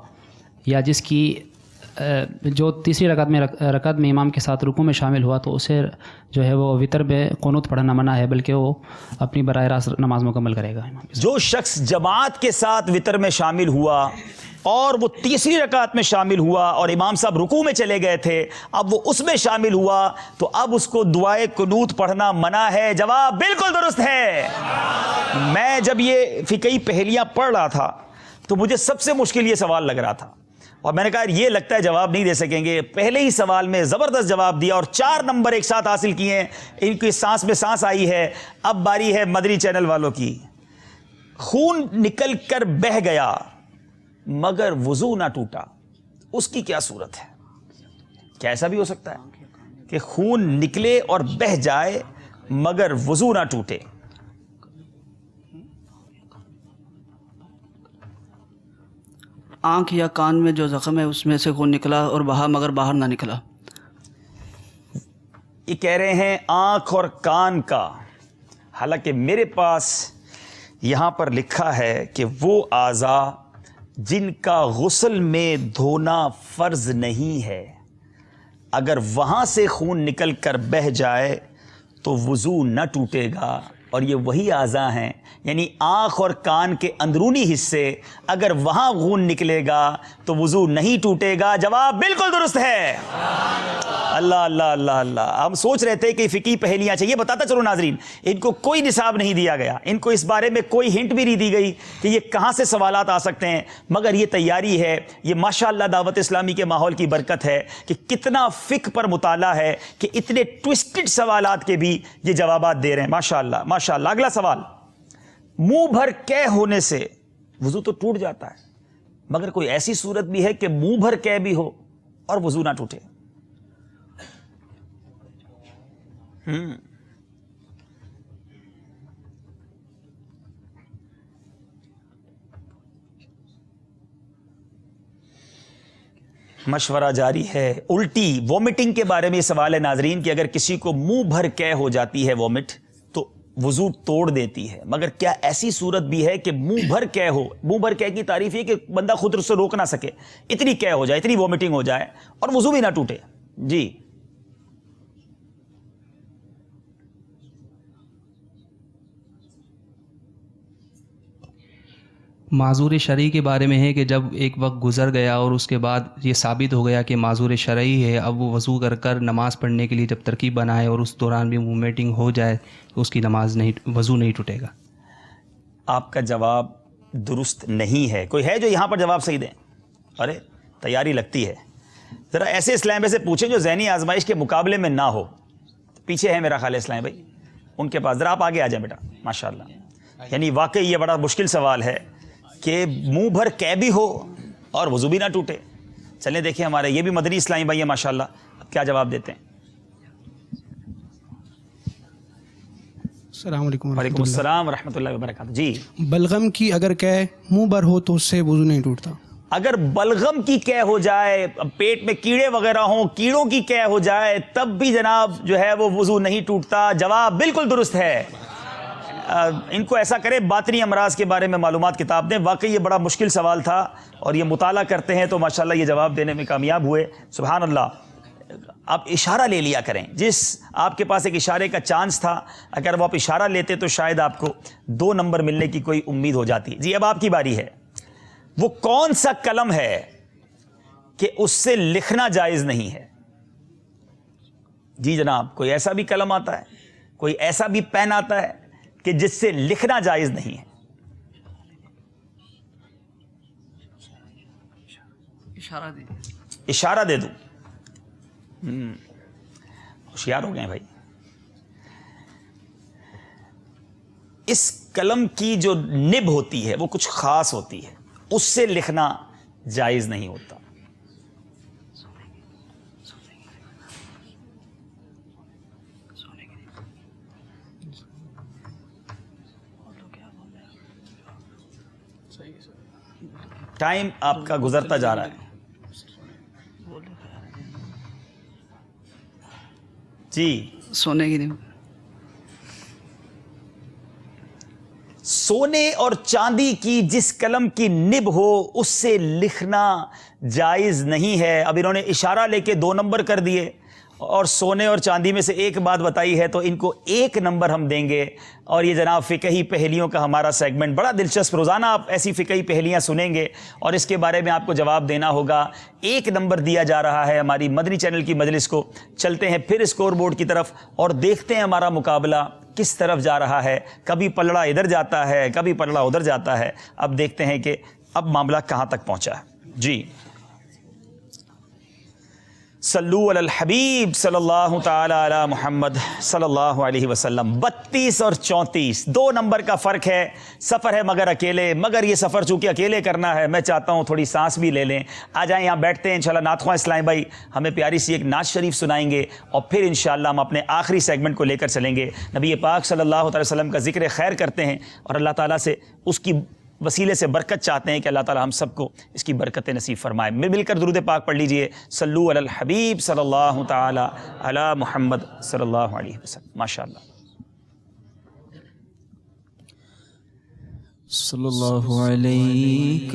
[SPEAKER 4] یا جس کی جو تیسری رکعت میں امام کے ساتھ رکوع میں شامل ہوا, تو اسے جو ہے وہ وطر میں قنوت پڑھنا منع ہے, بلکہ وہ اپنی براہ راست نماز مکمل کرے گا.
[SPEAKER 1] جو شخص جماعت کے ساتھ وطر میں شامل ہوا اور وہ تیسری رکعت میں شامل ہوا اور امام صاحب رکوع میں چلے گئے تھے, اب وہ اس میں شامل ہوا تو اب اس کو دعائے قنوت پڑھنا منع ہے. جواب بالکل درست ہے. میں جب یہ فقہی پہلیاں پڑھ رہا تھا تو مجھے سب سے مشکل یہ سوال لگ رہا تھا, اور میں نے کہا یہ لگتا ہے جواب نہیں دے سکیں گے. پہلے ہی سوال میں زبردست جواب دیا اور 4 نمبر ایک ساتھ حاصل کیے ہیں. ان کی سانس میں سانس آئی ہے. اب باری ہے مدنی چینل والوں کی. خون نکل کر بہہ گیا مگر وضو نہ ٹوٹا, اس کی کیا صورت ہے؟ کیا ایسا بھی ہو سکتا ہے کہ خون نکلے اور بہہ جائے مگر وضو نہ ٹوٹے؟
[SPEAKER 2] آنکھ یا کان میں جو زخم ہے اس میں سے خون نکلا اور بہا مگر باہر نہ نکلا.
[SPEAKER 1] یہ کہہ رہے ہیں آنکھ اور کان کا, حالانکہ میرے پاس یہاں پر لکھا ہے کہ وہ اعضاء جن کا غسل میں دھونا فرض نہیں ہے, اگر وہاں سے خون نکل کر بہہ جائے تو وضو نہ ٹوٹے گا. اور یہ وہی اعضاء ہیں, یعنی آنکھ اور کان کے اندرونی حصے, اگر وہاں خون نکلے گا تو وضو نہیں ٹوٹے گا. جواب بالکل درست ہے. اللہ اللہ اللہ اللہ. ہم سوچ رہے تھے کہ فقہی پہلیاں چاہیے. بتاتا چلو ناظرین, ان کو کوئی نصاب نہیں دیا گیا, ان کو اس بارے میں کوئی ہنٹ بھی نہیں دی گئی کہ یہ کہاں سے سوالات آ سکتے ہیں, مگر یہ تیاری ہے. یہ ماشاءاللہ دعوت اسلامی کے ماحول کی برکت ہے کہ کتنا فقہ پر مطالعہ ہے کہ اتنے ٹوسٹڈ سوالات کے بھی یہ جوابات دے رہے ہیں. ماشاءاللہ ماشاءاللہ. اگلا سوال, منہ بھر قے ہونے سے وضو تو ٹوٹ جاتا ہے, مگر کوئی ایسی صورت بھی ہے کہ منہ بھر قے بھی ہو اور وضو نہ ٹوٹے؟ مشورہ جاری ہے. الٹی وومٹنگ کے بارے میں یہ سوال ہے ناظرین کہ اگر کسی کو منہ بھر قے ہو جاتی ہے وومٹ تو وضو توڑ دیتی ہے, مگر کیا ایسی صورت بھی ہے کہ منہ بھر قے ہو؟ منہ بھر قے کی تعریف یہ کہ بندہ خود سے روک نہ سکے, اتنی قے ہو جائے, اتنی وومٹنگ ہو جائے اور وضو بھی نہ ٹوٹے. جی
[SPEAKER 9] معذور شرعی کے بارے میں ہے کہ جب ایک وقت گزر گیا اور اس کے بعد یہ ثابت ہو گیا کہ معذور شرعی ہے, اب وہ وضو کر نماز پڑھنے کے لیے جب ترکیب بنائے اور اس دوران بھی موومنٹنگ ہو جائے تو اس کی نماز نہیں, وضو نہیں ٹوٹے گا.
[SPEAKER 1] آپ کا جواب درست نہیں ہے. کوئی ہے جو یہاں پر جواب صحیح دیں؟ ارے تیاری لگتی ہے. ذرا ایسے اسلام سے پوچھیں جو ذہنی آزمائش کے مقابلے میں نہ ہو. پیچھے ہے میرا خیال ہے اسلام بھائی, ان کے پاس. ذرا آپ آگے آ جائیں بیٹا. ماشاءاللہ. یعنی واقعی یہ بڑا مشکل سوال ہے کہ منہ بھر قے بھی ہو اور وضو بھی نہ ٹوٹے. چلیں دیکھیں ہمارے یہ بھی مدنی اسلامی بھائی ہیں ماشاءاللہ, اب کیا جواب دیتے ہیں.
[SPEAKER 6] السلام علیکم.
[SPEAKER 1] وعلیکم السلام ورحمۃ اللہ وبرکاتہ. جی,
[SPEAKER 6] بلغم کی اگر قے منہ بھر ہو تو اس سے وضو نہیں ٹوٹتا.
[SPEAKER 1] اگر بلغم کی قے ہو جائے, پیٹ میں کیڑے وغیرہ ہوں, کیڑوں کی قے ہو جائے, تب بھی جناب جو ہے وہ وضو نہیں ٹوٹتا. جواب بالکل درست ہے. ان کو ایسا کرے باطنی امراض کے بارے میں معلومات کتاب دیں. واقعی یہ بڑا مشکل سوال تھا اور یہ مطالعہ کرتے ہیں تو ماشاءاللہ یہ جواب دینے میں کامیاب ہوئے. سبحان اللہ. آپ اشارہ لے لیا کریں. جس آپ کے پاس ایک اشارے کا چانس تھا, اگر وہ آپ اشارہ لیتے تو شاید آپ کو 2 نمبر ملنے کی کوئی امید ہو جاتی. جی اب آپ کی باری ہے. وہ کون سا قلم ہے کہ اس سے لکھنا جائز نہیں ہے؟ جی جناب, کوئی ایسا بھی قلم آتا ہے, کوئی ایسا بھی پین آتا ہے کہ جس سے لکھنا جائز نہیں ہے؟
[SPEAKER 2] اشارہ دیجیے.
[SPEAKER 1] اشارہ دے دوں؟ ہوشیار ہو گئے بھائی. اس قلم کی جو نب ہوتی ہے وہ کچھ خاص ہوتی ہے, اس سے لکھنا جائز نہیں ہوتا. ٹائم آپ کا گزرتا جا رہا ہے. جی
[SPEAKER 2] سونے کی نہیں.
[SPEAKER 1] سونے اور چاندی کی جس قلم کی نب ہو اس سے لکھنا جائز نہیں ہے. اب انہوں نے اشارہ لے کے 2 نمبر کر دیے اور سونے اور چاندی میں سے ایک بات بتائی ہے تو ان کو 1 نمبر ہم دیں گے. اور یہ جناب فقہی پہلیوں کا ہمارا سیگمنٹ بڑا دلچسپ, روزانہ آپ ایسی فقہی پہلیاں سنیں گے اور اس کے بارے میں آپ کو جواب دینا ہوگا. 1 نمبر دیا جا رہا ہے ہماری مدنی چینل کی مجلس کو. چلتے ہیں پھر اسکور بورڈ کی طرف اور دیکھتے ہیں ہمارا مقابلہ کس طرف جا رہا ہے. کبھی پلڑا ادھر جاتا ہے, کبھی پلڑا ادھر جاتا ہے. اب دیکھتے ہیں کہ اب معاملہ کہاں تک پہنچا ہے. جی صلو علی الحبیب صلی اللہ تعالی علی محمد صلی اللہ علیہ وسلم. 32 اور 34 2 نمبر کا فرق ہے. سفر ہے مگر اکیلے, مگر یہ سفر چونکہ اکیلے کرنا ہے, میں چاہتا ہوں تھوڑی سانس بھی لے لیں. آ جائیں یہاں بیٹھتے ہیں. انشاءاللہ نعت خواں اسلام بھائی ہمیں پیاری سی ایک نعت شریف سنائیں گے اور پھر انشاءاللہ ہم اپنے آخری سیگمنٹ کو لے کر چلیں گے. نبی پاک صلی اللہ علیہ وسلم کا ذکر خیر کرتے ہیں اور اللہ تعالیٰ سے اس کی وسیلے سے برکت چاہتے ہیں کہ اللہ تعالیٰ ہم سب کو اس کی برکت نصیب فرمائے. مل کر درود پاک پڑھ لیجئے. صلو علی الحبیب صلی اللہ تعالی علی محمد صلی اللہ علیہ وسلم. ماشاءاللہ.
[SPEAKER 6] صلی اللہ علیہ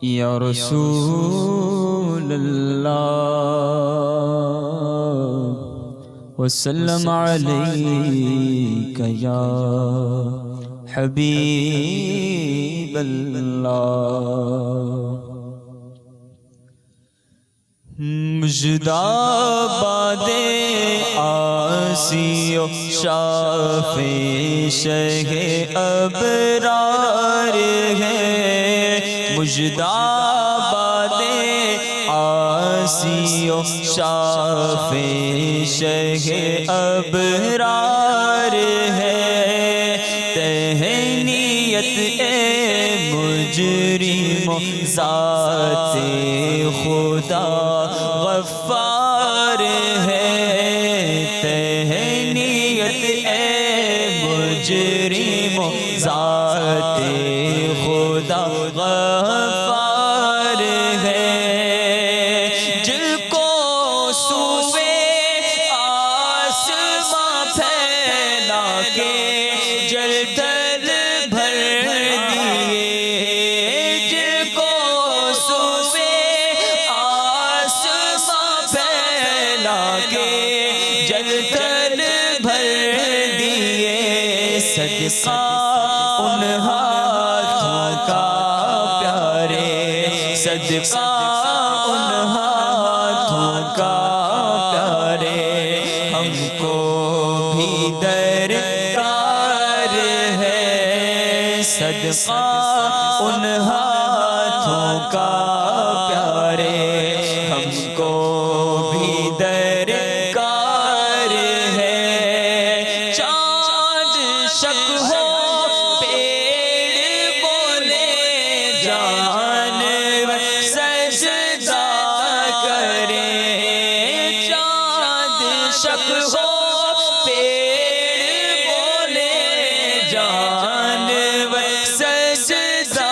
[SPEAKER 6] یا رسول اللہ وسلم علیک یا حبیب اللہ. مجداباد آسی و شاف شہ ابرار ہے. مجداباد آسی و شاف شہ ابرار ہے. تہنیت اے مجرم ذات خدا غفار ہے. تہنیت اے مجرم ذات خدا غفار ہے. جن کو سوے آسماں پھیلا کے جلدل بھر دیے. جن کو سوے آسماں پھیلا کے جلدل بھر دیے. صدقہ ان ہاتھوں کا پیارے, صدقہ ان ہاتھوں کا پیارے. ہم کو بھی درکار ہے. صدقہ ان ہاتھوں کا پیارے. ہم کو بھی درکار ہے. چاند شک ہو پیڑ بولے جانور سجدہ کرے. چاند شک ہو پیڑ بولے جانور سجدہ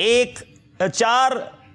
[SPEAKER 1] 1, 4,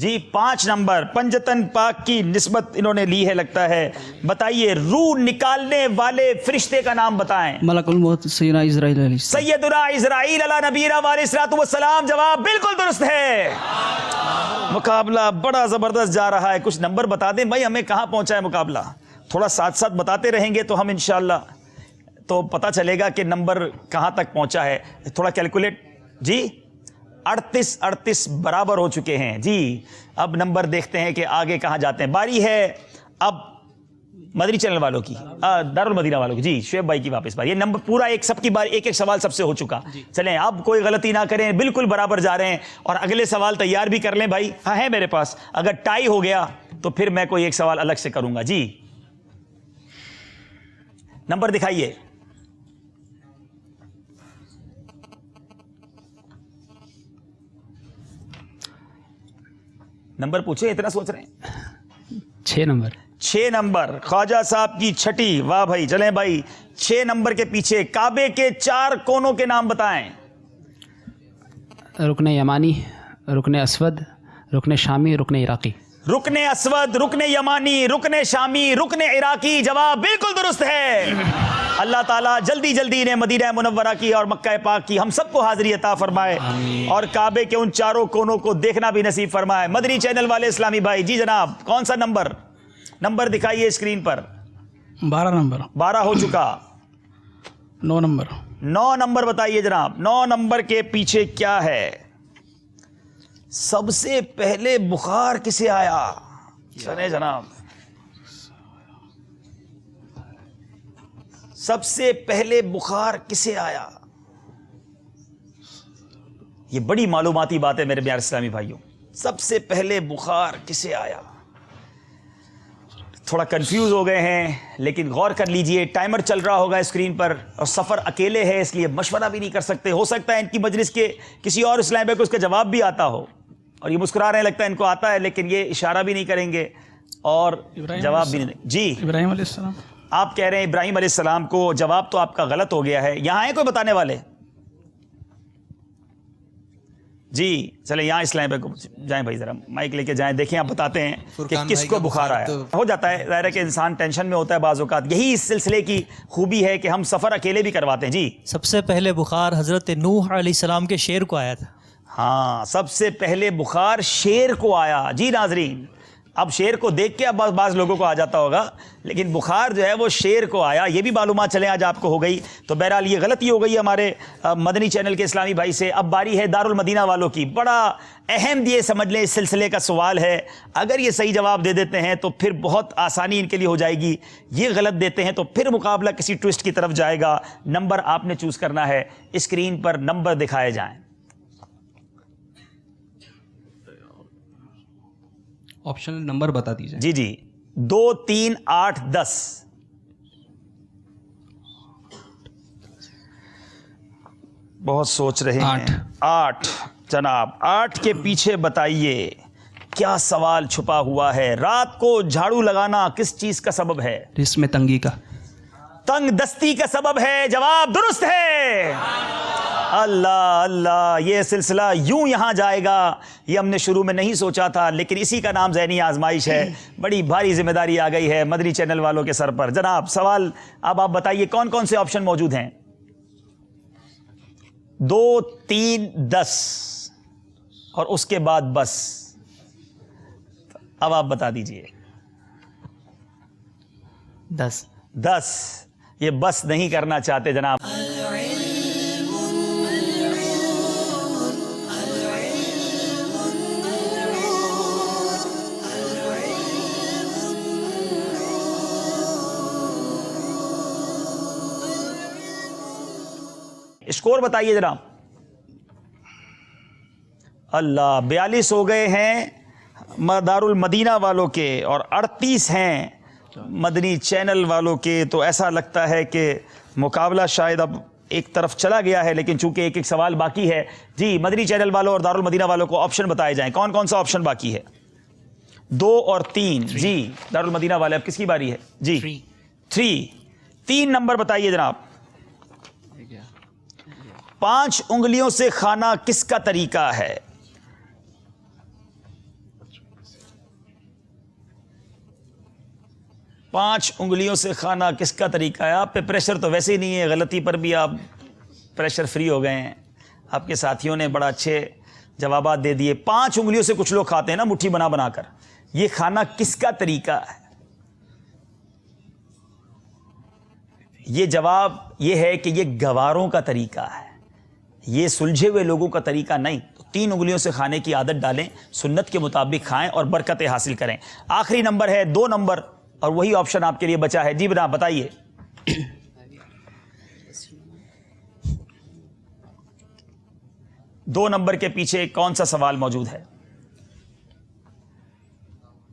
[SPEAKER 1] جی 5 نمبر پنجتن پاک کی نسبت انہوں نے لی ہے لگتا ہے. بتائیے روح نکالنے والے فرشتے کا نام بتائیں.
[SPEAKER 2] ملک الموت سیدنا اسرائیل علیہ السلام.
[SPEAKER 1] سیدنا اسرائیل علی نبینا علیہ الصلوۃ والسلام. جواب بالکل درست ہے. مقابلہ بڑا زبردست جا رہا ہے. کچھ نمبر بتا دیں بھائی ہمیں کہاں پہنچا ہے مقابلہ. تھوڑا ساتھ ساتھ بتاتے رہیں گے تو ہم انشاءاللہ تو پتہ چلے گا کہ نمبر کہاں تک پہنچا ہے. تھوڑا کیلکولیٹ. جی 38 برابر ہو چکے ہیں. جی اب نمبر دیکھتے ہیں کہ آگے کہاں جاتے ہیں. باری ہے اب مدنی چینل والوں کی, دارالمدینہ والوں کی. جی شعیب بھائی کی واپس باری. یہ نمبر پورا ایک سب کی باری, ایک سوال سب سے ہو چکا. چلیں اب کوئی غلطی نہ کریں, بالکل برابر جا رہے ہیں. اور اگلے سوال تیار بھی کر لیں بھائی. ہاں ہے میرے پاس. اگر ٹائی ہو گیا تو پھر میں کوئی ایک سوال الگ سے کروں گا. جی نمبر دکھائیے. نمبر پوچھے, اتنا سوچ رہے ہیں.
[SPEAKER 4] 6 نمبر.
[SPEAKER 1] 6 نمبر خواجہ صاحب کی چھٹی. واہ بھائی. چلیں بھائی 6 نمبر کے پیچھے کعبے کے 4 کونوں کے نام بتائیں.
[SPEAKER 4] رکن یمانی, رکن اسود, رکن شامی, رکن عراقی.
[SPEAKER 1] رکن اسود, رکن یمانی, رکن شامی, رکن عراقی. جواب بالکل درست ہے. اللہ تعالیٰ جلدی جلدی انہیں مدینہ منورہ کی اور مکہ پاک کی ہم سب کو حاضری عطا فرمائے اور کعبے کے ان 4 کونوں کو دیکھنا بھی نصیب فرمائے. مدنی چینل والے اسلامی بھائی. جی جناب کون سا نمبر دکھائیے اسکرین پر.
[SPEAKER 13] 12 نمبر.
[SPEAKER 1] 12 ہو چکا.
[SPEAKER 13] 9 نمبر.
[SPEAKER 1] 9 نمبر بتائیے جناب. 9 نمبر کے پیچھے کیا ہے؟ سب سے پہلے بخار کسے آیا؟ سنے جناب. سب سے پہلے بخار کسے آیا؟ یہ بڑی معلوماتی بات ہے میرے پیارے اسلامی بھائیوں. سب سے پہلے بخار کسے آیا؟ تھوڑا کنفیوز ہو گئے ہیں لیکن غور کر لیجئے. ٹائمر چل رہا ہوگا اسکرین پر اور سفر اکیلے ہے اس لیے مشورہ بھی نہیں کر سکتے. ہو سکتا ہے ان کی مجلس کے کسی اور اسلامی بھائی کو اس کا جواب بھی آتا ہو اور یہ مسکرا رہے ہیں, لگتا ہے ان کو آتا ہے لیکن یہ اشارہ بھی نہیں کریں گے اور جواب بھی نہیں. جی
[SPEAKER 13] ابراہیم علیہ السلام.
[SPEAKER 1] آپ کہہ رہے ہیں ابراہیم علیہ السلام کو. جواب تو آپ کا غلط ہو گیا ہے. یہاں ہیں کوئی بتانے والے؟ جی چلیں یہاں اسلام بھائی کو جائیں بھائی, ذرا مائک لے کے جائیں. دیکھیں آپ بتاتے ہیں کہ کس کو بخار آیا. ہو جاتا ہے, ظاہر ہے کہ انسان ٹینشن میں ہوتا ہے بعض اوقات. یہی اس سلسلے کی خوبی ہے کہ ہم سفر اکیلے بھی کرواتے ہیں. جی
[SPEAKER 14] سب سے پہلے بخار حضرت نوح علیہ السلام کے شیر کو آیا تھا.
[SPEAKER 1] ہاں سب سے پہلے بخار شیر کو آیا. جی ناظرین اب شیر کو دیکھ کے اب بعض لوگوں کو آ جاتا ہوگا لیکن بخار جو ہے وہ شیر کو آیا. یہ بھی معلومات چلیں آج آپ کو ہو گئی. تو بہرحال یہ غلطی ہو گئی ہمارے مدنی چینل کے اسلامی بھائی سے. اب باری ہے دارالمدینہ والوں کی. بڑا اہم یہ سمجھ لیں اس سلسلے کا سوال ہے. اگر یہ صحیح جواب دے دیتے ہیں تو پھر بہت آسانی ان کے لیے ہو جائے گی. یہ غلط دیتے ہیں تو پھر مقابلہ کسی ٹوسٹ کی طرف جائے گا. نمبر آپ نے چوز کرنا ہے. اسکرین پر نمبر دکھائے جائیں.
[SPEAKER 9] آپشنل نمبر بتا دیجیے.
[SPEAKER 1] جی 2 3 8 10. بہت سوچ رہے ہیں. 8 جناب. 8 کے پیچھے بتائیے کیا سوال چھپا ہوا ہے. رات کو جھاڑو لگانا کس چیز کا سبب ہے؟
[SPEAKER 9] اس میں تنگی کا,
[SPEAKER 1] تنگ دستی کا سبب ہے. جواب درست ہے. اللہ اللہ, یہ سلسلہ یوں یہاں جائے گا یہ ہم نے شروع میں نہیں سوچا تھا لیکن اسی کا نام ذہنی آزمائش ہے. بڑی بھاری ذمہ داری آ گئی ہے مدنی چینل والوں کے سر پر. جناب سوال اب آپ بتائیے کون کون سے آپشن موجود ہیں؟ 2 3 10 اور اس کے بعد بس. اب آپ بتا دیجئے. 10. یہ بس نہیں کرنا چاہتے جناب. اسکور بتائیے جناب. اللہ 42 ہو گئے ہیں دارالمدینہ والوں کے اور 38 ہیں مدنی چینل والوں کے. تو ایسا لگتا ہے کہ مقابلہ شاید اب ایک طرف چلا گیا ہے لیکن چونکہ ایک سوال باقی ہے. جی مدنی چینل والوں اور دارالمدینہ والوں کو آپشن بتائے جائیں. کون کون سا آپشن باقی ہے؟ 2 اور 3. جی دارالمدینہ والے اب کس کی باری ہے؟ جی 3 نمبر بتائیے جناب. 5 انگلیوں سے کھانا کس کا طریقہ ہے؟ 5 انگلیوں سے کھانا کس کا طریقہ ہے؟ آپ پہ پریشر تو ویسے ہی نہیں ہے، غلطی پر بھی آپ پریشر فری ہو گئے ہیں. آپ کے ساتھیوں نے بڑا اچھے جوابات دے دیے. 5 انگلیوں سے کچھ لوگ کھاتے ہیں نا، مٹھی بنا بنا کر. یہ کھانا کس کا طریقہ ہے؟ یہ جواب یہ ہے کہ یہ گواروں کا طریقہ ہے، یہ سلجھے ہوئے لوگوں کا طریقہ نہیں. تو 3 انگلیوں سے کھانے کی عادت ڈالیں، سنت کے مطابق کھائیں اور برکتیں حاصل کریں. آخری نمبر ہے 2 نمبر، اور وہی آپشن آپ کے لیے بچا ہے. جی بنا بتائیے. دو نمبر کے پیچھے کون سا سوال موجود ہے؟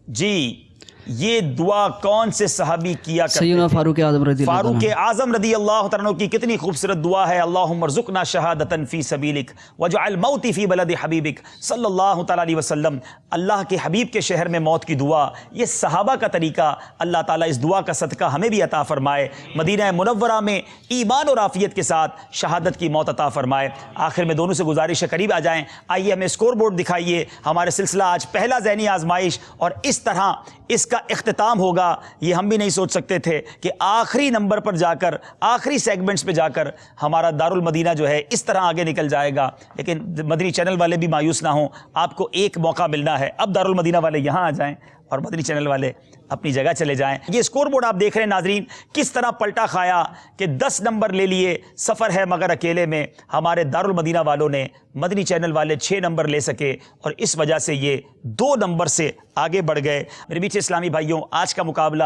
[SPEAKER 1] جی، یہ دعا کون سے صحابی کیا کرتے
[SPEAKER 2] سیدنا
[SPEAKER 1] تھے؟
[SPEAKER 2] فاروق اعظم رضی اللہ عنہ.
[SPEAKER 1] فاروق اعظم رضی اللہ تعالیٰ عنہ کی کتنی خوبصورت دعا ہے. اللہم ارزقنا شہادتاً فی سبیلک واجعل موتی فی بلد حبیبک صلی اللہ تعالیٰ علیہ وسلم. اللہ کے حبیب کے شہر میں موت کی دعا، یہ صحابہ کا طریقہ. اللہ تعالیٰ اس دعا کا صدقہ ہمیں بھی عطا فرمائے. مدینہ منورہ میں ایمان اور عافیت کے ساتھ شہادت کی موت عطا فرمائے. آخر میں دونوں سے گزارش ہے قریب آ جائیں. آئیے ہمیں اسکور بورڈ دکھائیے. ہمارے سلسلہ آج پہلا ذہنی آزمائش، اور اس طرح اس کا اختتام ہوگا. یہ ہم بھی نہیں سوچ سکتے تھے کہ آخری نمبر پر جا کر، آخری سیگمنٹس پہ جا کر ہمارا دارالمدینہ جو ہے اس طرح آگے نکل جائے گا. لیکن مدنی چینل والے بھی مایوس نہ ہوں، آپ کو ایک موقع ملنا ہے. اب دارالمدینہ والے یہاں آ جائیں اور مدنی چینل والے اپنی جگہ چلے جائیں. یہ اسکور بورڈ آپ دیکھ رہے ہیں ناظرین، کس طرح پلٹا کھایا کہ 10 نمبر لے لیے. سفر ہے مگر اکیلے میں. ہمارے دارالمدینہ والوں نے، مدنی چینل والے 6 نمبر لے سکے، اور اس وجہ سے یہ 2 نمبر سے آگے بڑھ گئے. میرے میٹھے اسلامی بھائیوں، آج کا مقابلہ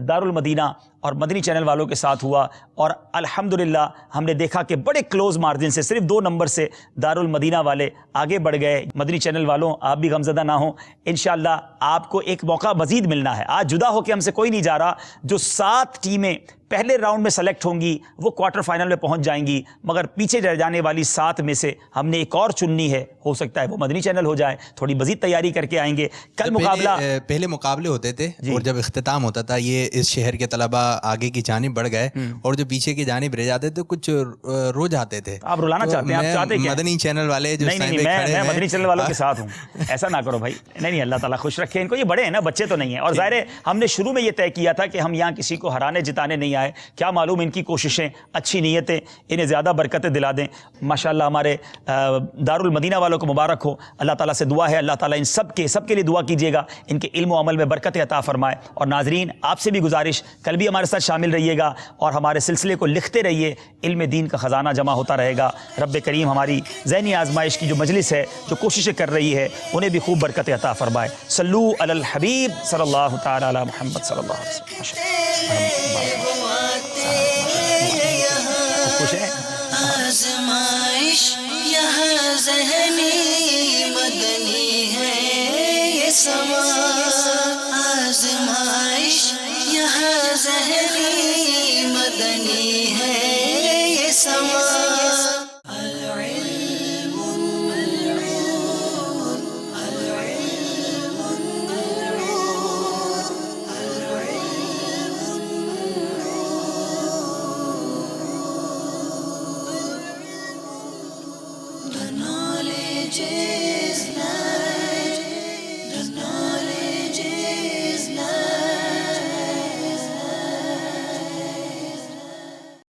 [SPEAKER 1] دارالمدینہ اور مدنی چینل والوں کے ساتھ ہوا، اور الحمدللہ ہم نے دیکھا کہ بڑے کلوز مارجن سے صرف 2 نمبر سے دارالمدینہ والے آگے بڑھ گئے. مدنی چینل والوں، آپ بھی غمزدہ نہ ہوں. انشاءاللہ آپ کو ایک موقع مزید ملنا ہے. آج جدا ہو کے ہم سے کوئی نہیں جا رہا. جو 7 ٹیمیں پہلے راؤنڈ میں سلیکٹ ہوں گی وہ کوارٹر فائنل میں پہنچ جائیں گی، مگر پیچھے رہ جانے والی 7 میں سے ہم نے ایک اور چننی ہے. ہو سکتا ہے وہ مدنی چینل ہو جائے. تھوڑی مزید تیاری کر کے آئیں گے. کل مقابلہ
[SPEAKER 16] پہلے مقابلے ہوتے تھے اور جب اختتام ہوتا تھا یہ اس شہر کے طلبہ آگے کی جانب بڑھ گئے اور جو پیچھے کی جانب رہ جاتے تھے کچھ رو جاتے تھے.
[SPEAKER 1] آپ رلانا چاہتے ہیں؟ آپ چاہتے ہیں
[SPEAKER 16] مدنی چینل والے جو
[SPEAKER 1] میں مدنی چینل والوں کے ساتھ ہوں. ایسا نہ کرو بھائی. نہیں، اللہ تعالیٰ خوش رکھے ان کو. یہ بڑے ہیں نا، بچے تو نہیں ہیں. اور ظاہر ہے ہم نے شروع میں یہ طے کیا تھا کہ ہم یہاں کسی کو ہرانے جتانے نہیں آئے. کیا معلوم ان کی کوششیں، اچھی نیتیں انہیں زیادہ برکتیں دلا دیں. ماشاءاللہ ہمارے دارالمدینہ والوں کو مبارک ہو. اللہ تعالیٰ سے دعا ہے اللہ تعالیٰ ان سب کے لیے دعا کیجیے گا، ان کے علم و عمل میں برکت عطا فرمائے. اور ناظرین آپ سے بھی گزارش، کل بھی ہمارے ساتھ شامل رہیے گا اور ہمارے سلسلے کو لکھتے رہیے. علم دین کا خزانہ جمع ہوتا رہے گا. رب کریم ہماری ذہنی آزمائش کی جو مجلس ہے، جو کوششیں کر رہی ہے، انہیں بھی خوب برکت عطا فرمائے. صلو علی الحبیب صلی اللہ تعالی علی محمد صلی اللہ علیہ وسلم.
[SPEAKER 19] آزمائش یہاں ذہنی